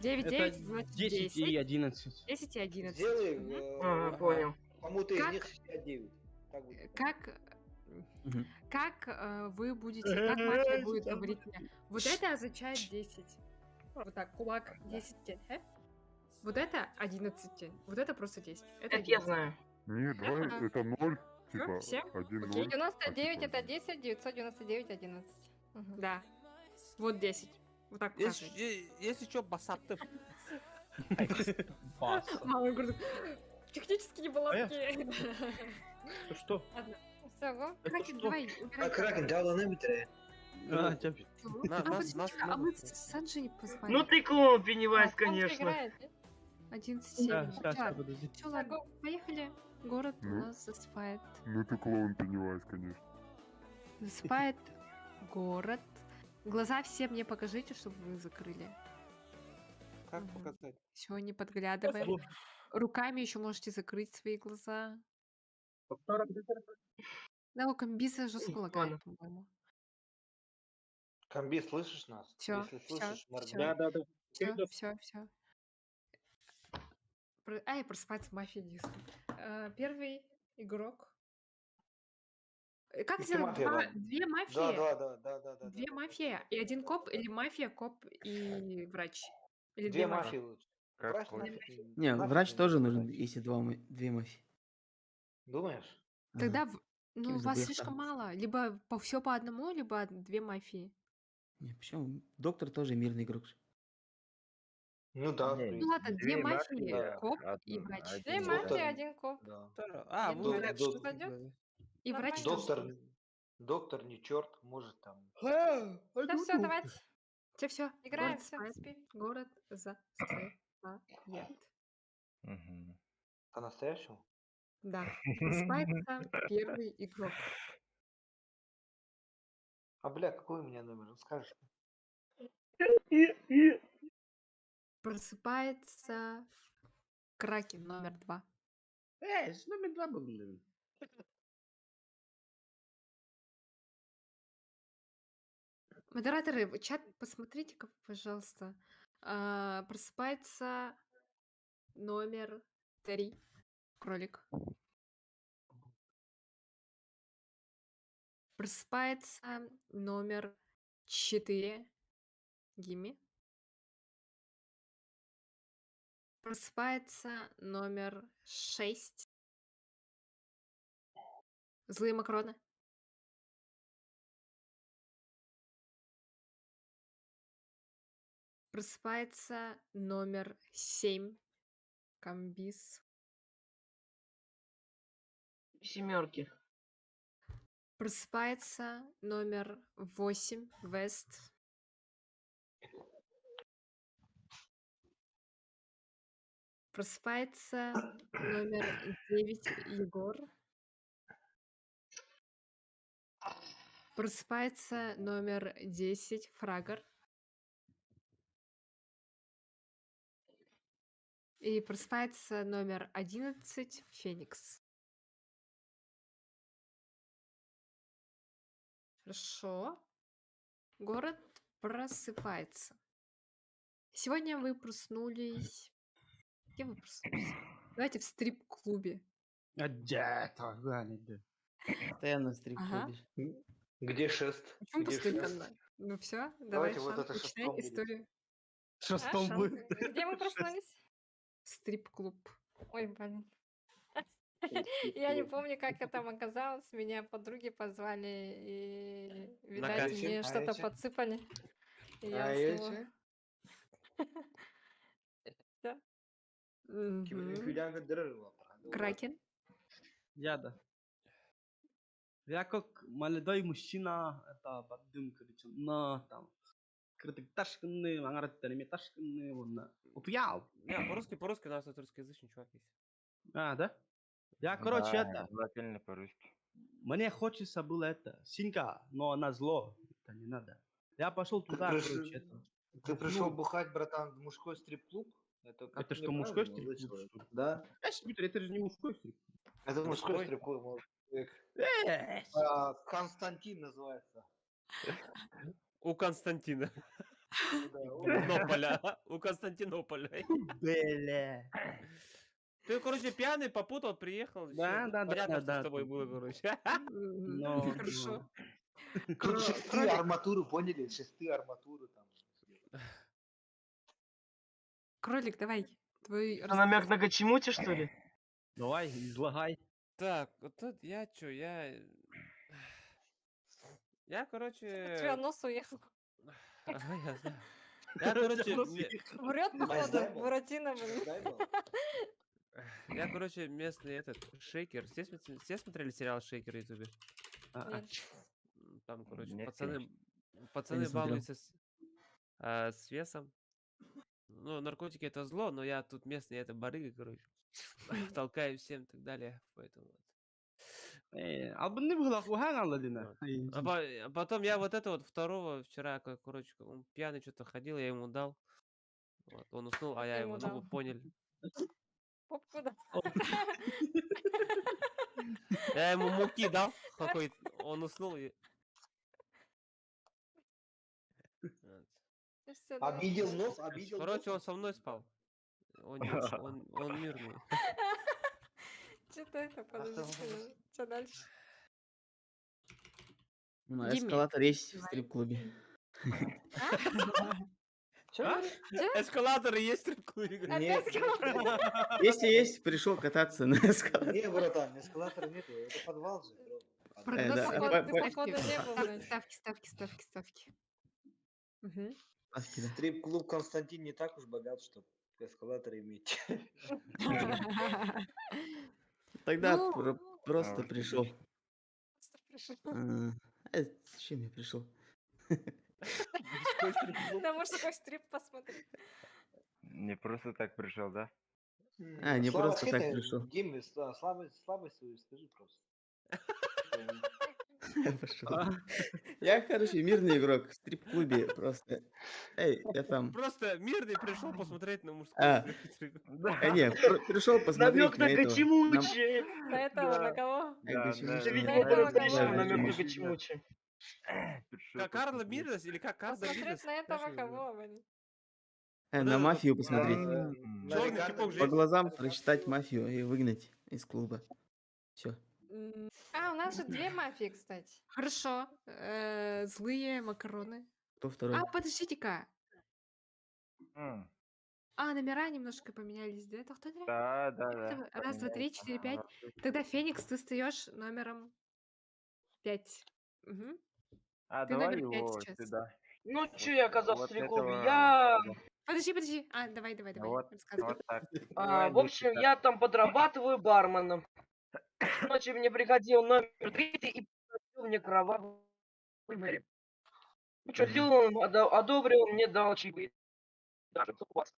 9-9 Это значит 10 и 10. 11. 10 и 11. Сделай Понял. кому-то из Как? них 69. Так будет. Как вы будете, как мафия будет говорить мне? Вот это означает 10. Вот так, кулак 10. Вот это 11. Вот это просто 10. Это Это я 11. знаю. Нет, давай, Ага. это 0, типа Все? 1-0. 99 это 10, 999 11. Мгм. Да. Вот 10. Вот так показывайте. Если что, басапты. Мама говорит, технические неполадки. Что? Ладно. Всё, го. Кракен, давай, А убирай. Кракен, жаланы битре. А, тебя- А мы с Санджи не позвали. Ну ты клоун, Пеннивайз, А, он же конечно. играет, нет? 11-7. Да, сейчас, подожди. Все, ладно, поехали. Город у Ну. нас засыпает. Ну ты клоун Пеннивайз, конечно. Засыпает город. Глаза все мне покажите, чтобы вы закрыли. Как Мгм. показать? Все, не подглядываем. Руками еще можете закрыть свои глаза. Да, у комбиса жестко лагает, по-моему. Камби, слышишь нас? Всё, Если всё, слышишь, всё. моргай. Все. Ай, просыпается мафия Дисней. Первый игрок. Как Ищи сделать мафия, ладно. две Да, мафии? да. Две мафии и один коп, или мафия, коп и врач? Или Две мафии лучше. Как Врач хочешь. нафиг Не, нафиг врач не тоже нужен, нужен, врач. если две мафии. Думаешь? Тогда, Ага. ну, Кем из вас обоих слишком там? мало. Либо все по одному, либо две мафии. Не, почему? Доктор тоже мирный игрок. же. Ну да. в Ну принципе. ладно, две мафии, да. коп и врач. Две Доктор. мафии, один коп. Да. А, Один вы врач. Док- Пойдёт? И врач Нормально. тоже. Доктор не черт, может там. Да все, давайте. Все. Играем, Город всё, засыпает. спи. Город засыпает. По-настоящему? Да. Просыпается первый игрок. А, бля, какой у меня номер? Скажешь? Просыпается Кракен номер 2. С номер 2 был, блин. Модераторы, в чат посмотрите-ка, пожалуйста. Просыпается номер 3. Кролик. Просыпается номер 4. Гимми. Просыпается номер 6. Злые макароны. Просыпается номер 7. Камбис. Семерки. Просыпается номер 8. Вест. Просыпается номер 9. Егор. Просыпается номер 10. Фрагер. И просыпается номер 11. Феникс. Хорошо. Город просыпается. Сегодня вы проснулись... Где вы проснулись? Давайте в стрип-клубе. Постоянно в стрип-клубе. Где шест? Почему Где постоянно? шест? Ну все, давай, Давайте вот Шан, это начинай шестом будет. историю. Шестом Шан, будет. Где мы проснулись? Стрип-клуб. Ой, блин. Я не помню, как я там оказалась. Меня подруги позвали, и, видать, Накачан. мне А что-то эти? подсыпали. И я А уснула. эти? Да. Киберник Юлианга дырырова. Кракен. Да. Я как молодой мужчина, это поддым, короче, но там крытык ташканный, мангараттерами ташканный, вон. Упьял. Не, по-русски у нас тут русскоязычный чувак есть. Да? Я, короче, Да, это... желательно по-русски. Мне хочется было это, синька, но она зло, это не надо. Я пошел туда, короче, это... Ты пришел бухнул. бухать, братан, в мужской стрип-клуб? Это как Это что, мужской стрип-клуб, что ли? Да. Это же не мужской стрип-клуб. Это мужской Мужской? стрип-клуб. молодой человек. Э, Константин называется. У Константина. Да, Нополя. У Константинополя. Бля. Ты, короче, пьяный, попутал, приехал. Да, всё, да, да, понятно, да, что да. с тобой было, короче. Но, Хорошо. Тут шесты арматуры, поняли? Шесты арматуры там. Кролик, давай. Твой Это намек рассказ. на Гачимути, что ли? давай, излагай. Так, вот тут я чё, я, У тебя короче... нос уехал. Ага, я знаю. Я, короче, Врет, походу, Майсдайвол. Буратино, блин. Майсдайвол. я, короче, местный этот, Шейкер. Все смотрели сериал Шейкер в Ютубе? Нет. Там, короче, Нет, пацаны смотрел. балуются с весом. Ну, наркотики это зло, но я тут местный, это барыга, короче. Толкаю всем и так далее. Поэтому вот. Албанны было хухан Вот. А потом я вот это вот второго вчера, короче, он пьяный что-то ходил, я ему дал. Вот, он уснул, Что а ты я ему его, ну, дал? вы поняли. Попку да. Я ему муки дал какой-то, он уснул и... Вот. Ну всё, давай. Обидел нос, обидел Короче, нос. он со мной спал. Он мирный. Что-то это, подозрительно. Что дальше? Ну, Гимми. эскалатор есть в стрип-клубе. Эскалаторы есть в стрип-клубе? Опять сказала? Если есть, пришел кататься на эскалаторе. Не, братан, эскалатора нету, это подвал же. бро. Прогноз да, погоды. по- Ты, походу, не был, блядь. Ставки. Мгм. Ставки, да. Стрип-клуб Константин не так уж богат, чтобы эскалатор иметь. Тогда Ну, просто пришел. Просто пришел. Зачем я пришел? Мужской стрип-клуб. На мужской стрип посмотри. Не просто так пришел, да? Не Слава, просто так это, пришел. Гимми, слабость свою скажи просто. Пошел. Я, короче, мирный игрок в стрип-клубе просто. Эй, я там. Просто мирный пришел посмотреть на мужскую. А, не, пришел посмотреть Намек на на этого. Гачимучи. На этого, на кого? Гачимучи. Видимо, На этого будет кого? намек на Гачимучи. Как Карла Мирдас или как Карла Посмотреть Мирдас? на этого кого, Ваня? На мафию посмотреть. Черный типок По жесть. глазам прочитать мафию и выгнать из клуба. Все. А, у нас же 2 мафии, кстати. Хорошо. Злые макароны. Кто второй? А, подождите-ка. А, номера немножко поменялись, да? Это кто Да, да, да. Это раз, два, три, четыре, пять. Тогда Феникс, ты встаешь номером 5. А Ты давай номер 5 его сейчас. сюда. Ну, че я оказался Вот в стрип-клубе? этого Я... сюда. Подожди. А, давай. Вот, Рассказывай. вот так. в общем, я там подрабатываю барменом. Ночью мне приходил номер 3 и попросил мне кровавый выбор. Ну, что сделал, он одобрил, мне дал чаевые. Даже запас.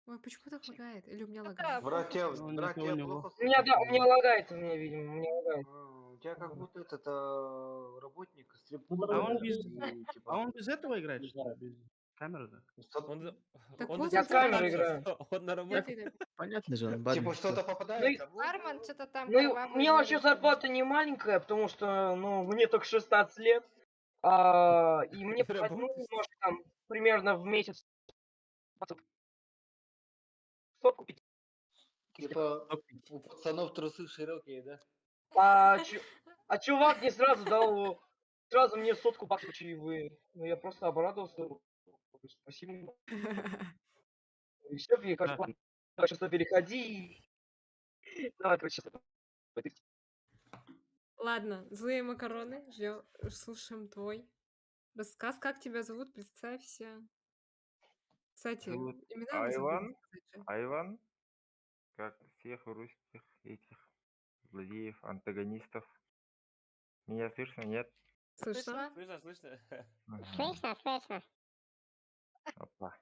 Ой, почему так лагает? Или у меня Да, лагает? Братья, Ну, не братья, то у него. плохо У меня, да, у слышно. меня лагает, видимо, у меня лагает. У тебя как будто этот работник А стрип-клуба. он без, типа, а он без этого играет, что ли? Без камеры, да? Он, Так он вот Я он с камерой сам- играю. Он на работе. Понятно же, он типа бармен. что-то Ну, попадается. Бармен что-то там ну, кровавый у меня вообще вырез. зарплата не маленькая, потому что, ну, мне только 16 лет. И мне, ну, Работаешь? может, там, примерно в месяц 100 купить. Типа у пацанов трусы широкие, да? А чувак мне сразу дал, сразу мне 100 баксов чаевые. Ну, я просто обрадовался. Спасибо. И все, я кажется, ладно. Давай сейчас переходи. Давай, короче, сейчас. Ладно, злые макароны. Слушаем твой рассказ. Как тебя зовут? Представься. Кстати, Зовут имена мы забыли Айван. сказать же. Айван, как всех русских этих злодеев, антагонистов. Меня слышно, нет? Слышно? Слышно. Мгм. Слышно. Опа.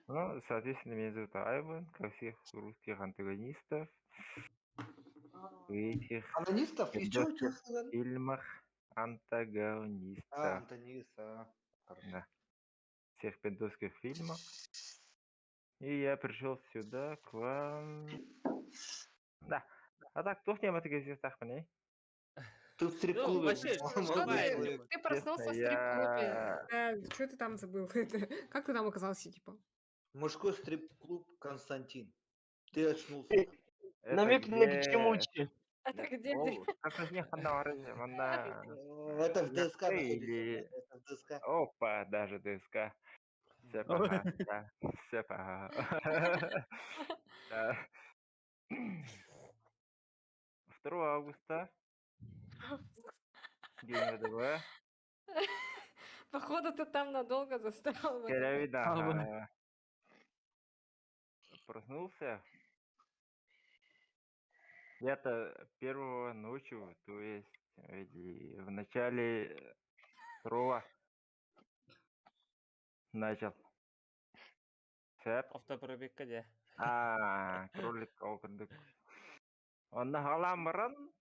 Ну, соответственно, меня зовут Айван, как всех русских антагонистов в этих Анонистов? И что пиндосских сказали? фильмах антагонистов. Антониста. Хорошо. Да. Всех пиндосских фильмов. И я пришел сюда к вам. Да. А так, кто в нем это говорит, так мне? Ты в стрип-клубе. вообще, пришел, что молодой ты- человек. Ты проснулся в Честно, стрип-клубе. Что ты там забыл? Как ты там оказался, типа? Мужской стрип-клуб Константин. Ты очнулся. Это Намек на где... Гачимучи. Это где ты? О, как из них она Это в ДСК находится. или... Это в ДСК. Опа, даже ДСК. Все пога, да, все пога. Да. 2 августа, день ВДВ, Походу, ты там надолго застрял. в этом. Телевида. Проснулся. Где-то 1 ночью, то есть в начале 2 начал. Сәп. Автопробегка де. Кролик окрдык. Он на Халамран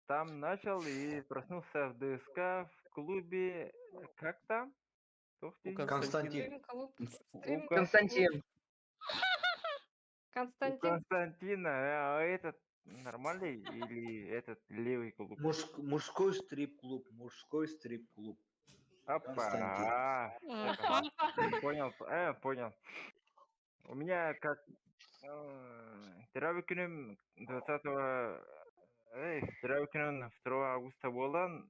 там начал и проснулся в ДСК в клубе. Как там? У Константин. Стрим-клуб. У Стрим-клуб. Константин. У Константин. Константина. А этот нормальный или этот левый клуб? Мужской стрип-клуб. Мужской стрип-клуб. Константин. Опа. Понял. У меня как первый күнім 2 августа болған.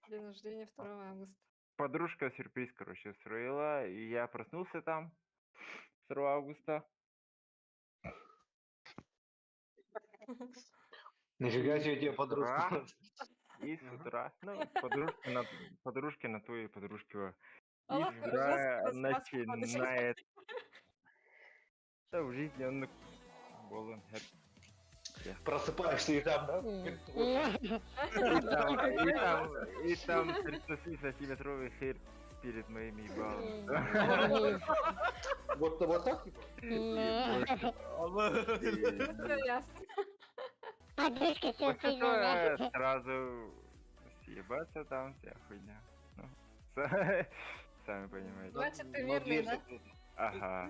День рождения 2 августа. Подружка сюрприз, короче, устроила, и я проснулся там 2 августа. Нифига себе тебе подружка. И с утра, ну, подружки на то и подружки. И Аллах, с утра жестко начинает... Да, в жизни он был... Просыпаешься и там, да? И там 30-сантиметровый хер перед моими ебалами. Вот так, типа? Всё ясно. Подружка Вот это сразу съебаться там, вся хуйня. Ну, сами понимаете. Значит, ты мирный, да? Ага.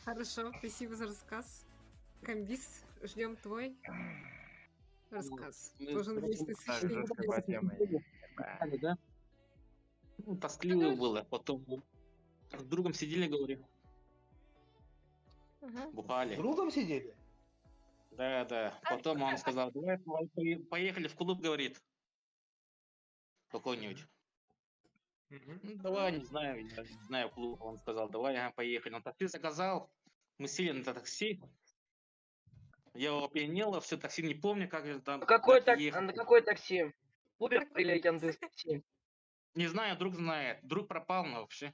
Хорошо, спасибо за рассказ. Камбис, ждем твой рассказ. Тоже надеюсь, ты Так, жестко по теме. Да? Ну, тоскливо было. Потом с другом сидели, говорю, С бухали. другом сидели? Да. Потом он сказал, давай поехали в клуб, говорит. Какой-нибудь. Ну, давай, не знаю, я не знаю клуб. Он сказал, давай, ага, поехали. Он такси заказал. Мы сели на такси. Я опьянел, все такси не помню, как же там. Какой как такси? ехать. На какой такси? Uber или Яндекс такси? Не знаю, друг знает. Друг пропал, но вообще.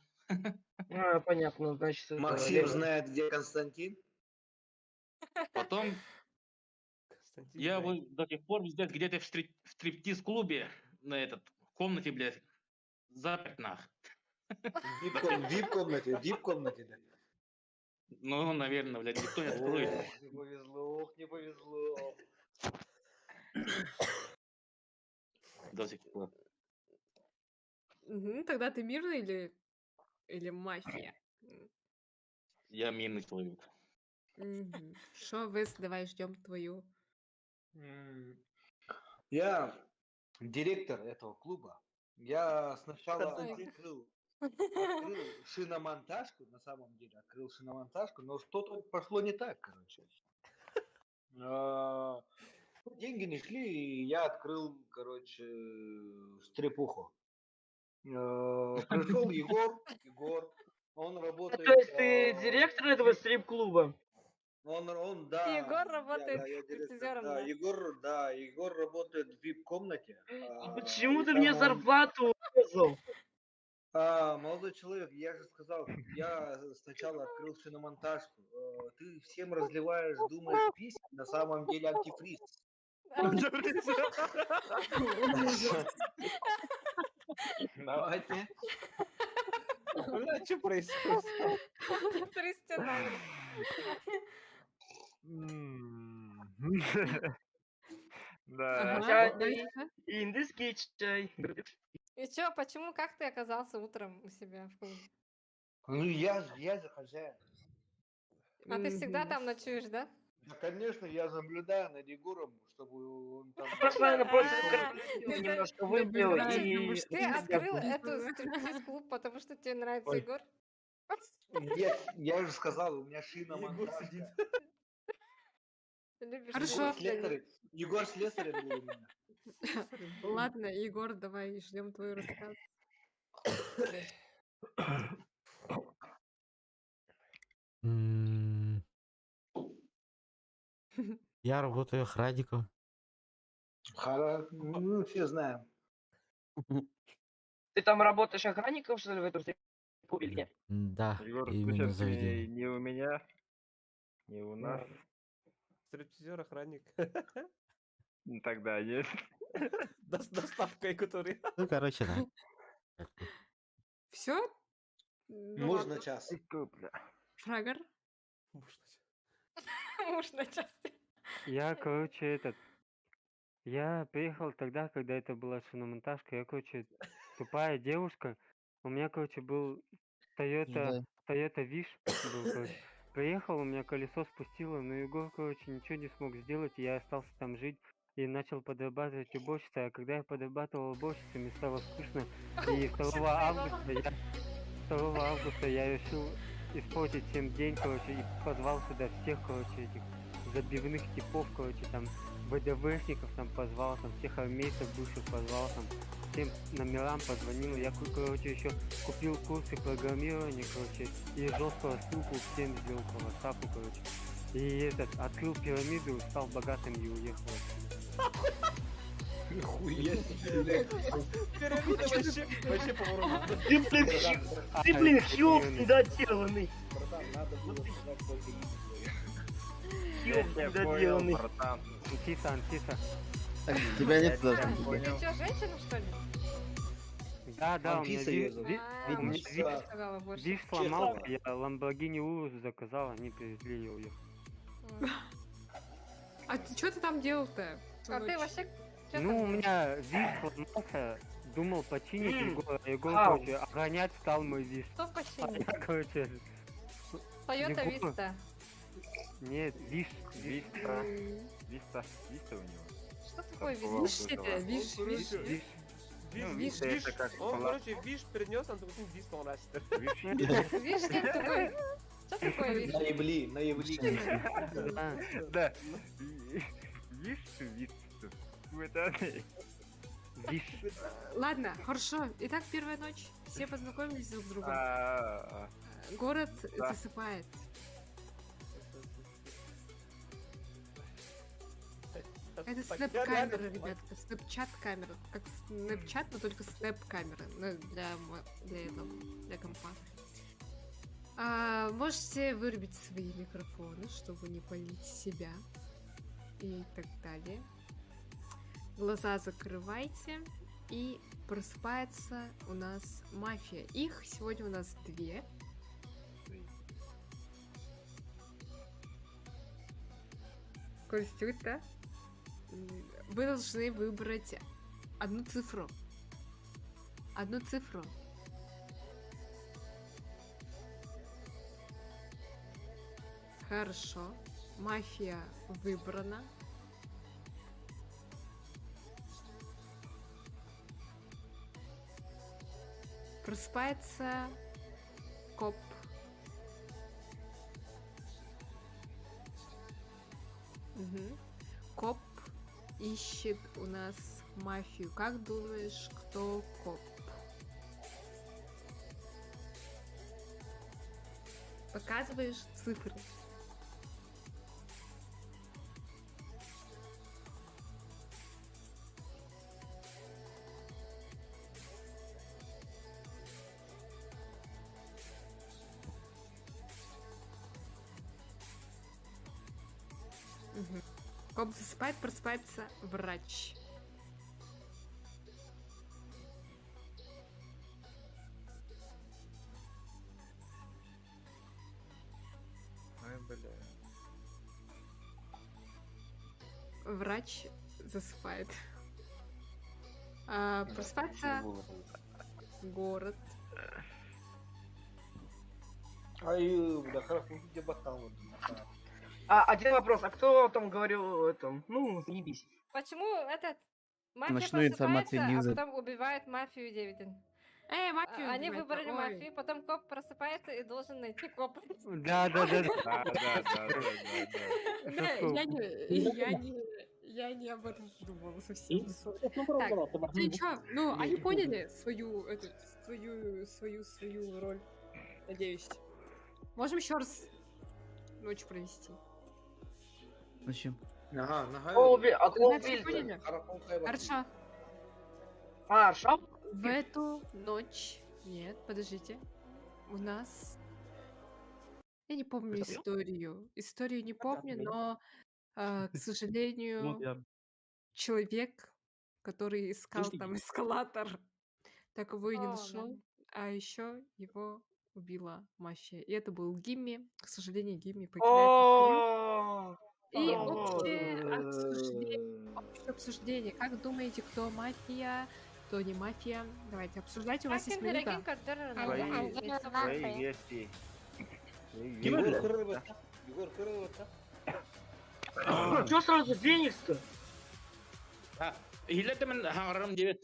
Понятно, значит. это Максим Лена. знает, где Константин. Потом я до сих пор, блядь, где-то в стриптиз-клубе на этот в комнате, блядь, заперт нах. Дип-комнате, да. Ну, наверное, блядь, никто не откроет. Не повезло, не повезло. До сих пор. Тогда ты мирный или мафия? Я мирный человек. Шо, Вес, давай ждем твою. Я директор этого клуба. Я сначала открыл шиномонтажку, на самом деле, открыл шиномонтажку, но что-то пошло не так, короче. Деньги не шли, и я открыл, короче, стрепуху. Пришел Егор, он работает... То есть ты директор этого стрип-клуба? Он, да. Егор работает я директор, стриптизером, да. Егор работает в VIP-комнате. Почему и ты там мне он- зарплату урезал? Молодой человек, я же сказал, я сначала открыл шиномонтажку. Ты всем разливаешь, думаешь, письки, на самом деле антифриз. Давайте. Бля, что происходит? 300 номер. Да. Чай, индийский чай. И чё, почему, как ты оказался утром у себя в клубе? Ну, я же хозяин. А ты всегда там ночуешь, да? Да, конечно, я наблюдаю над Егором, чтобы он там... Прошла на просто ты немножко выпил и... Ты открыл эту стриптиз-клуб, потому что тебе нравится Ой. Егор? Нет, я же сказал, у меня шиномонтажка. Ты любишь Хорошо. стриптиз? Егор слесарем был у меня. Ладно, Егор, давай ждем твой рассказ. Я работаю охранником. Ну, все знаем. Ты там работаешь охранником, что ли, в этом стрип-клубе или нет? Да, Егор, именно случайно заведение. не у меня, не у нас. Стриптизер, охранник. Ну, тогда нет. Доставкой, который. Ну, короче, да. Все? Можно час. Фрагер? Муж на час. Я, короче, я приехал тогда, когда это была шиномонтажка. Я, короче, тупая девушка. У меня, короче, был Toyota Wish был, короче. Приехал, у меня колесо спустило, но Егор, короче, ничего не смог сделать, и я остался там жить и начал подрабатывать уборщицей. А когда я подрабатывал уборщицей, мне стало скучно, и 2 августа я решил испортить всем день, короче, и позвал сюда всех, короче, этих забивных типов, короче, там, ВДВшников там позвал, там, всех армейцев бывших позвал, там, всем номерам позвонил, я, короче, еще купил курсы программирования, короче, и жесткую ссылку всем сделал по WhatsApp, короче, и открыл пирамиду, стал богатым и уехал. Нихуя себе. Пирамида вообще поворот. Ты, блин, хёб недоделанный. Братан, надо было сказать только Хёб недоделанный. Антиса. Тебя нет даже. Ты что, женщина, что ли? Да, у меня Анфиса её зовут. Я сказала больше. Виш сломался, я Lamborghini Urus заказал, они привезли и уехал. А ты что ты там делал-то? всю А ты ночь? вообще чё Ну, там у делаешь? меня виш сломался, думал починить Егора. Егор, Ау. короче, охранять стал мой виш. Кто А починит? я, короче, Toyota Егор. Vista. Нет, виш. Виста. Виста у него. Что такое Такого Vista? Виш это, виш. Виш, Виш. Виш, Ну, Виш, Виста Виш. это как Он, палат- короче, Виш принес, он такой, Виш, он растет. Виш, что такое? Что такое Виш? Наебли. Да. Да. Виш, виш. Это виш. Ладно, хорошо. Итак, первая ночь. Все познакомились друг с другом. А, Город да. засыпает. Это снэп-камера, ребятка. Снэпчат-камера. Как снэпчат, но только снэп-камера. Ну, для этого, для компа. Можете вырубить свои микрофоны, чтобы не палить себя. И так далее. Глаза закрывайте. И просыпается у нас мафия. Их сегодня у нас 2. Костюк, да? Вы должны выбрать одну цифру. Одну цифру. Хорошо. Мафия выбрана. Просыпается коп. Мгм. Коп ищет у нас мафию. Как думаешь, кто коп? Показываешь цифры. Мгм. Коп засыпает, просыпается врач. Ай, бля. Врач засыпает. Просыпается город. Ай, бля, хорошо, где ботал. Один вопрос. А кто там говорил этом? Ну, заебись. Почему этот мафия Ночную информацию просыпается, а Лизы. потом убивает мафию Девятин? Мафию Они убивает, выбрали ой. мафию, потом коп просыпается и должен найти копа. Да. Да. Да, я не об этом думала совсем. Так, ты чё? Ну, они поняли свою роль, надеюсь. Можем еще раз ночь провести. Зачем? Ага, нога. Значит, все поняли? Хорошо. Шап? В эту ночь... Нет, подождите. У нас... Я не помню историю. Историю не помню, но, к сожалению, человек, который искал там эскалатор, так его и не О, нашел. А еще его убила мафия. И это был Гимми. К сожалению, Гимми покидает нашу группу. И общее обсуждение. Как думаете, кто мафия, кто не мафия? Давайте обсуждать. У вас есть минута. Свои версии. Егор Крылова. Егор Крылова. Чё сразу Феникс-то? Гилет мен хаңарым дебет.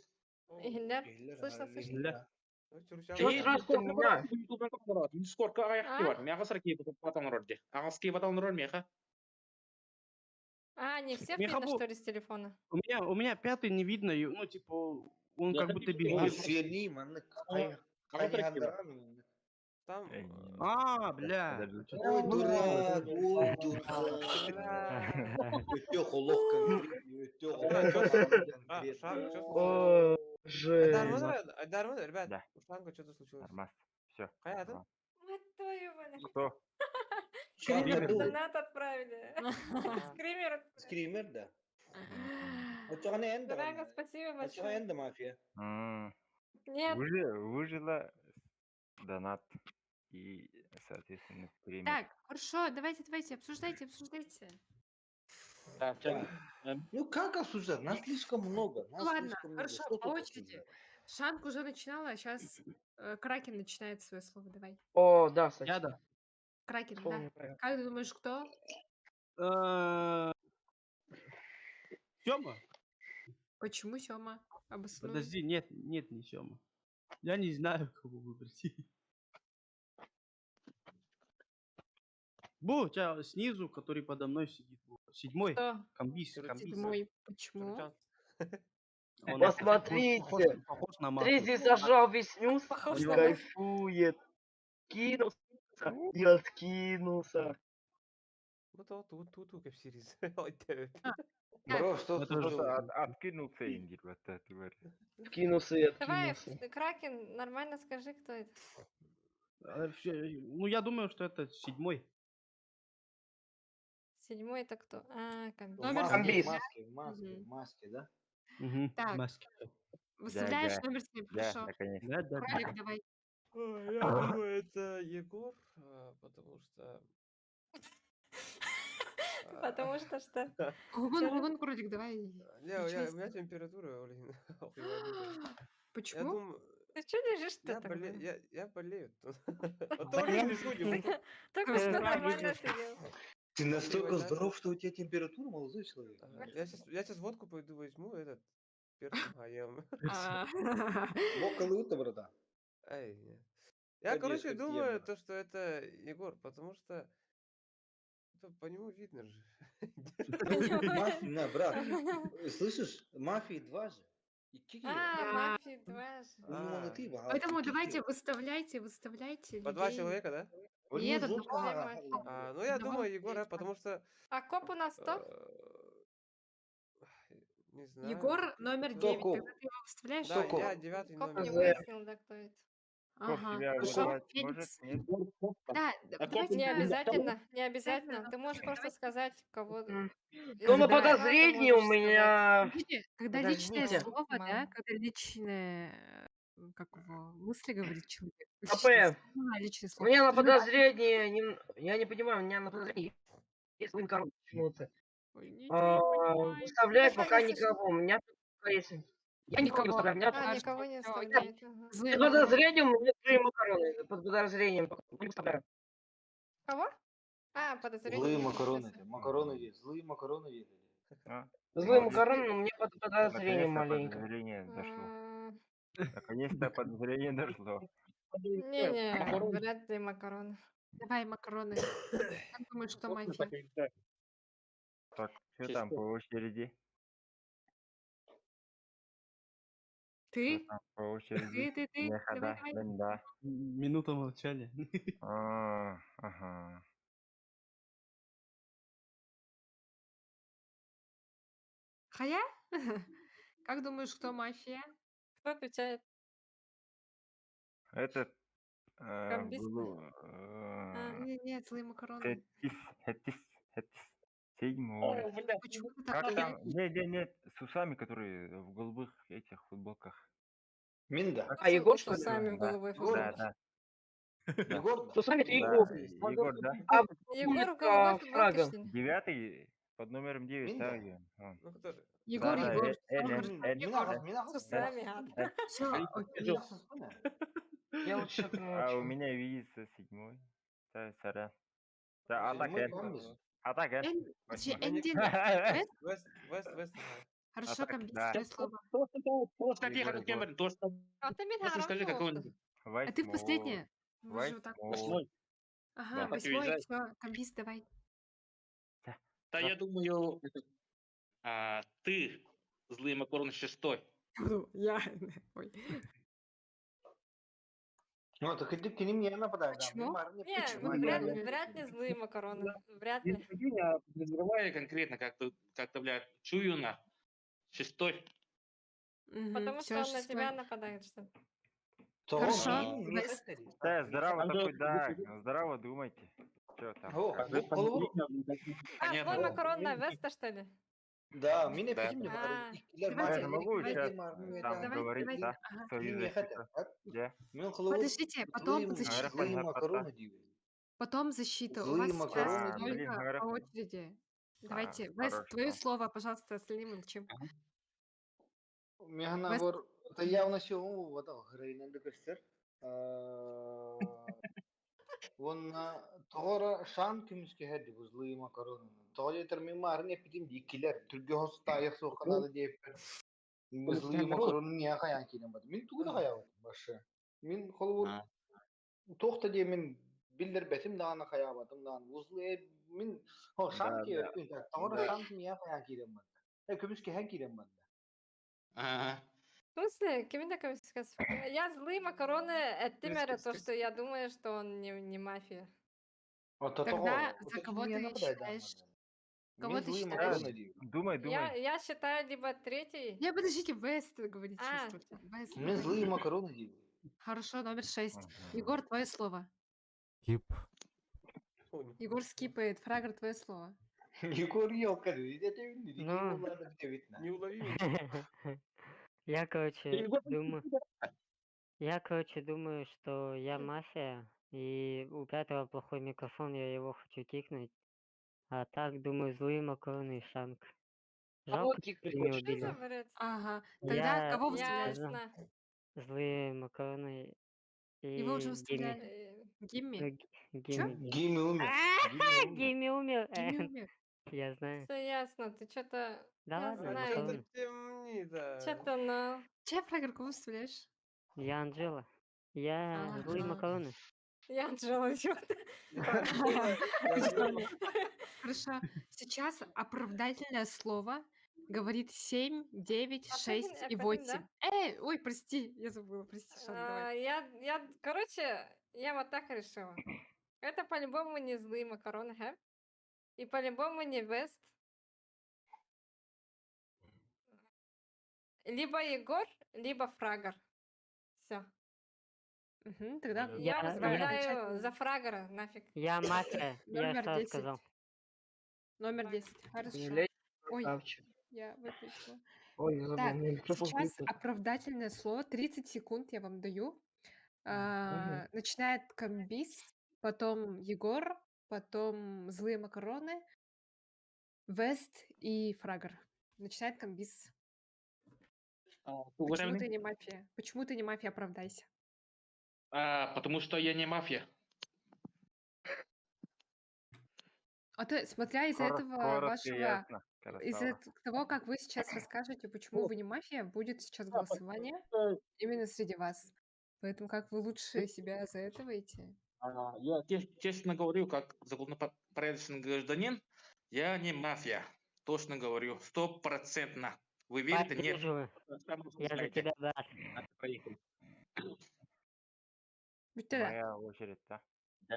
Игілер, слышно, слышно. Чё сразу меня? Дискордка аяқты бар. Мяға сыр кейіп батан ұрорды. Ағыз кейіп батан ұрор меха. Не всех Меха видно, был. что ли, с телефона? У меня 5 не видно, ну, типа, он как будто бегает. Ферни, маны. Там... Бля. Ой, дурак, ой, дурак. Өтө холок конкрет. Жесть. Айдарман, ребят, Да. у Штанга что-то случилось. Нормально. Все. Каядын? Мать твою, Ваня. Кто? Скример донат отправили. Скример. Скример, да. Дорого, спасибо большое. Энда мафия. Нет. Выжила донат и, соответственно, скример. Так, хорошо, давайте, обсуждайте. Так, чё, Ну как осуждать? Нас слишком много. Ну Нас ладно, слишком много. хорошо, Что по тут очереди. осуждать? Шанг уже начинала, а сейчас Кракен начинает свое слово. Давай. О, да, кстати. Я да. Кракен, Вспомнил да. правильно. Как ты думаешь, кто? Сёма? Почему Сёма? Обоснуй. Подожди, нет, не Сёма. Я не знаю, кого выбрать. Бу, у тебя снизу, который подо мной сидит. Бу. 7-й. Кто? Камбис. Седьмой. Почему? Он Посмотрите. похож на мафию. Третий зажал весь снюс Похож и на кайфует. Кинулся и откинулся. Вот тут как сириз. Ой, ты. Бро, что Это же Просто откинулся Индик, вот это говорит. Вкинулся и Давай, откинулся. Кракен, нормально скажи, кто это. Ну, я думаю, что это 7-й. 7-й это кто? А, В Камбис. Номер маске, Камбис. в маске, Мгм. в маске, да? Так. Маски. Выставляешь Да, номер 7, Да, хорошо. наконец-то. Да. Кролик, давай. Я думаю, это Егор, потому что... Потому что что? Гугун, Кролик, давай. Не, у меня температура, блин, охуевая. Я Почему? думаю, Ты что лежишь-то я тогда? болею. Вот тоже не лежу, не могу. Только что нормально лежу. сидел. Ты настолько Понимаешь, да? здоров, что у тебя температура, молодой человек. Я сейчас водку пойду возьму, этот, перцем гаем. А. Бока лута, брата. Ай, нет. Я, Конечно, короче, думаю, ема. то, что это Егор, потому что это по нему видно же. Не, брат, слышишь, мафии 2 же. И Кики. А, Мафии 2 же. У него на ты, а Поэтому у Кики. давайте выставляйте По 2 людей. человека, да? Нет, Ну, одного. Две мафии. Ну я Одного думаю, Егора, есть, потому что... А коп у нас кто? Не знаю. Егор номер Кто 9. коп? Когда ты его выставляешь? Да, Кто я коп? 9 Коп не номер. выяснил, да, кто это. Коп Ага. себя Хорошо, вызывать Феликс. может? Нет? Да, давайте Не так. обязательно, не обязательно. Ты можешь просто сказать, кого... Ну, на подозрении у меня... Подождите, когда личное Подождите. слово, да, Мало. когда личное, как его, мысли говорит человек. АП. Личное слово, личное У слово. меня на Ты же- подозрении... Я не понимаю, у меня на подозрении... Есть короче, почему-то. Ой, ничего не Выставляй Ничего пока не слышу. никого. У меня только есть... Я никого не выставляю. У меня А, только... никого не Всё, оставляет. ага. Злые Под макароны. подозрением у меня 3 макароны. Под подозрением не выставляю. Кого? А, подозрение. Злые нет, макароны. ничего себе. Макароны есть. Злые макароны есть. А, Злые молодец. макароны, но мне под подозрением Наконец-то маленько. подозрение дошло. А, Наконец-то подозрение дошло. Не-не, вряд ли макароны. Давай макароны. Как думаешь, что мафия? Так, что там по очереди? Что Ты? там по очереди? Ты. Не хода, Давай. да. Минута молчания. Ага. Хая? Как думаешь, кто мафия? Кто отвечает? Этот... Камбис? Нет, злые макароны. Хетис. 7-й. Почему ты Как так там? говоришь? Нет, с усами, которые в голубых этих футболках. Минда. Как А Егор, С что ли? усами в Да, голубой Егор. футболке. Да. Егор. Что сами Да, Егор. Егор, да? А Егор в Пулька голубой в футболке, Фраган. что ли? 9 под номером 9, Минда. да, Ген? Вон. Ну кто же? Егор, Да, Егор. Меня С усами, а. Все, окей. Я лучше А у помолчу. меня видится 7-й. Да, сорян. Да, а так Седьмой Ген. Камбис. А так Ген. Подожди, 8-й. Эндин. Вест. Хорошо, так, Камбис, да. твое слово. Просто Егор, Пехотов Кембер, то, что... А ты меня Просто скажи, какой он... 8-й. А ты последняя? Вы же вот так. 8-й. Ага, Да. 8-й, все, Камбис, давай. Да, я думаю, ты, злые макароны, 6-й. Я. Ой. Ну, так иди к ним не нападай. да. Почему? Не, Почему? вряд ли злые макароны. Вряд ли. Я подозреваю конкретно, как-то, блядь, чую на 6-й. Потому Всё, что он на шестой. тебя нападает, что ли? Хорошо. Не Вест. Да, здраво Андро, такой, да. Здраво думайте. Что там? О, Как ну, голову. А, Понятно. злой макарон на Веста, что ли? Да, меня Да. почему А, Давайте, Я могу сейчас давайте, там говорить, давайте. да? Ага. Свою Не защиту. хотят. Да. Подождите, потом защита. Злые макароны делают. Потом защита. У Злые вас макароны сейчас делают. только Блин, по очереди. Давайте, Вест, твое Хорошо. слово, пожалуйста, остальные молчим. Механа Вест, бор это явно сёгу вот грейненде көстер. Вон тора шан кимске хеди бузлы макарон. Тоя терми марне питим дикилер. Түрге хоста ясо канада деп. Бузлы макарон не хаян килем бад. Мин тугда хаян башы. Мин холбур тохта де мен билдер бетим дагана хаябатым дан. Бузлы мин хо шан ки өркүн. Тора шан не хаян килем бад. Кимске хан килем бад. В смысле, кимида комиссикас? Я злые макароны, это мере то, что я думаю, что он не мафия. тогда за кого ты считаешь? Кого ты считаешь? Думай, думай. Я считаю либо третий. Не, подождите, Вест говорит А, сейчас только. Вест. Мне злые макароны делают. Хорошо, номер 6. Егор, твое слово. Скип. Егор скипает. Фрагер, твое слово. Егор ёлка, это не Ну. ладно, где видно. Я, короче, думаю, что я мафия, и у пятого плохой микрофон, я его хочу кикнуть. А так, думаю, злые макароны и шанк. Жалко, кикнуть что не хочешь? убили. Ага. Тогда кого выставляешь? Ясно. Злые макароны и Его уже Гимми. выставляли. Гимми? Чё? Гимми. Гимми умер. Гимми умер. Гимми умер. Я знаю. Все ясно, ты что-то... Да я ладно, знаю. макароны. Что-то, ну... Че, Фрагер, кого выставляешь? Я Анжела. Я злые Ага. макароны. Я Анжела, чё-то. Хорошо. Сейчас оправдательное слово говорит 7, 9, 6 и 8. Ой, прости, я забыла, прости, Шан, давай. Короче, я вот так решила. Это по-любому не злые макароны, ха? И по-любому не Вест. Либо Егор, либо Фрагер. Все. Тогда Я Я- выставляю за Фрагера, нафиг. Я мафия. Я Номер сразу 10. сказал. Номер 10. Хорошо. Блядь, Ой, красавчик. я выключила. Ой, я забыл, Так, мне микрофон сейчас включить. оправдательное слово. 30 секунд я вам даю. Начинает комбис, потом Егор, потом злые макароны, Вест и Фрагер. Начинает комбис. Почему ты не мафия? Почему ты не мафия? Оправдайся. Потому что я не мафия. А то, смотря из этого Коротко и вашего, ясно. из Красава. того, как вы сейчас расскажете, почему вы не мафия, будет сейчас голосование именно среди вас. Поэтому как вы лучше себя заэтываете? Я честно говорю, как законопорядочный гражданин, я не мафия. Точно говорю, 100%. Вы верите? Нет. Поддерживаю. Я за тебя, брат. Проехали. Будь тогда. Моя очередь, да?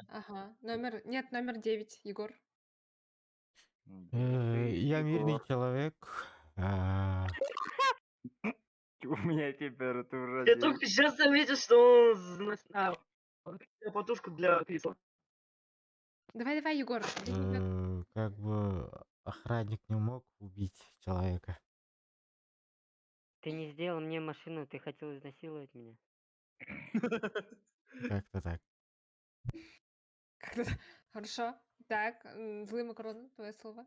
Ага. Номер 9, Егор. Я мирный человек. У меня температура Я 9. только сейчас заметил, что он подушку для кресла. Давай, Егор. Как бы охранник не мог убить человека. Ты не сделал мне машину, ты хотел изнасиловать меня. Как-то так. Хорошо. Так, злые макароны, твое слово.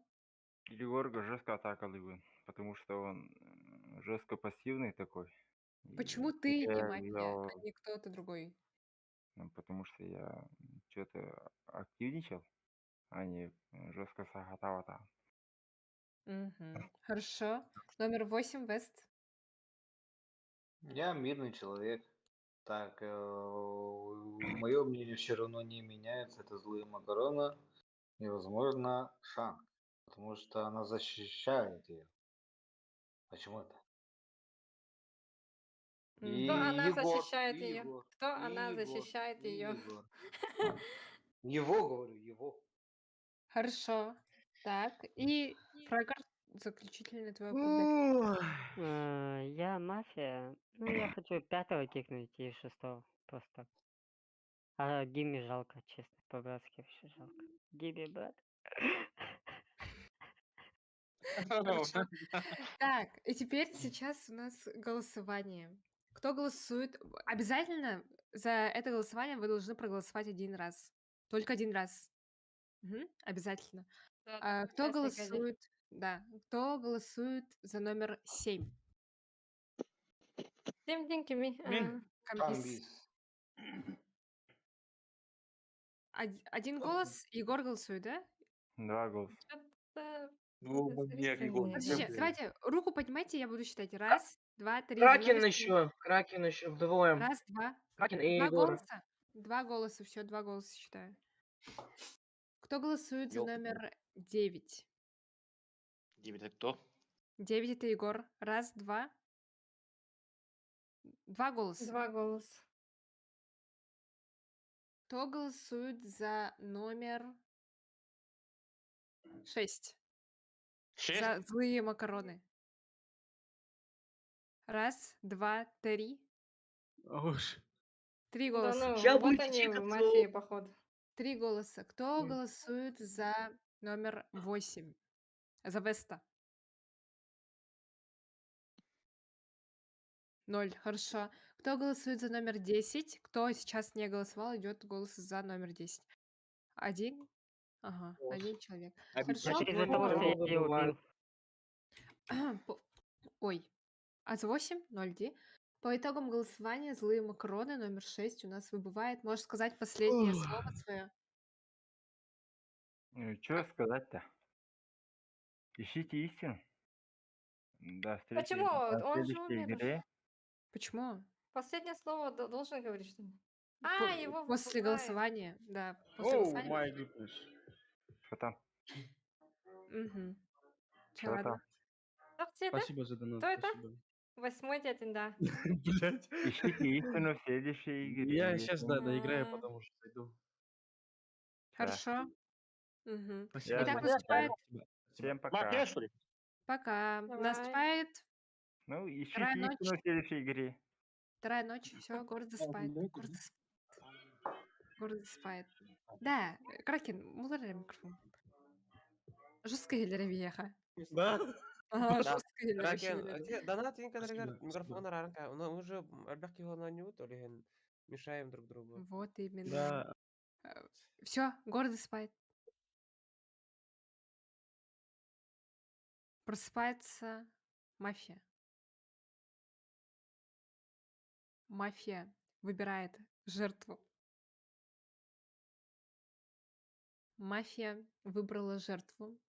Егорга жестко атаковал, потому что он жестко пассивный такой. Почему И ты не я мафия, взял, а не кто-то другой? потому что я что-то активничал, а не жестко сахатавата. Хорошо. Номер 8, Вест. Я мирный человек. Так, мое мнение все равно не меняется. Это злые макароны и, возможно, Шанг. Потому что она защищает ее. Почему это? И Кто она Егор, защищает и ее? Егор, Кто и она Егор, защищает и ее? Егор. Его, говорю, его. Хорошо. Так, и Фрагер, заключительное твое оправдательное. Я мафия. Ну, я хочу пятого кикнуть и шестого. Просто так. А Гимми жалко, честно. По-братски вообще жалко. Гимми, брат. Хорошо. Так, и теперь сейчас у нас голосование. Кто голосует? Обязательно за это голосование вы должны проголосовать один раз. Только один раз. Обязательно. Кто Участника один. голосует? Да. Кто голосует за номер 7? Тем деньгами. Мен. Камбис. Один голос. Егор голосует, да? 2 голоса. Что-то Ну, нет, Егор. подозрительнее. Подождите, Нет. давайте руку поднимайте, я буду считать. 1, 2, 3. Кракен еще. Кракен еще вдвоем. 1, 2. Кракен и 2 Егор. голоса? 2 голоса, все, 2 голоса считаю. Кто голосует за Ёлка. номер 9? 9 это кто? 9 это Егор. 1, 2. 2 голоса. 2 голоса. Кто голосует за номер 6? 6? За злые макароны. 1, 2, 3. Уж. 3 Да голоса. ну, Ща вот будете они в чекаться. мафии, походу. 3 голоса. Кто голосует за номер 8? За Веста? 0. Хорошо. Кто голосует за номер 10? Кто сейчас не голосовал, идет голос за номер 10. 1? Ага, Вот. 1 человек. Объясни, Хорошо. Это из-за того, что я много ее бывает. убил. Ой. А за 8? 0, Ди. По итогам голосования злые макароны номер 6 у нас выбывает. Можешь сказать последнее слово свое? Что сказать-то? Ищите истину. До встречи Почему? на Он же следующей умер. игре. Почему? Последнее слово должен говорить что-нибудь. А, его После выбывает. голосования. Да, после Оу, голосования. май гуднess. Что там? Угу. Все, Что ладно. там? Кто это? Спасибо за донат, Кто это? спасибо. 8 дядин, да. Блять. Ищите истину в следующей игре. Я сейчас, да, Если- доиграю, А, потом уже зайду. Да. Хорошо. Угу. Спасибо Я Итак, за наступает... Спасибо. Всем Мафия, пока. что ли? Пока. Давай. Наступает Ну, вторая ищите ночь. истину в следующей игре. Вторая ночь. Все, город засыпает. Город засыпает. Город засыпает. Да, Кракен, муларя микрофон. Жесткая гелера веха. Да? Ага, Да. жесткая гелера Кракен, веха. донат инкадригар Спасибо, микрофон аранка. Но мы же альбаки его не то ли мешаем друг другу. Вот именно. Да. Все, город засыпает. Просыпается мафия. Мафия выбирает жертву. Мафия выбрала жертву.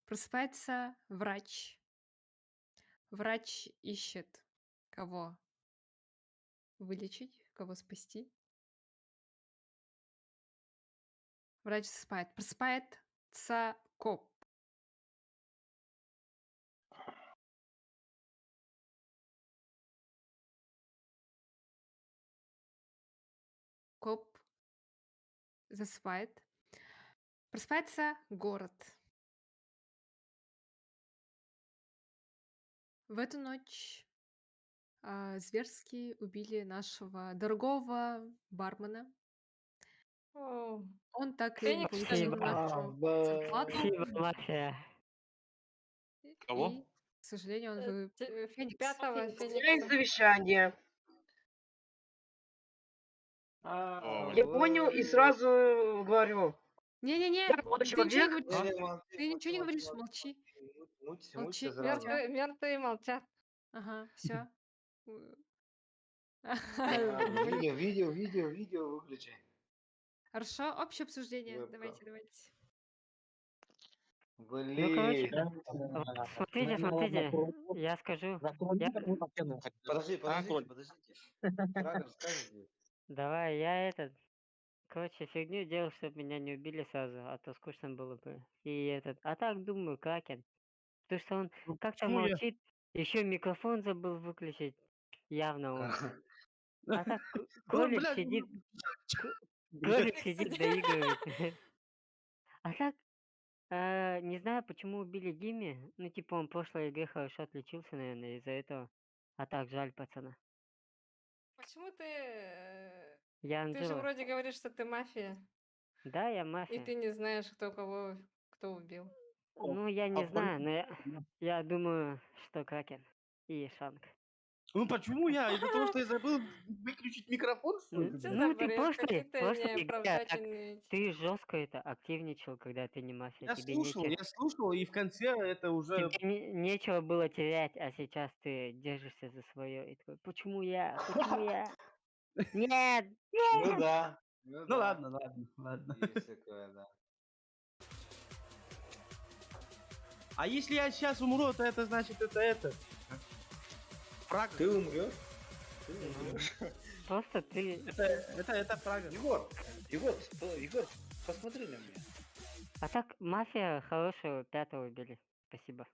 Просыпается врач. Врач ищет, кого вылечить, кого спасти. Врач засыпает. Просыпается коп. Коп засыпает. Просыпается город. В эту ночь зверски убили нашего дорогого бармена. Оу. Он так и не Феникс, что ли, получил нашу зарплату. Спасибо, мафия. Кого? И, к сожалению, он Феникс. 5-го Есть Феникса. завещание. О, Я понял и сразу говорю. Не-не-не, Я молодой ты ничего не человек. говоришь. Ты ничего не говоришь, молчи. Молчи. Всё. Мертвые молчат. Ага, все. Видео выключи. Хорошо, общее обсуждение. Ёпта. Давайте. Ну, короче, Блин. смотрите, я скажу. Подождите. Коль. Фрагер, скажите. Давай, я короче, фигню делал, чтобы меня не убили сразу, а то скучно было бы. А так думаю, Кракен. Потому что он как-то почему я? молчит, еще микрофон забыл выключить. Явно он. А так Колик блядь, сидит, Колик сидит, доигрывает. А так, не знаю, почему убили Димми. Ну, типа, он в прошлой игре хорошо отличился, наверное, из-за этого. А так, жаль пацана. Почему ты... Я Ты же Анжела. вроде говоришь, что ты мафия. Да, я И мафия. ты не знаешь, кто убил. Ну, я не знаю, но я думаю, что Кракен и Шанг. Ну почему я? Из-за того, что я забыл выключить микрофон, что ли? Что за Ну, ты бред? просто Какие-то играя так. неоправдательные... Ты жестко это активничал, когда ты не мафия. Я Тебе слушал, и в конце это уже... тебе нечего было терять, а сейчас ты держишься за свое и такой, почему я? Почему я? Нет! Ну Нет! да. Ну да. ладно. Есть такое, да. А если я сейчас умру, то это значит это. Фрагер. Ты умрешь? Ты умрешь. Просто ты... Это фрагер. Егор, посмотри на меня. А так, мафия хорошего 5-го убили. Спасибо.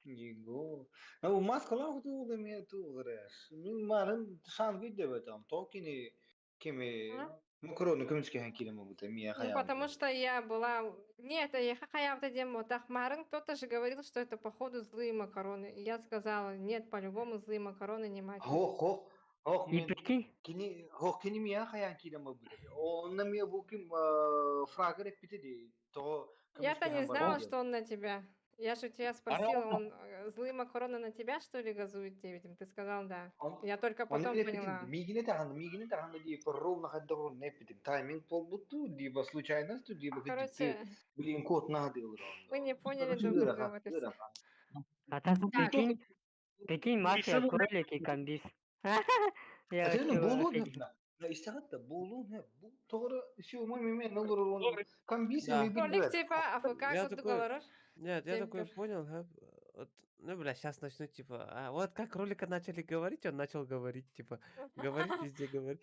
Егор. Ну, маскалар тугы ме тугреш. Мин марын шан видео там. Токини кеме макароны кымчке ханкире могут мия Ну, хаям. потому что я была... Нет, я хаявта демо тахмарин. Кто-то же говорил, что это, походу, злые макароны. И я сказала, нет, по-любому злые макароны не мафия. Хох И мен прикинь, кини мия хаям кире могут. Он мне буким фрагер питеди. То Я-то не знала, что он на тебя. Я же тебя спросила, он злые макароны на тебя, что ли, газует 9? Ты сказал, да. Я только потом поняла. Мигине тахан ди ровно хаддор не питин. Тайминг полбуту, либо случайность, либо Короче, блин код надел. вы не поняли друг друга, вот и всё. а так Так. прикинь, мафия, кролик и комбис. Я Атена вообще болу офигел. не. На истагатта болу не. Бу тогра еще мой меме налор камбиси Да. мы Кролик билбет. типа АФК, Я тут такой, говоришь. нет, я такой Темпер. понял, вот, ну, бля, сейчас начну, типа, вот как ролика начали говорить, он начал говорить, типа, говорить везде, говорить.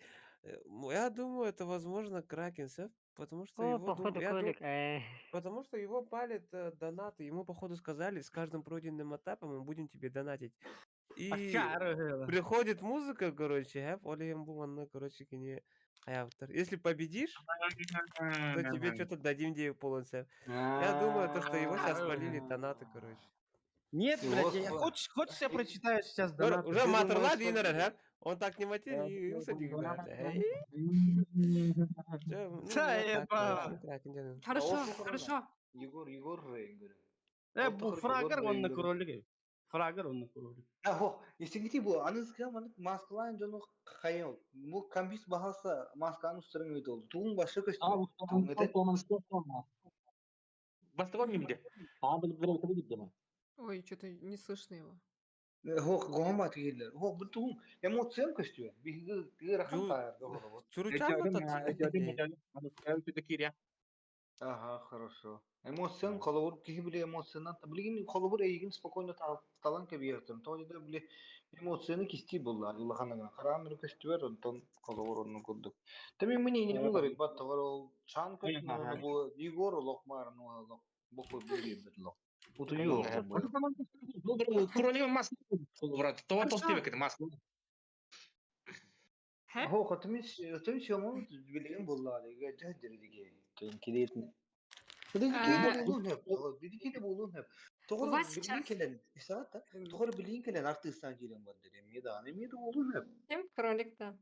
Я думаю, это, возможно, Кракенсев, потому что О, его, походу, кролик. потому что его палят донаты, ему, походу, сказали, с каждым пройденным этапом мы будем тебе донатить. И приходит музыка, короче, Олием Буман, короче, не автор. Если победишь, то тебе что-то дадим 9 полонцев. Я думаю, то, что его сейчас полили донаты, короче. Нет, блядь, хочешь я прочитаю сейчас донат? Уже матерла динер, он так не матерился, Хорошо. Егор Рейнгер. Bu фрагер он на кролике. Фрагер он на кролике. Ахо, если где был, аныз кем, аныз маскалайн жону хайон. Бу камбис бахаса маскану стрэнг өтөл. Туун башы костюм. Ой, что-то не слышно его. Хох гомбат гиллер. Хох бу туун эмоцион костюм. Биги рахан тайр дохор. Ага, хорошо. Эмоцион колобур кихи биле эмоционан таблигин колобур эйгин спокойно талан кебиертен. То да биле эмоцияны кисти булла. Улаханага карамыр костюер онтон колобур онну курдук. Тами мнение булар бат товар чан костюм бу Егор локмар ну лок бокой биле битло. Уту ю. Королева маски, брат, то постивек это маска. Хо хатмис шомон билеген булла диге жадыр диге. Килетни. Бидики болун хеп. Тогор билин келен. Исаата. Тогор билин келен артыстан келен бар дедим. Меда, меда болун хеп. Тем кролик-то.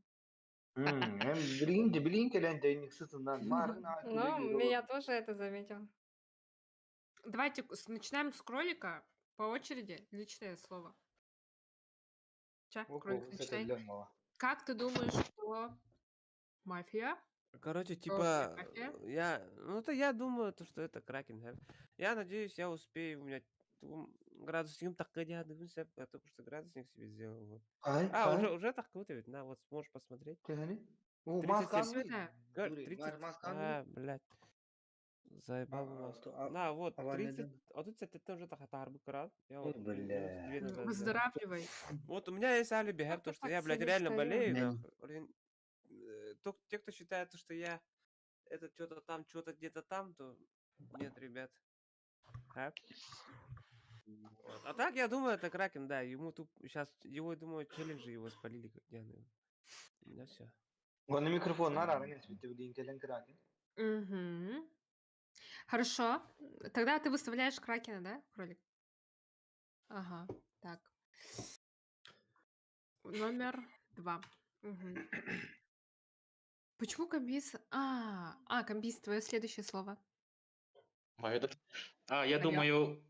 Hem билин келен дейник сытынан марын Ну, я тоже это заметил. Давайте начинаем с кролика по очереди. Личное слово. Кролик, начинай. Как ты думаешь, что мафия? Короче, типа, я думаю, то, что это Кракен. Я надеюсь, я успею, у меня градусник так потому что градусник себе сделал. Вот. Уже так круто ведь, на, вот сможешь посмотреть. 30, блядь. Заебал вас. На, вот, 30, а тут это уже так атарбы крат. Выздоравливай. Вот у меня есть алиби, то, что я, блядь, реально болею. Те, кто считает, что я это что-то там, что-то где-то там, то нет, ребят. А так, я думаю, это Кракен, да. Ему тут сейчас, его, думаю, челленджи его спалили, как дяны. У меня все. Он на микрофон наравне с Кракен. Угу. Хорошо. Тогда ты выставляешь Кракена, да, кролик? Ага, так. Номер 2. Угу. Почему комбис? Комбис, твое следующее слово. Я думаю,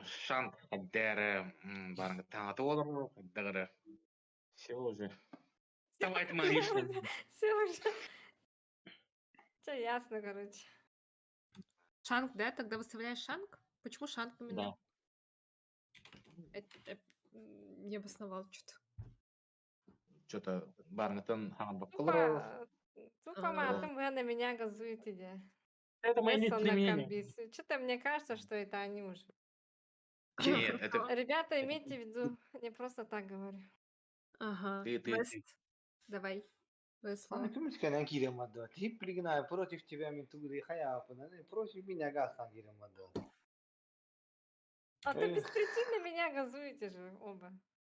Шант, Дера, Баранга Танатор, Дера. Все уже. Давайте мы решим. Все уже. Все ясно, короче. Шанг, да? Тогда выставляешь Шанг? Почему Шанг именно? Не обосновал что-то. Что-то Барнгатан Ханбак Колоров. Тупо матом вы на меня газуете. Это мои Весон личные на мнения. комбис. Что-то мне кажется, что это они уже. Нет, это... Ребята, имейте в виду, не просто так говорю. Ага. Ты. Вест, давай. Вест Ладно, слово. кому скажем, Кирилл отдать. И пригнаю против тебя ментуры хаяпана, против меня гасан Кирилл отдать. А то без причины меня газуете же оба.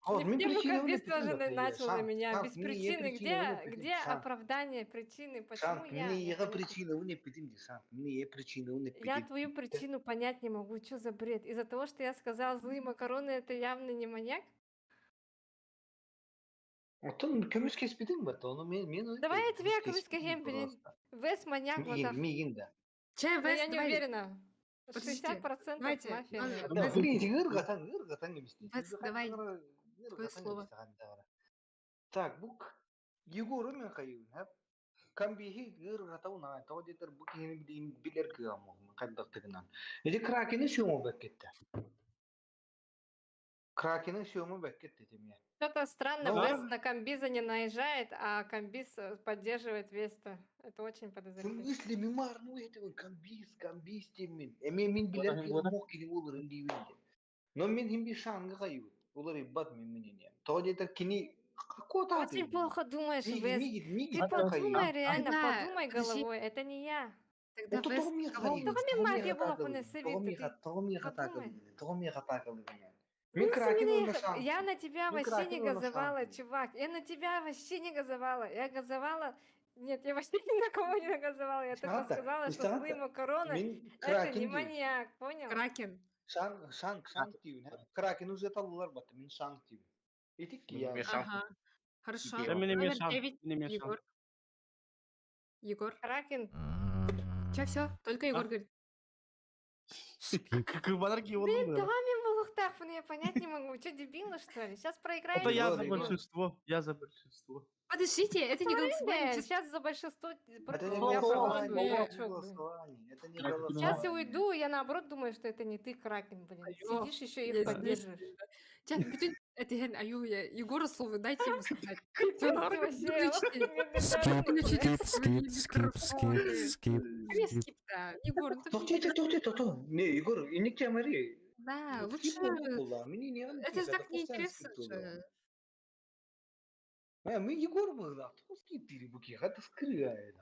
А вот Не в мне тему причина комбис причина тоже такая, начал на Шанг, меня. Шанг, Без мне причины. причина, Где Шанг. оправдание причины? Почему Шанг, я? мне Я его не причина, вы не пидим, Шанг, мне причина, вы не Я пидим. твою причину понять не могу. Что за бред? Из-за того, что я сказала злые макароны, это явно не маньяк? Вот он коммюнистский спидим, он мне Давай я тебе коммунистский блин. Вес маньяк вот так. Мигинда. Че, Но я Вест, не давай. уверена. Подождите. 60% Давайте. мафия. Ладно, Да, Вест, блин, гыргатан не объясните. Вест, давай. Твое слово. Так, бук. Егор мен кайын, хап. Камбихи гыргатау на, тоодетер букин билер гаму, кайдактыгынан. Эди кракени шумо беккетте. Кракени шумо беккетте теме. Что-то странно, Ну, Вест на комбиза не наезжает, а комбиз поддерживает Веста. Это очень В подозрительно. смысле, мимар, ну этого камбис темин. Мин билер гаму кини улыр индивиде. Но мен химби шанга кайын. Улыр ибат мен мененем. Тоодетер кини какого-то Очень плохо думаешь, Вест. Миги, Ты подумай кайын. реально, Тогда, подумай подожди. головой. Это не я. Тогда Ото Вест, томи кого кайын. Томи мафия была понесывит. Томи Подумай. хатакалы меня. В Мен смысле, кракин меня на их- шансе. Я на тебя Мен вообще не кракин на газовала, шансе. чувак. Я на тебя вообще не газовала. Я газовала... Нет, я вообще ни на кого не газовала. Я только Ишната, сказала, что злые ишната. макароны Мен это не кракин дию. маньяк, понял? Кракен. Шанг дию. Кракин уже талылар бат. Мен шанг дию. Итик кия. Ага. Хорошо. Я мне Номер мешал, 9. мне мешал. Егор. Егор. Кракен. Че, все? Только Егор говорит. Как подарки его Блин, думаю. дами балухтах, я понять не могу. Что, дебилы, что ли? Сейчас проиграем. Это я Егор, за Егор. большинство. Я за большинство. Подождите, это не голосование. сейчас- Сейчас за большинство Это против не тебя голосование. проголосую, Это не дурачок, блин. голосование. Это не Сейчас я голосование. уйду, я наоборот думаю, что это не ты, Кракен, блин. Алло, Сидишь еще и я их здесь. поддерживаешь. Сейчас, bütün Этеген, аю, я Егору слово, дайте ему сказать. Капец, вообще. Скип. Скип-то. Егор, ну ты... То. Не, Егор, и не к Мари. Да, лучше... Это же так неинтересно же. Мы Егор был, да. Кто скип буки? Это скрывает.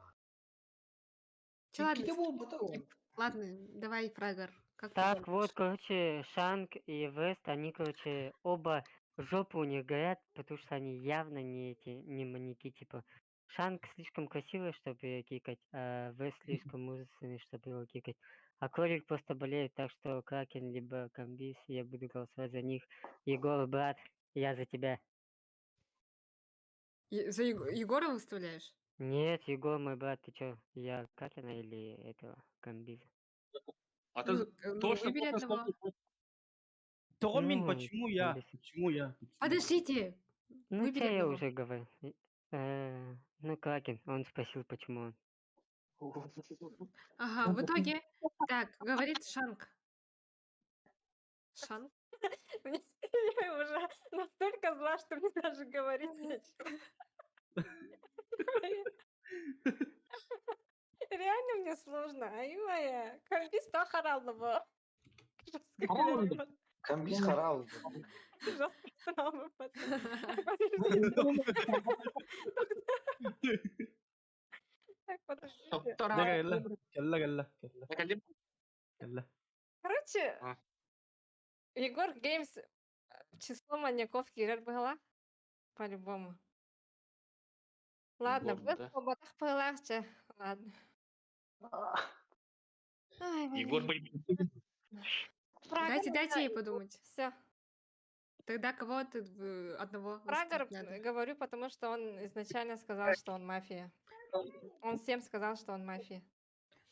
Чё, ладно, Ките был потом. Скип. Ладно, давай, Фрагор. Как ты Так думаешь? вот, короче, Шанг и Вест, они, короче, оба жопы у них горят, потому что они явно не маньяки, типа. Шанг слишком красивый, чтобы кикать, а Вест слишком мужественный, чтобы его кикать. А Кролик просто болеет, так что Кракен либо Комбис, я буду голосовать за них. Егор, брат, я за тебя. За Егора выставляешь? Нет, Егор, мой брат, ты чё, я Кракена или этого Комбиза? А Ну, ты ну, точно выбери помнишь, одного. что Томин, Ну, почему я? Комбис. Почему я? Подождите. Ну, Выбери тебя я одного. уже говорю. Ну, Кракен, он спросил, почему он. Ага, в итоге, так, говорит Шанг. Шанг? Я уже настолько зла, что мне даже говорить нечего. Реально мне сложно. Ай-моя. Комбис то харалово. Камбис харал. Жестко срал. Так, подождите. Короче, Егор Геймс число маньяков Кирилл была. По-любому. Ладно, Егор, вы да. по ботах полегче. Ладно. Ай, Егор, блин. Дайте ей подумать. Все. Тогда кого ты одного Фрагор выставить надо? говорю, потому что он изначально сказал, что он мафия. Он всем сказал, что он мафия.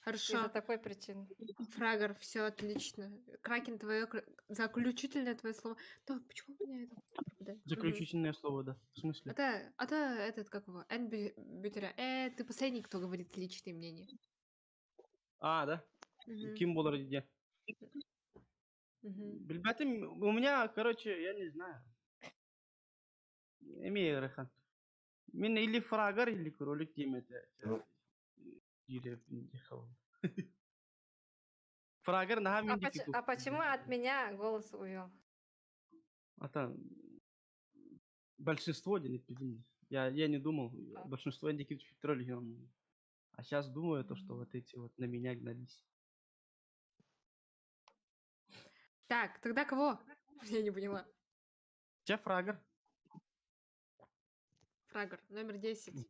Хорошо. из-за такой причины. Фрагер, все отлично. Кракен, твое заключительное твое слово. Да, почему у меня это пропадает? Заключительное слово, да. В смысле? Это этот, как его, Бютера. Ты последний, кто говорит личные мнения. А, да? Мгм. Ким болар где? Мгм. Билбатым, у меня, короче, я не знаю. Эмей Рахан. Мен или фрагар, или кролик тем это. Фрагар на А, мен а почему от меня голос увел? Это большинство денег пиздец. Я не думал. Большинство индиков троллей. А сейчас думаю, то, что вот эти вот на меня гнались. Так, тогда кого? Я не поняла. Че фрагар? Фрагер, номер 10.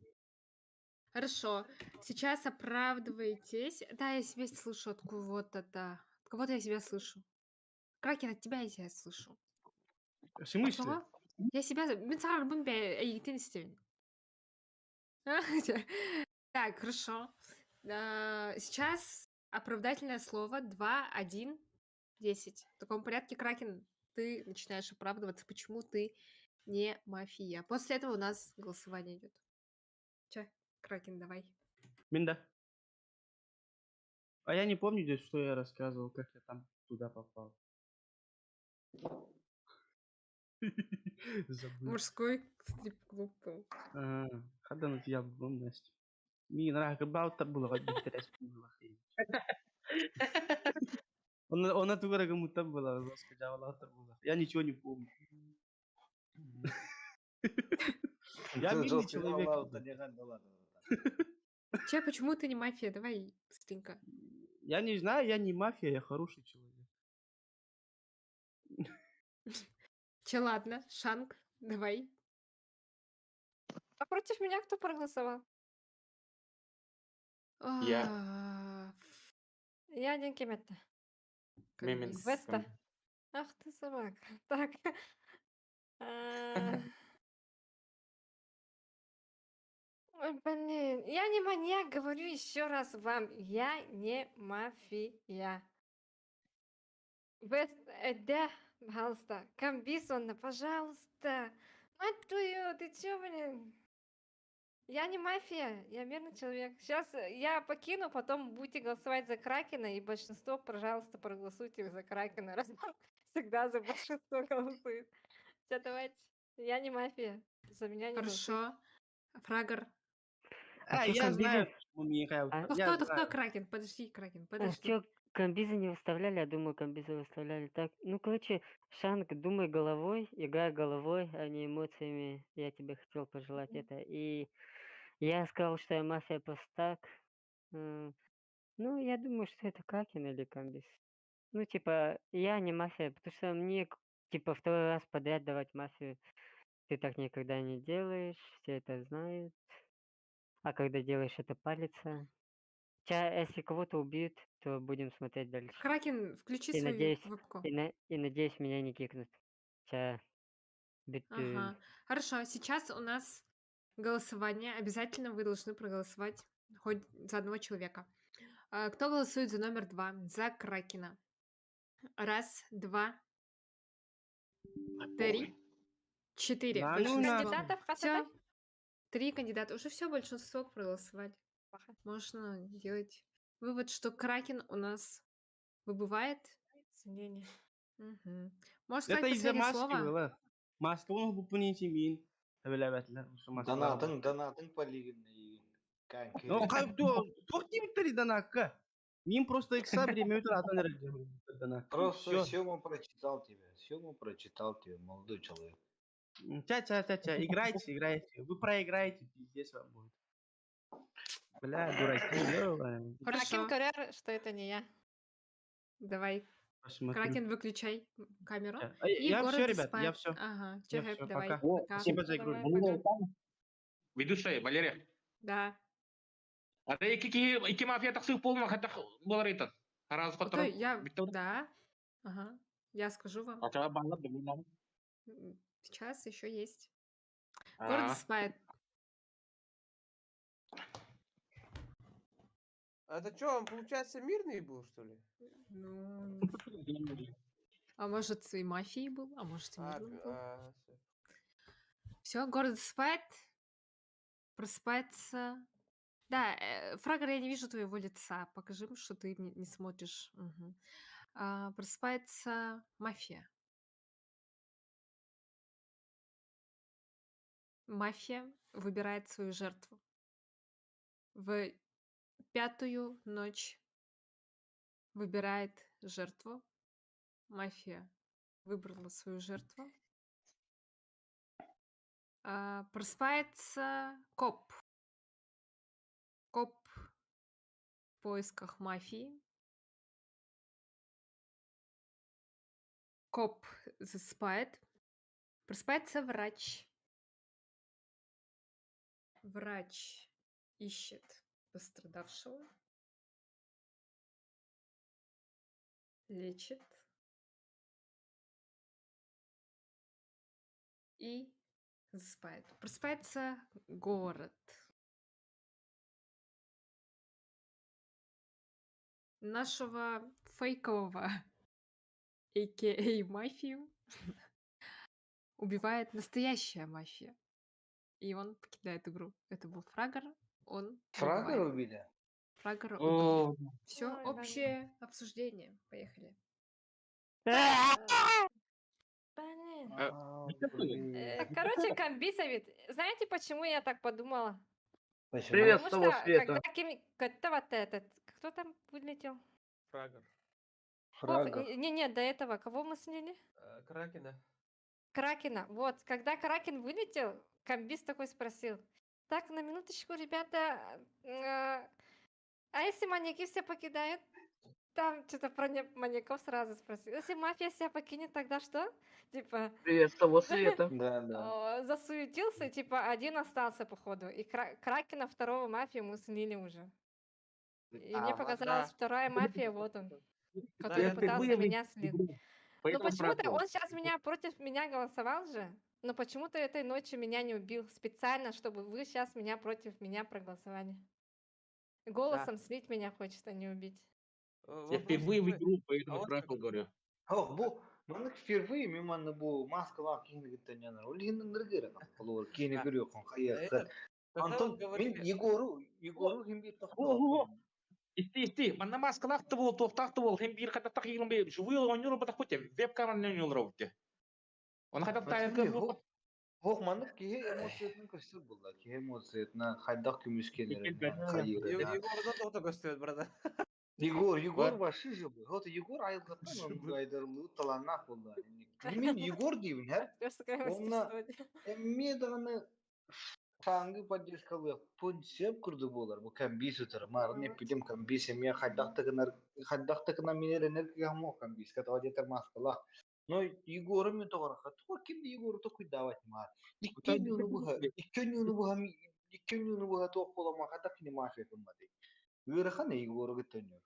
Хорошо. Сейчас оправдываетесь. Да, я себя слышу от кого-то, да. От кого-то я себя слышу. Кракен, от тебя я себя слышу. В смысле? От кого? Я себя... Так, хорошо. Сейчас оправдательное слово 2, 1, 10. В таком порядке, Кракен, ты начинаешь оправдываться, почему ты не мафия. После этого у нас голосование идет. Че, Кракен, давай. Минда. А я не помню, здесь, что я рассказывал, как я там туда попал. Забыл. Мужской стрип-клуб был. Хадан я был Настя. Мин рах about было интерес было. Он от угора кому там было, сказала было. Я ничего не помню. Я мирный человек. Че, почему ты не мафия? Давай быстренько. Я не знаю, я не мафия, я хороший человек. Че, ладно, Шанг, давай. А против меня кто проголосовал? Я. Я один Кеметта. Мемен. Веста. Ах ты собака. Так. А, Ой, блин, я не маньяк, говорю еще раз вам. Я не мафия. Вест, да, пожалуйста. Камбисона, пожалуйста. Мать твою, ты чё, блин? Я не мафия, я мирный человек. Сейчас я покину, потом будете голосовать за Кракена, и большинство, пожалуйста, проголосуйте за Кракена, раз он всегда за большинство голосует. Всё, давайте. Я не мафия. За меня не голосуйте. Хорошо. Фрагер. Я знаю, почему Михаил. Ну кто Кракен? Подожди, Кракен, подожди. Чё, комбиза не выставляли? Я думаю, комбиза выставляли так. Ну, короче, Шанг, думай головой, играй головой, а не эмоциями. Я тебе хотел пожелать это. И я сказал, что я мафия просто так. Ну, я думаю, что это Кракен или комбиз. Ну, типа, я не мафия, потому что мне, типа, второй раз подряд давать мафию. Ты так никогда не делаешь, все это знают. А когда делаешь, это палится. Если кого-то убьют, то будем смотреть дальше. Кракен, включи И свою надеюсь, вебку. и надеюсь, меня не кикнут. Ага. Хорошо, сейчас у нас голосование. Обязательно вы должны проголосовать хоть за одного человека. Кто голосует за номер 2? За Кракена. 1, 2, 3, 4. Да, Сколько ну нахуй. кандидатов, Всё. Хасатай? 3 кандидата. Уже все, большинство проголосовали. Можно делать вывод, что Кракен у нас выбывает. Сомнение. Мгм. Можешь Это сказать из-за последнее маски слово? было. Маска он бупунить мин. Донатын полигин. Ну, как кто тебе Данака? Мин просто икса время утра Данака. Просто Сёма прочитал тебя, молодой человек. Тя, играйте. Вы проиграете, пиздец вам будет. Бля, дураки, ёбаный. Кракен Хорошо. Карьер, что это не я. Давай. Посмотрю. Кракен, выключай камеру. И Я город все, ребят, Диспай. я все. Ага, Я Чехеп, все, давай. пока. Пока. Спасибо за игру. Давай, пока. Ведущая, Валерия. Да. Ада iki мафия таксый полный хатах болар этот. Раз Ото, который. Да. Ага. Я скажу вам. Ача банлап дегенам. Сейчас еще есть. Город Диспай. Это что, он, получается, мирный был, что ли? Ну, а может и мафией был, а может и мирным был. Все, город спает. Просыпается. Да, Фрагер, я не вижу твоего лица. Покажи, что ты не смотришь. Мгм. Просыпается мафия. Мафия выбирает свою жертву. В 5-ю ночь выбирает жертву. Мафия выбрала свою жертву. Просыпается коп. Коп в поисках мафии. Коп засыпает. Просыпается врач. Врач ищет пострадавшего. Лечит. И засыпает. Просыпается город. Нашего фейкового а.к.а. мафию убивает настоящая мафия. И он покидает игру. Это был Фрагер. Он Фрагер убивает. убили? Фрагера О, убили. Все, Ой, общее обсуждение. Поехали. Блин. блин. Короче, комбисовит. Знаете, почему я так подумала? Почему? Привет Потому с того что, света. когда вот этот, кто там вылетел? Фрагер. Вов, Фрагер. не, до этого, кого мы слили? Кракена. Кракена. Вот, когда Кракен вылетел, комбис такой спросил. Так, на минуточку, ребята, а если маньяки все покидают? Там что-то про маньяков сразу спросил. Если мафия себя покинет, тогда что? Типа, Привет с того света. Да. засуетился, типа, один остался, походу. И Кракена, второго мафию мы слили уже. И мне показалось, Да. вторая мафия, вот он, Да, который я пытался впервые меня в слить. игру, Но поэтому почему-то спрашивал. он сейчас против меня голосовал же, но почему-то этой ночью меня не убил специально, чтобы вы сейчас против меня проголосовали. Голосом слить меня хочет, а не убить. Я Вопрос впервые в такой. игру, А поэтому вот спрашивал, говорю. Ох, бу маны впервые миманны бу маскалар кийини гиттен янар. Ол кийини ныргыра калор кийини Да. көрүyor кон хайя. Этот, когда Антон вот мен говорили... Егору химби О, тохтоп. Исти, манна маскалақты бол, тоқтақты бол, hem bir kadar takıyım be, şu yıl oynuyor, bak kote, web kamerayla oynuyorlar bitti. Ona kadar tayar Хох хох маны кие эмоциятын көстөр булда. Кие эмоциятына хайдак күмүскелерин хайырына. Егор да тоқты көстөрөт, брада. Егор вообще же был. Вот Егор айылгатта мен айдарлуу таланак булда. Мен Егор дейбин хәр. Актерское Онна мастерство. эмме даганы Шаңғы поддержкалы пунсеп курду болар. Бу камбис утыр. Мар не пидем камбис эме хаддактыгына менер энергия мо камбис. Ката вадетер маскала. Но Егору мен тогара хатор ким Егору то куйдавать мар. Иккенюну буга то колома хата кини мафия кыммады. Үйрхан Егору гыттеню.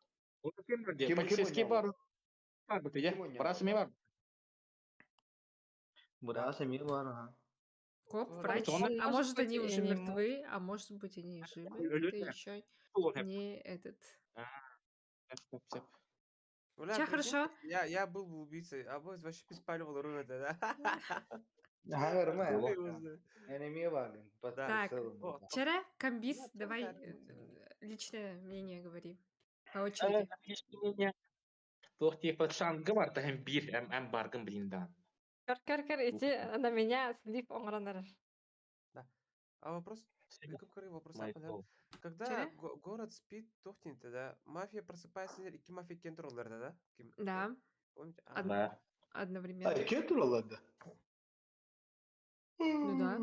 Ким полицейский бар, как бы ты, я, брас мне бар. Брас эме бар. Коп, Ну, врач. может А может быть, они и уже не мертвы, а может быть они и живы. Это Люди. еще Тоже. не этот. Сеп. Бля, Ча, прикинь, хорошо? я был бы убийцей, а вы вообще беспаливал рулета, да? Хагар ма. Хуй его знает. Эне багын. Так, Вот. вчера комбис, Ну, давай понятно. личное мнение говори. По очереди. Toch типа шанга бар, hem bir, hem bargın bilindan. Кар, иди на меня, слив оңраныр. Да. А вопрос, какой вопрос, Мои понятно. слова. Когда Чего? город спит, тухнет, да? Мафия просыпается, и мафия кентроллер, да? Да. Помните? Да. Одновременно. Кетуралады. Ну да.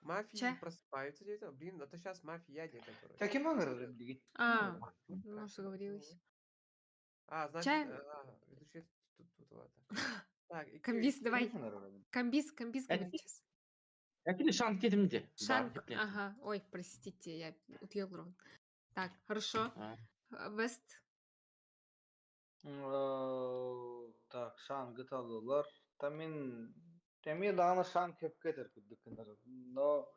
Мафии Ча? просыпаются где-то. Блин, это сейчас мафия где-то, короче. Таким агры блин. Может, заговорилась. Значит, Ча? ведущий тут ладно. Так, и Комбис, давай. Комбис говорит сейчас. Я тебе шанг кетимде. Шанг, ага. Ой, простите, я утъел рот. Так, хорошо. Вест. Так, шангы талылар. Тамин даны шанг кеп кетер күддүккенер. Но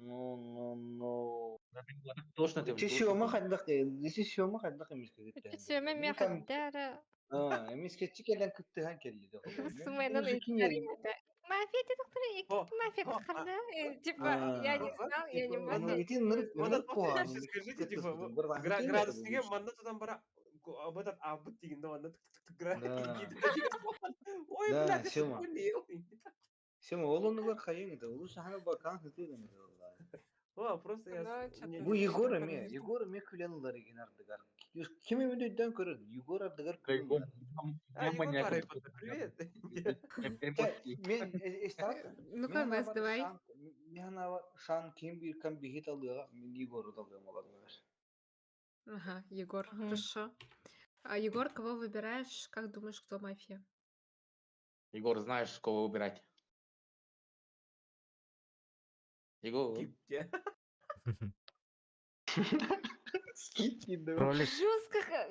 Ну. Точно ты Чесёма хандак, чесёма хандак эмес кегеттен. Сөме Мен кам мехаддара. эмес кетчикелен кыттыган келди де холо. Сумайнан Уже кинерин. Мафия ты доктор, мафия кахарда. Типа, я не знал, я не Ну мафия. ити нырык Вот нырык это пуан. вообще скажите, типа, Бырдан кетен градусниге манна тудан бара об этот абыт дегенде манна Ой, Да, блядь, я что Сёма. болел. Сема олонугар кайын да. Улуша хана бакан кытыган да валлаhi. О, просто я... Ну, чё-то Bu Егор слишком эме, подозрительно. Егор эме күләнләр иген ардыгар. Ким эмедән көрөр? Егор ардыгар күләнләр. Егор Гарри Поттер, привет. Мен эстат. Ну-ка, Вес, давай. Мен шан ким бир кам бихит алыга, мен Егор алгам алар. Ага, Егор, хорошо. А Егор, кого выбираешь? Как думаешь, кто мафия? Егор, знаешь, кого выбирать? Егор. Кролик.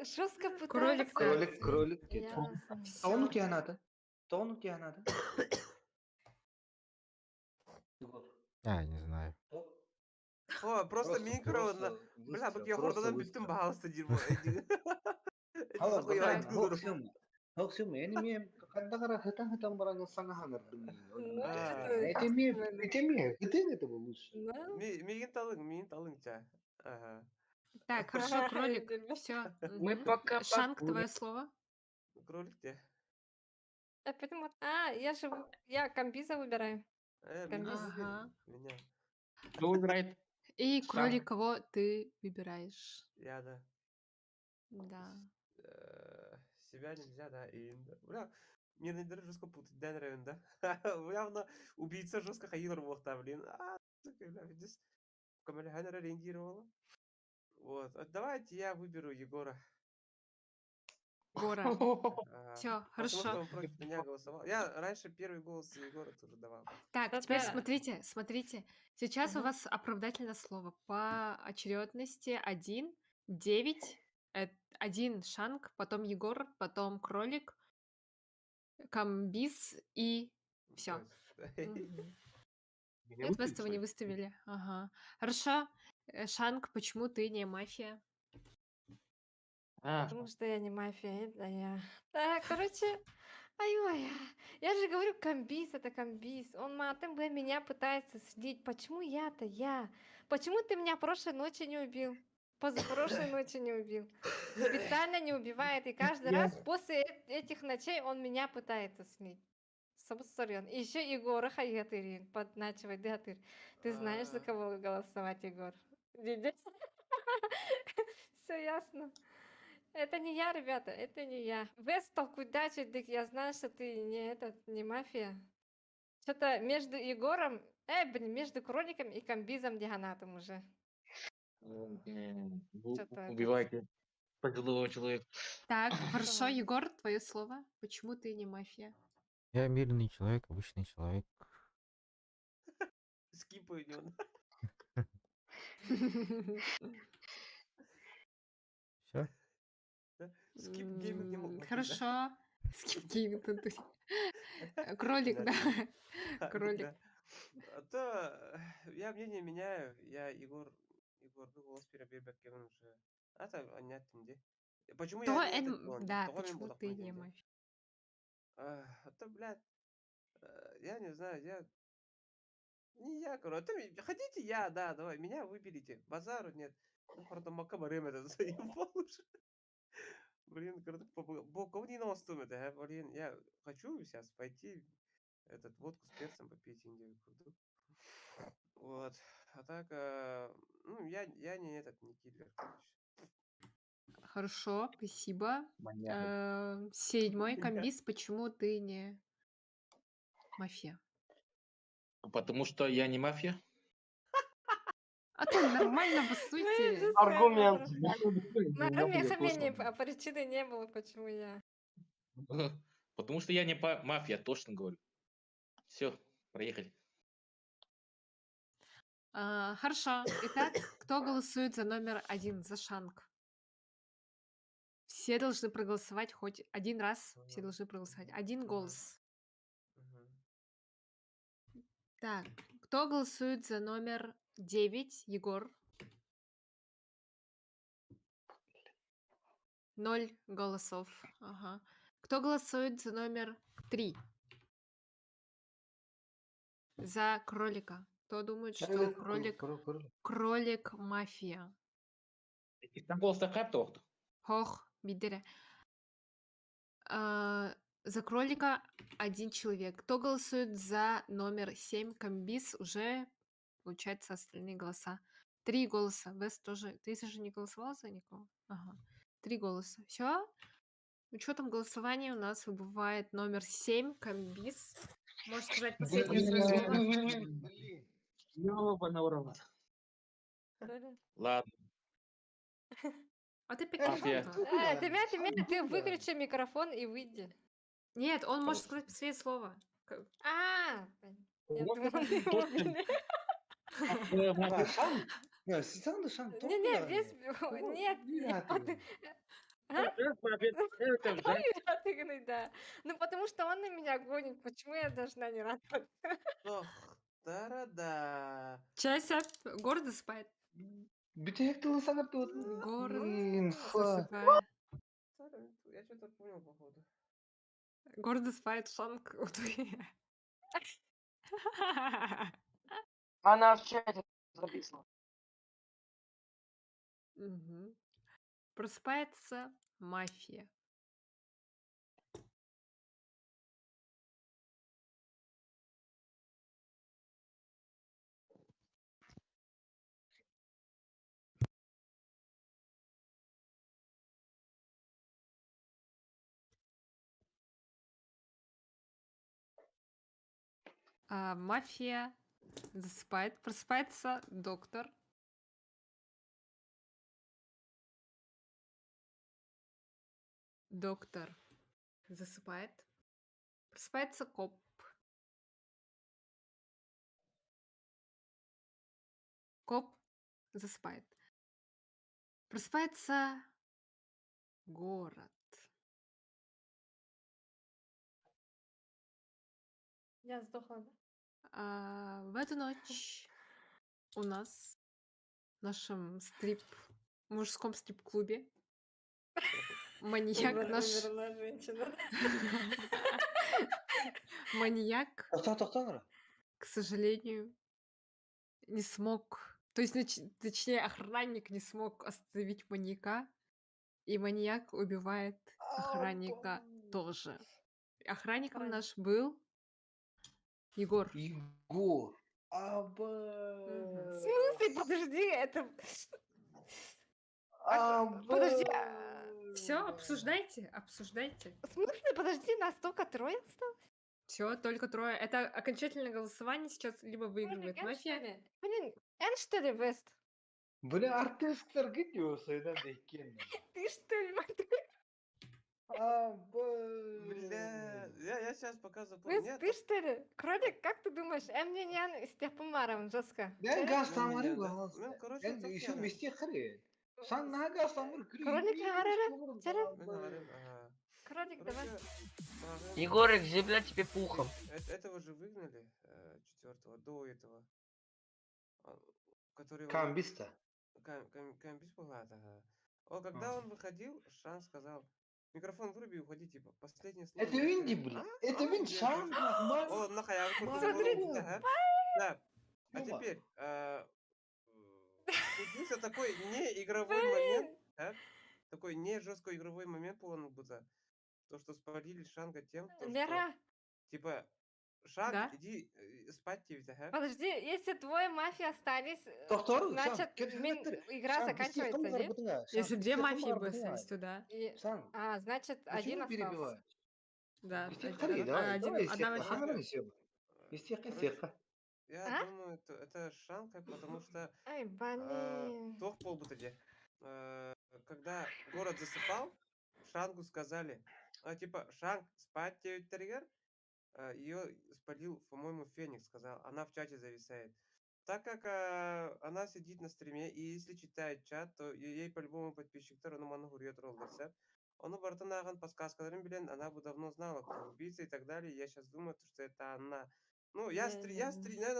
Жестко Кролик, пытается. Кролик. Ясно. А он у тебя надо? То он у тебя надо? Егор. Не знаю. О, просто мен көріп бля, бұл Егордан бүттім бағалысты дер Хоксюм, эни мен кандагара хытан баран саңа ханырдым. Ну, Это лучше. Меген талың ча. Так, хорошо, кролик. Все. Мы пока Шанг, покурим. твое слово. Кролик те. Я комбиза выбираю. Комбиз. Ага. Меня. Кто выбирает? И кролик, кого ты выбираешь? Я, да. Да. Себя нельзя, да, и... Бля, мирный жестко путать, да, наверное, да? Явно убийца жестко ходил рвохта, блин. Сука, бля, видишь? Камаляханера реагировала. Вот. Давайте я выберу Егора. Гора. Все, Потому что хорошо. он против меня голосовал. Я раньше первый голос Егора тоже давал. Так, теперь смотрите. Сейчас у вас оправдательное слово. По очередности 1, 9, 1 Шанг, потом Егор, потом кролик, комбиз и все. Нет, вы этого не выставили. Ага. Хорошо. Шанг, почему ты не мафия? Потому что я не мафия, это я. Да, короче, ай-ой, я же говорю, комбиз, это комбиз. Он матом меня пытается слить. Почему я-то я? Почему ты меня прошлой ночи не убил? Позапрошлой ночи не убил. Специально не убивает. И каждый раз после этих ночей он меня пытается слить. Собственно, и еще Егора Хаятырин подначивать, да, ты знаешь, за кого голосовать, Егор? Все ясно. Это не я, ребята, это не я. Вес толкудачит, дык, я знаю, что ты не мафия. Что-то между Егором, между кроликом и комбизом диганатом уже. Убивайте пожилого человека. Так, хорошо, Егор, твое слово. Почему ты не мафия? Я мирный человек, обычный человек. Скипаю не он. Все. Скип гейминг не мог. Хорошо. Скип гейминг. Кролик, да. Кролик. А то я мнение меняю. Я Егор голос перебербек кевин уже. Это нет где. Почему я не этот клон? Да, Того мен почему болақ ты қойдым не де. мафия? Это, блядь, я не знаю, не я, короче. Хотите я, да, давай, меня выберите. Базару нет. Ну, правда, макабарем это заебал уже. Блин, короче, кого не ностум это, блин, я хочу сейчас пойти этот водку с перцем попить индию. Вот. А так, ну, я не не киллер, короче. Хорошо, спасибо. 7 комбиз, почему ты не мафия? Потому что я не мафия. А то нормально, по сути. Аргумент. А причины не было, почему я. Потому что я не мафия, точно говорю. Все, проехали. Хорошо. Итак, кто голосует за номер 1, за Шанг? Все должны проголосовать хоть один раз. Все должны проголосовать. 1 голос. Так, кто голосует за номер 9, Егор. 0 голосов. Ага. Кто голосует за номер 3? За кролика. Кто думает, что кролик мафия? İstanbul Стахап тоқты. Хох, бидере. За кролика 1 человек. Кто голосует за номер 7? Комбис уже получается остальные голоса. 3 голоса. Вес тоже. Ты же не голосовал за никого? Ага. 3 голоса. Все? Учетом голосования у нас выбывает номер 7, Комбис. Можешь сказать последнее свое слово? Ёбаный в рот. Ладно. А ты Мафия. прикинь. Ты выключи микрофон и выйди. Нет, он может сказать последнее слово. А, я Вот думала, это ты точно. его- Шан? Не, Сизан да Шан Не, без... Нет, А? Давай отыграй, да. Ну, потому что он на меня гонит. Почему я должна не радоваться? Да. Чася, город засыпает. Битек ты лысагар ты вот. Город Инфа. засыпает. Я что-то понял, походу. Город засыпает, Шанг. Она в чате записана. Мгм. Просыпается мафия. Мафия засыпает. Просыпается доктор. Доктор засыпает. Просыпается коп. Коп засыпает. Просыпается город. Я сдохла. В эту ночь у нас в нашем мужском стрип-клубе маньяк наш... Умерла женщина. Маньяк, Тоқтаңдар. к сожалению, не смог... То есть, точнее, охранник не смог остановить маньяка, и маньяк убивает охранника тоже. Охранником наш был Егор. Егор. В смысле? Подожди, это... Подожди, Все, обсуждайте. в смысле? Подожди, нас только трое осталось? Все, только трое. Это окончательное голосование. Сейчас либо выигрывает Эн, что мафия. ли? Блин, Эн, что ли, Вест? Бля, артисттер gidiyorsa да дейкен. Ты что ли, Бля, я сейчас показываю. Вест, Нет, ты что ли? Кролик, как ты думаешь? Мне не с Тепомаром жестко. Ben gastamarı да. var. Ну, короче, Ben так еще я. вести хрен. Сан на гастамыр Кролик, Мы говорим, Кролик, давай. Егорик, земля тебе пухом. Этого же выгнали, четвертого, до этого. Который... Камбиста. Камбис была, да. Когда он выходил, Шан сказал, микрофон выруби, уходи, типа, последнее слово. Это Винди, бля. Это Вин Шан. О, нахуй, я Смотри, да. А теперь, случился такой не игровой момент, такой не жесткий игровой момент был, то, что спалили Шанга тем, то, Лера, что, типа, Шанг, Да? иди спать тебе, подожди, если двое мафии остались, Doktor, значит, игра заканчивается, нет? Если две мафии бы остались, то да. Значит, один остался. перебиваешь? Да, Одна одна мафия. Я думаю, это Шанка, потому что Ай, блин. тох полбутаде. Когда город засыпал, Шангу сказали, типа, Шанг, спать тебе триггер? Ее спалил, по-моему, Феникс сказал. Она в чате зависает. Так как она сидит на стриме, и если читает чат, то ей по-любому подписчиктер, он маны гурьет ролдерсеп. Он бартанаган подсказкаларын билен, она бы давно знала, кто убийца и так далее. Я сейчас думаю, что это она. Ну, я на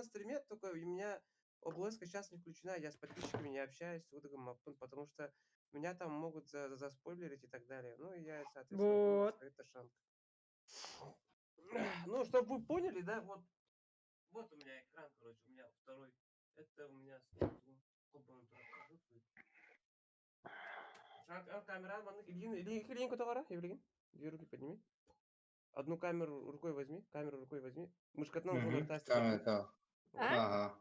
стриме, только у меня ОБС сейчас не включена, я с подписчиками не общаюсь с Удагом Мапун, потому что меня там могут заспойлерить и так далее. Ну, и я, соответственно, буду Вот. смотреть Ташанг. Ну, чтобы вы поняли, да, вот у меня экран, короче, у меня второй. Это у меня камера, Ильин Котовара, Евлигин, 2 руки подними. Одну камеру рукой возьми, мышкатном Мгм. тасты. Tamam. А? Ага.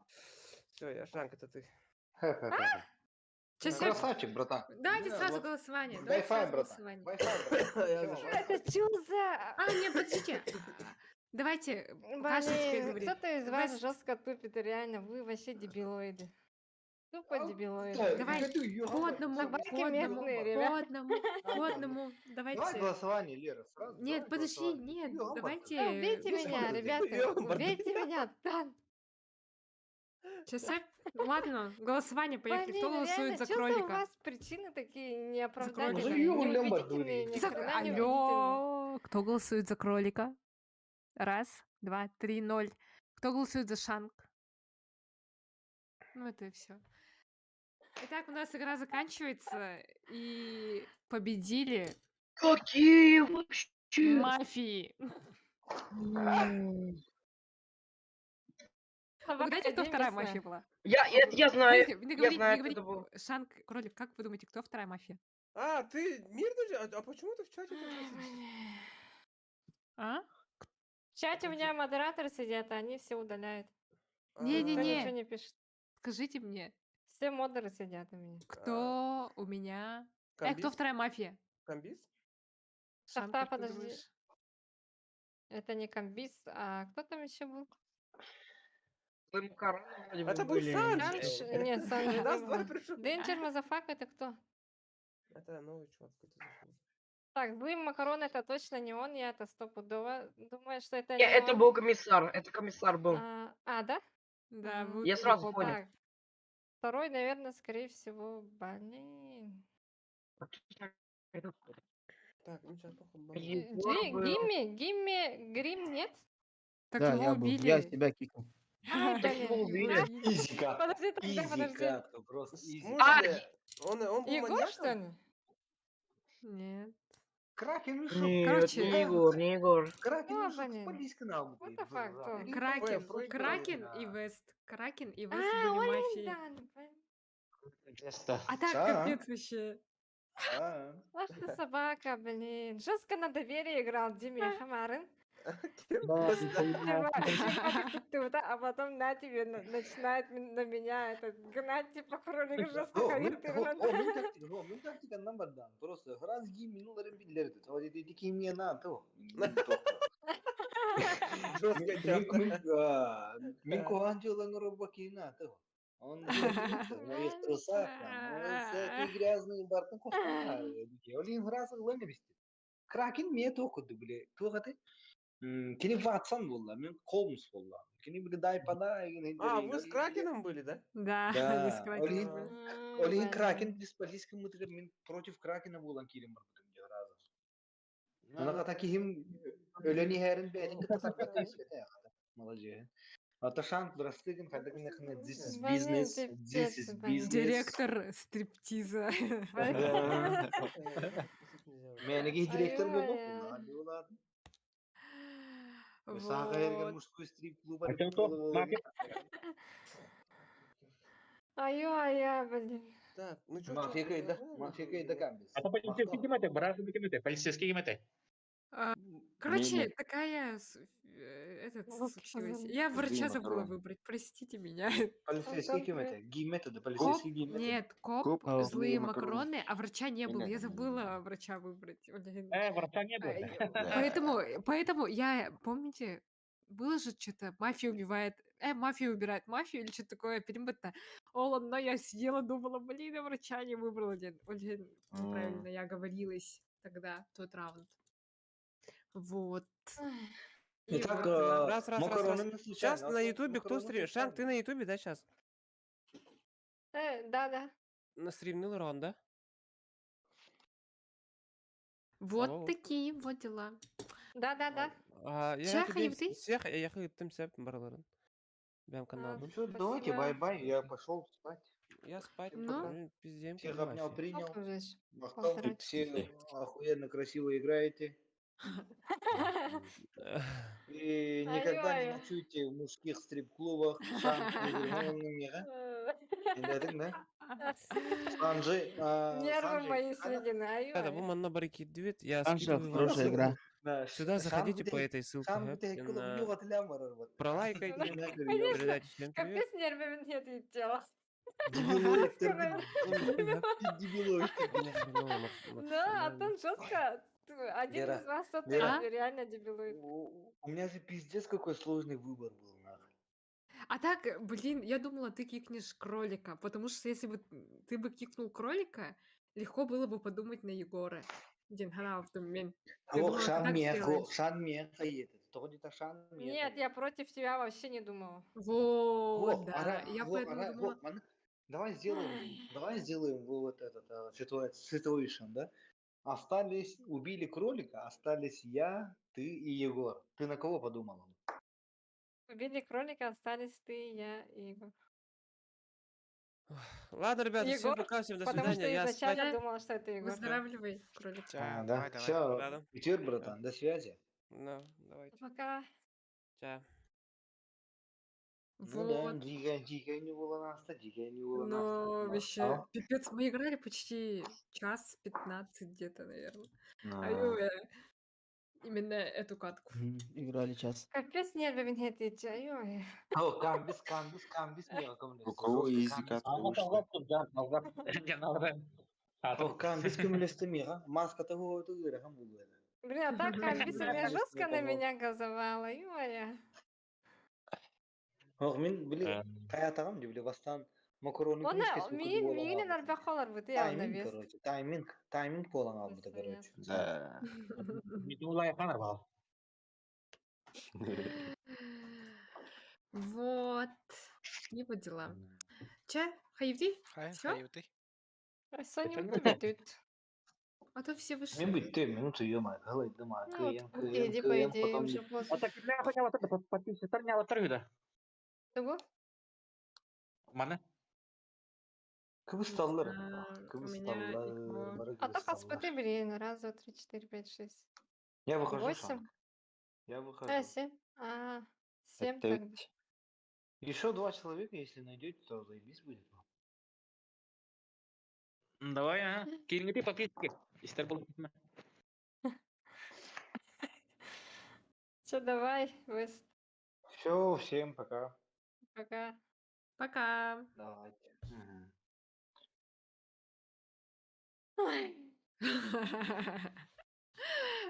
Все, я Шанг, это ты. Хе-хе-хе. Сейчас Красавчик, братан. Давайте Да, сразу вот. голосование. Давайте Дай-фай, сразу братан. голосование. Wi-Fi, братан. Я Всё, зашел. Это Wi-Fi. чё за... А, нет, подождите. Давайте, Паша теперь Блин, говорит. кто-то из вас Вест, жестко тупит, реально, вы вообще дебилоиды. Тупо Да, дебилоиды. давай негодуй, по ёбаный. одному, Собаки по одному, местные, по ребят. одному, по Ага. одному. Давай Давайте. голосование, Лера, сразу. Нет, Давай подожди, голосование. нет, Ёбаный. Да давайте. убейте Без меня, фантазии. ребята, убейте меня, там. Сейчас, ладно, голосование, поехали. Кто Блин, голосует реально, за что за у кролика? вас причины такие За неоправдательные, кролика. неубедительные, ни хрена не убедительные? Алло, кто голосует за кролика? 1, 2, 3, 0. Кто голосует за Шанг? Ну, это и все. Итак, у нас игра заканчивается, и победили Какие вообще? мафии. Угадайте, кто вторая местная. мафия была? Я знаю, Не я говорить, знаю, не кто говорить. это был. Шанг, кролик, как вы думаете, кто вторая мафия? А, ты мирно же? А почему ты в чате только сидишь? А? В чате у меня модераторы сидят, а они все удаляют. Никто ничего Не-не-не, не пишет. скажите мне, Все модеры сидят у меня. кто у меня... кто Комбиз? вторая мафия? Комбиз? Шанг, Шахта, как ты подожди. думаешь? Это не комбис, а кто там еще был? Вы макароны вроде бы Это был были. Санджи. Нет, Санджи не Нас было. двое пришел. Денчер Мазафак это кто? Это новый чувак какой-то зашел. Так, злым макарон это точно не он, я это стопудово думаю, что это Не, не это он. был комиссар, это комиссар был. Да? Да, вы Я сразу понял. Так, второй, наверное, скорее всего, блин. Так, ну сейчас походу. Гимми, Грим нет? Так Да, его я был. Я убили. себя кикнул. Ай, Так его блин. убили. Изи катка. Подожди, подожди, Изи подожди. катка, просто В изи. смысле? Он был Егор, маньяком? что ли? Нет. Кракен, ну что? Нет, Короче, не Егор, не Егор. Кракен, О, ну что? блин. Полиска нам. What the fuck, кто? Кракен, Фрейд, Кракен да. и Вест. Кракен и Вест были мафией. Олиндан, блин. А так Шанг. капец вообще. А. Ах ты собака, блин. Жестко на доверие играл Диме Хамарын. Да, А потом на тебе начинает на меня это гнать, типа кролик жестко О, ходит. мен тактикандан бардан. Просто раз гимниларын билдерди. Вот эти дикие на то. Жестко Мен кохан жолан робакина то. Он мои эти грязные барты костана. Олин раз глэне бисти. Кракен мне то куду биле. То гаты. Кини Ватсон болла, мен Холмс болла. Кини биле дай пада. А, вы с Кракеном были, да? Да, они с Да, Кракеном были. Олин Кракен диспозиция мутыгар мен против Кракена болан кирим бар бутун раза. Ана ката кихим өлени херин бәрин кытар бәтән сәтә. Молодец. Ата шант брастыгын хайдагын нахне this is business, this is business. Директор стриптиза. Менеги директор Ай, болду. Оля. Хadi уладым. Сага эрген Вот. мужской стрип-клуба. Ай, блин. Так, ну что? Мафия кайда камбис. Полицейский гимете. Короче, такая Вот случилась. позор. Я врача Дима, забыла корова. выбрать, простите меня. Полицейский кимете? Гиметоды, Коп, полицейский гиметоды. нет, коп, Коп, а, злые злые макароны. макароны, а врача не было. Я забыла врача выбрать. Блин. Врача не Поэтому я, помните, было же что-то, мафия убивает, мафия убирает мафию или что-то такое, перемотно. О, ладно, я сидела, думала, блин, я врача не выбрала. Блин, неправильно, я оговорилась тогда, тот раунд. Вот. И Итак, вот дела. Раз. макароны не Сейчас случайно. на Ютубе кто Макароны стримит? случайно. Шанг, ты на Ютубе, да, сейчас? Да. Настримнил раунд, да? Вот Алло. такие вот дела. Да. Я Чеха, тебе евдей? всех, я хотим сеп барларын. Бям-канал был. Все, давайте, Спасибо. бай-бай, я пошел спать. Я спать Всем Ну, пока. блин, пиздем Всех как обнял, мафия. принял. Сколько уже? Махал. 1,5 Все часа. охуенно красиво играете. И никогда не Ай-ой. ночуйте в мужских стрип-клубах. Шан кыдырганныга. Эндедиң да? Санжи, Нервы Санжи, мои кайда? сведены. Это Ай-ой. буман на барики дует, я Санша, скидываю вам хорошая ссылку. игра. Да, Сюда Шан заходите по битей, этой ссылке, Шан хэп, битей и кылып на- люгат лямыр вот. пролайкайте, Конечно. передайте всем привет. Капец нервами нет видела. Дебилоидтердин, Дебилоид. дебилоидтердин. Мне хреново Да, а максимально. там жестко. Один из Вера, вас это Вера, реально дебилоид. у меня же пиздец какой сложный выбор был, нахуй. А так, блин, я думала, ты кикнешь кролика, потому что если бы ты бы кикнул кролика, легко было бы подумать на Егора. Динхана в том момент. Я Ох, думала, ты Шан так мех, сделаешь. Шан мех едет. Тоді Шан мех Нет, я против тебя вообще не думала. Вот, Во, да. Я поэтому думала, давай сделаем вот этот situation, да? Убили кролика, остались я, ты и Егор. Ты на кого подумала? Убили кролика, остались ты, я и Егор. Ладно, ребята, всем Егор, пока, всем до потому свидания. что Я изначально спать. думала, что это Егор. Да. выздоравливай, кролик. Ча, Да, давай. все, Рядом. вечер, братан, до связи. Да, давайте. Пока. Ча. Ну да, Вот. дико не было нас-то, дико не было Но нас-то. вообще, пипец, мы играли почти час 15 где-то, наверное. А. Именно эту катку. Играли час. Капец нервами нет идти. Ой. О, камбис мега У кого изи катка вышла? О, камбис кумулесты мега. Маска того это гыра хамбуга. Блин, а так Камбиса меня жестко на меня газовала. Ё-моё. Ох, мен біле, қай атағам деп біле, бастан макароны Оны күмеске су куды болан мейілі алды. нарбақалар бұты я на Тайминг, вес. короче, тайминг болан алды, короче. Да. Вот. Его дела. Че, хайвди? Всё? Хайвди. Соня бітуть. А то все вышли. Мен бітті, минуты ема, қалай дыма, Ну, кыйын, вот, иди, по идее, уже поздно. Того? Кыбысталлар, У меня кыбысталлар, икро. бары А так кыбысталлар. аспыты, блин. Раз, два, три, четыре, пять, шесть. Я выхожу, Восемь. Шанг. Я выхожу. 7. 7 тогда. Еще 2 человека, если найдете, то заебись будет. Давай, а? Кинь подписки. Если был. Че, давай, Вест. Все, всем пока. Пока. Пока. Давайте. Мгм. Ой,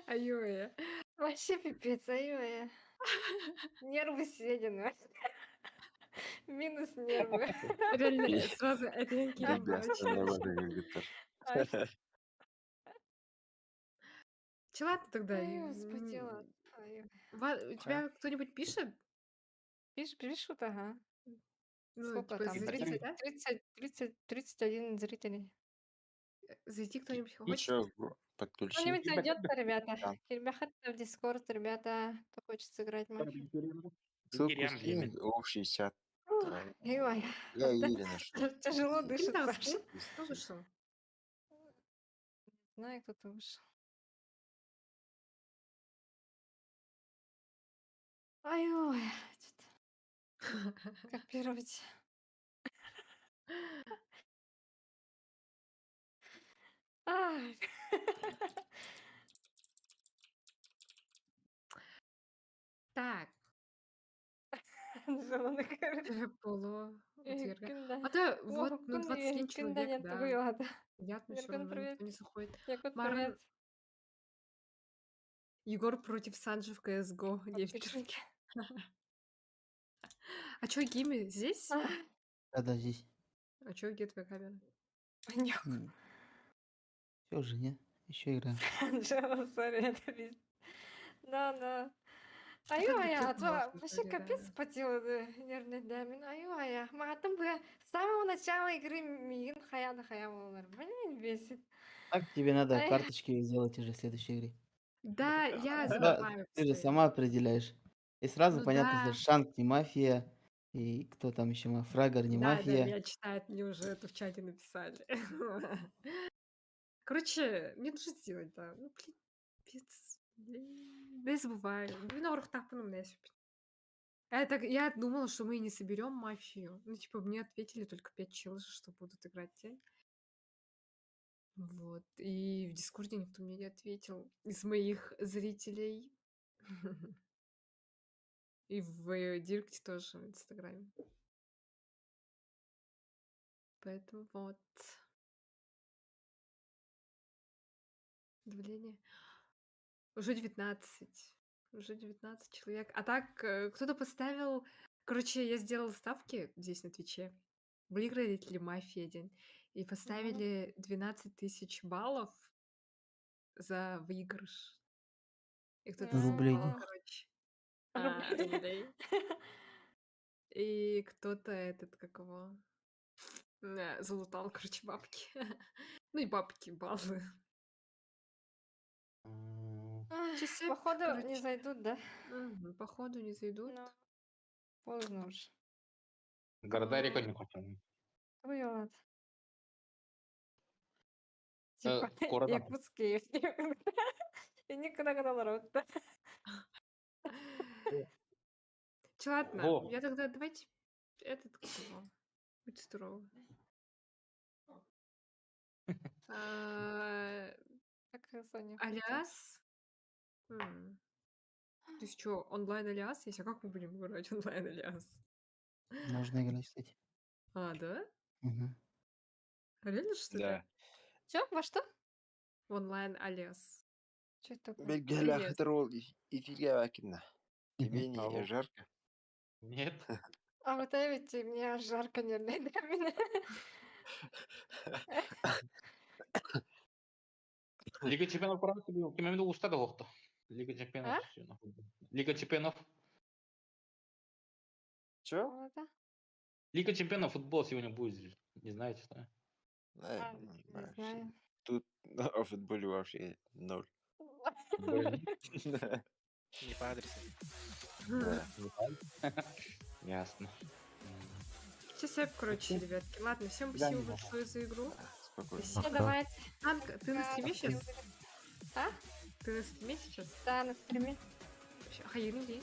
Ай-ой. вообще пипец, ай-ой. Нервы съедены. Минус нервы. Реально, сразу это я Кирилл Ай, Чела ты тогда? ай, вспотела. Ай. У тебя кто-нибудь пишет? Пишут, ага. Ну, Сколько типа, там? зрители, да? 31 зрителей. Зайти кто-нибудь хочет? Ничего, Кто-нибудь подключи. зайдет, ребята. Да. Ребята в Дискорд, ребята, кто хочет сыграть мафию. Ссылку скинь в общий чат. Ой, Я уверена, что... тяжело дышит, Да, Паша. кто вышел? Знаю, кто-то вышел. Ой, что-то копировать. Ай. Так. Зеленый король. Поло. Утверга. Кында. А то вот, Ох, ну, 21 человек, нет, да. вывела. Понятно, все Яркун, равно привет. никто не заходит. Якут, Маран, привет. Егор против Санджи в CSGO. 9. Подписчики. А чё, Гими здесь? Да, здесь. А чё, где твоя камера? Понюх. Все уже, нет? Еще играем. Анжела, сори, это весь. Да. как Ай-ой, бы а чё то классно, вообще кстати, капец да. спотела, да, нервный дамин. Ай-ой, матом бы с самого начала игры мигин хая волнар. Блин, бесит. Так тебе надо Ай. карточки сделать уже в следующей игре. Да, я Да, забываю ты же постоянно. сама определяешь. И сразу Ну понятно, да. что Шанг не мафия, И кто там еще? Фрагер, не Да, мафия. я читаю, мне уже это в чате написали. Короче, мне нужно сделать, да. Ну, блин, пиц. Да я забываю. Блин, орх так по-нумнесю. Я думала, что мы не соберем мафию. Ну, типа, мне ответили только 5 челленджей, что будут играть те. Вот. И в Дискорде никто мне не ответил из моих зрителей. И в Директе тоже, в Инстаграме. Поэтому вот. Давление. Уже 19. Уже 19 человек. А так, кто-то поставил... Короче, я сделала ставки здесь на Твиче. Выиграет ли мафия день. И поставили 12 тысяч баллов за выигрыш. И кто-то Рублей. забил, короче. Рублей. И кто-то этот, как его... залутал, короче, бабки. Ну и бабки, баллы. Ах, Часы, Походу, не короче. зайдут, да? Походу не зайдут. Ну, поздно уже. Города Ну, рекой не хотим. Вывод. Типа, Скоро там. якутские. И никогда народ. Чё, ладно, Во. я тогда давайте этот как его. Будь здоровы. А, Как Соня. Алиас? То есть что, онлайн Алиас есть? А как мы будем играть онлайн Алиас? Можно играть, кстати. А, да? Мгм. Реально, что ли? Да. Чё? Во что? Онлайн Алиас. Что это такое? Белгелях Привет. тролл и Вакина. Тебе не Алло. жарко? Нет. А вот видите, мне аж жарко не меня. Лига чемпионов правда кем именно устал вахта. Лига чемпионов. А? Лига чемпионов. Чё? Вот это? Лига чемпионов футбол сегодня будет. Не знаете, да? А, Не не знаю. знаю. Тут о футболе вообще ноль. Да. Не по адресу. Да. Ясно. Часеп, короче, ребятки. Ладно, всем спасибо большое за игру. Спокойно. Все, давайте. Анка, ты на стриме сейчас? А? Ты на стриме сейчас? Да, на стриме. Hayırlı değil.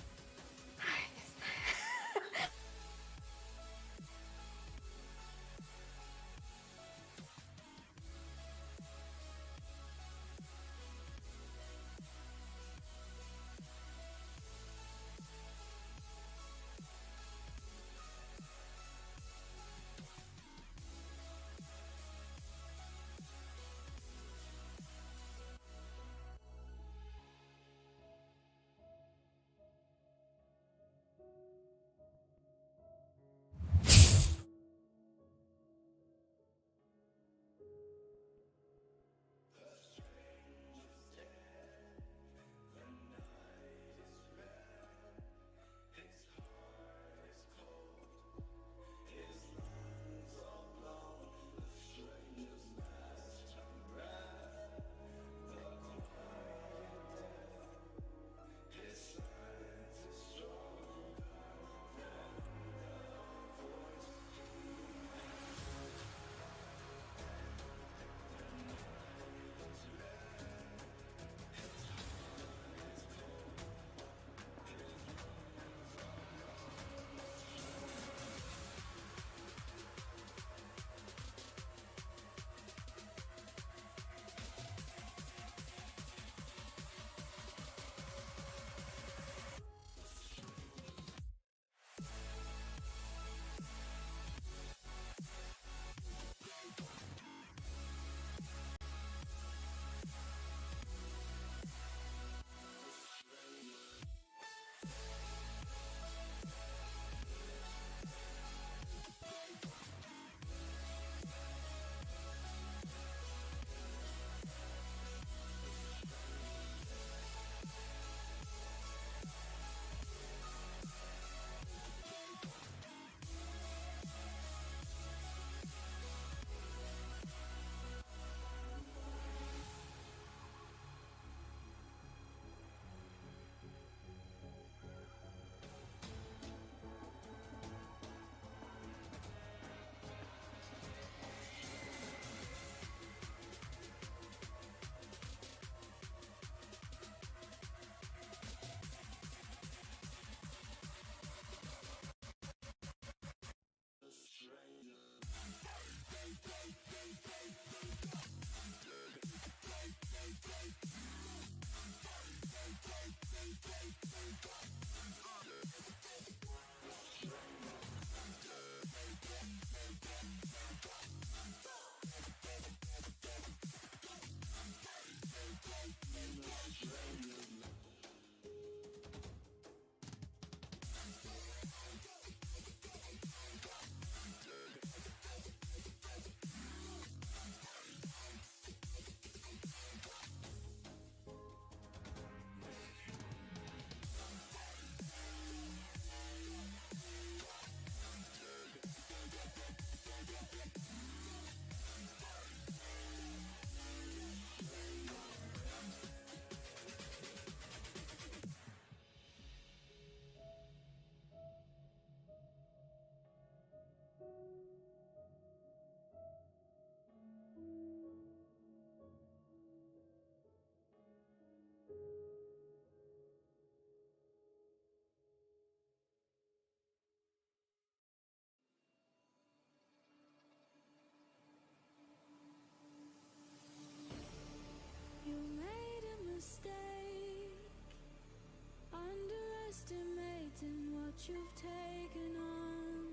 taking on.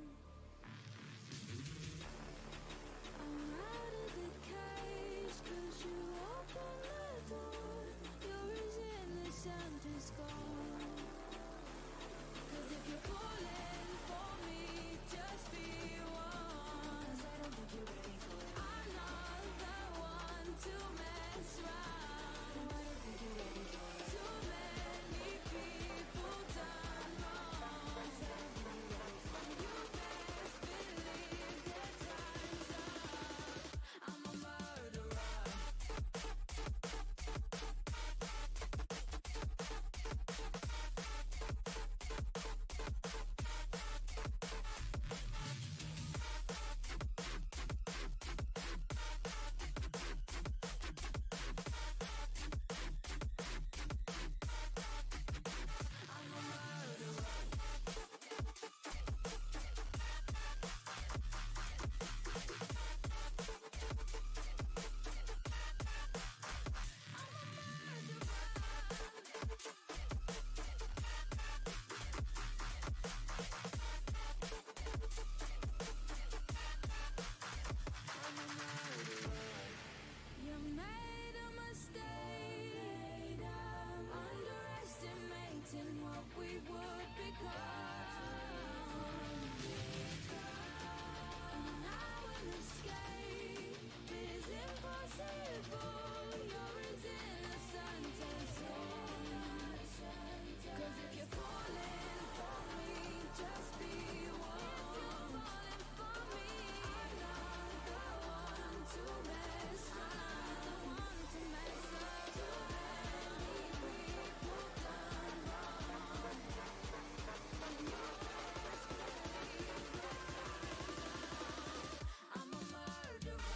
I'm out of the cage, 'cause you open the door. You're as innocent as gone. 'Cause if you're falling for me, just be one. 'Cause I don't think you're ready for it. I'm not the one to mess around. No, I don't think you're ready for it. Too many people done wrong. 'Cause I don't think you're ready for it. You best believe that time's up. I'm a murderer. You made a mistake, underestimating what we would become. And now an escape is impossible. You're as innocent as gone. 'Cause if you're falling for me, just be one. Falling for me, I'm not the one to mess around. One to mess up. Too many people done wrong. You best believe that time's up. I'm a murderer.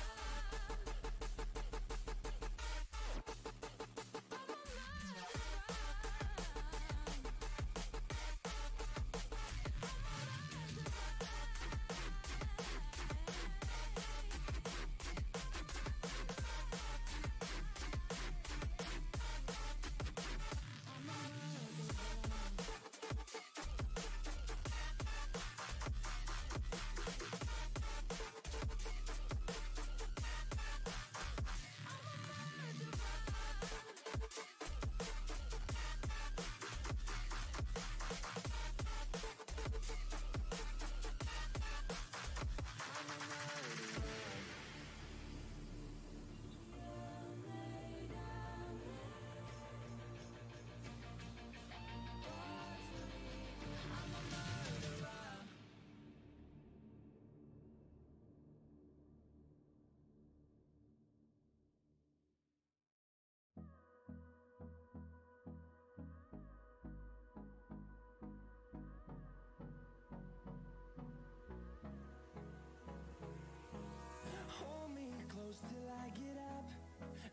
Hold me close till I get up.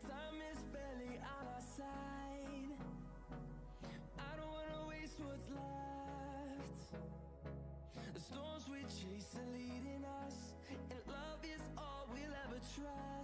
Time is barely on our side. I don't wanna waste what's left. The storms we chase are leading us, and love is all we'll ever try.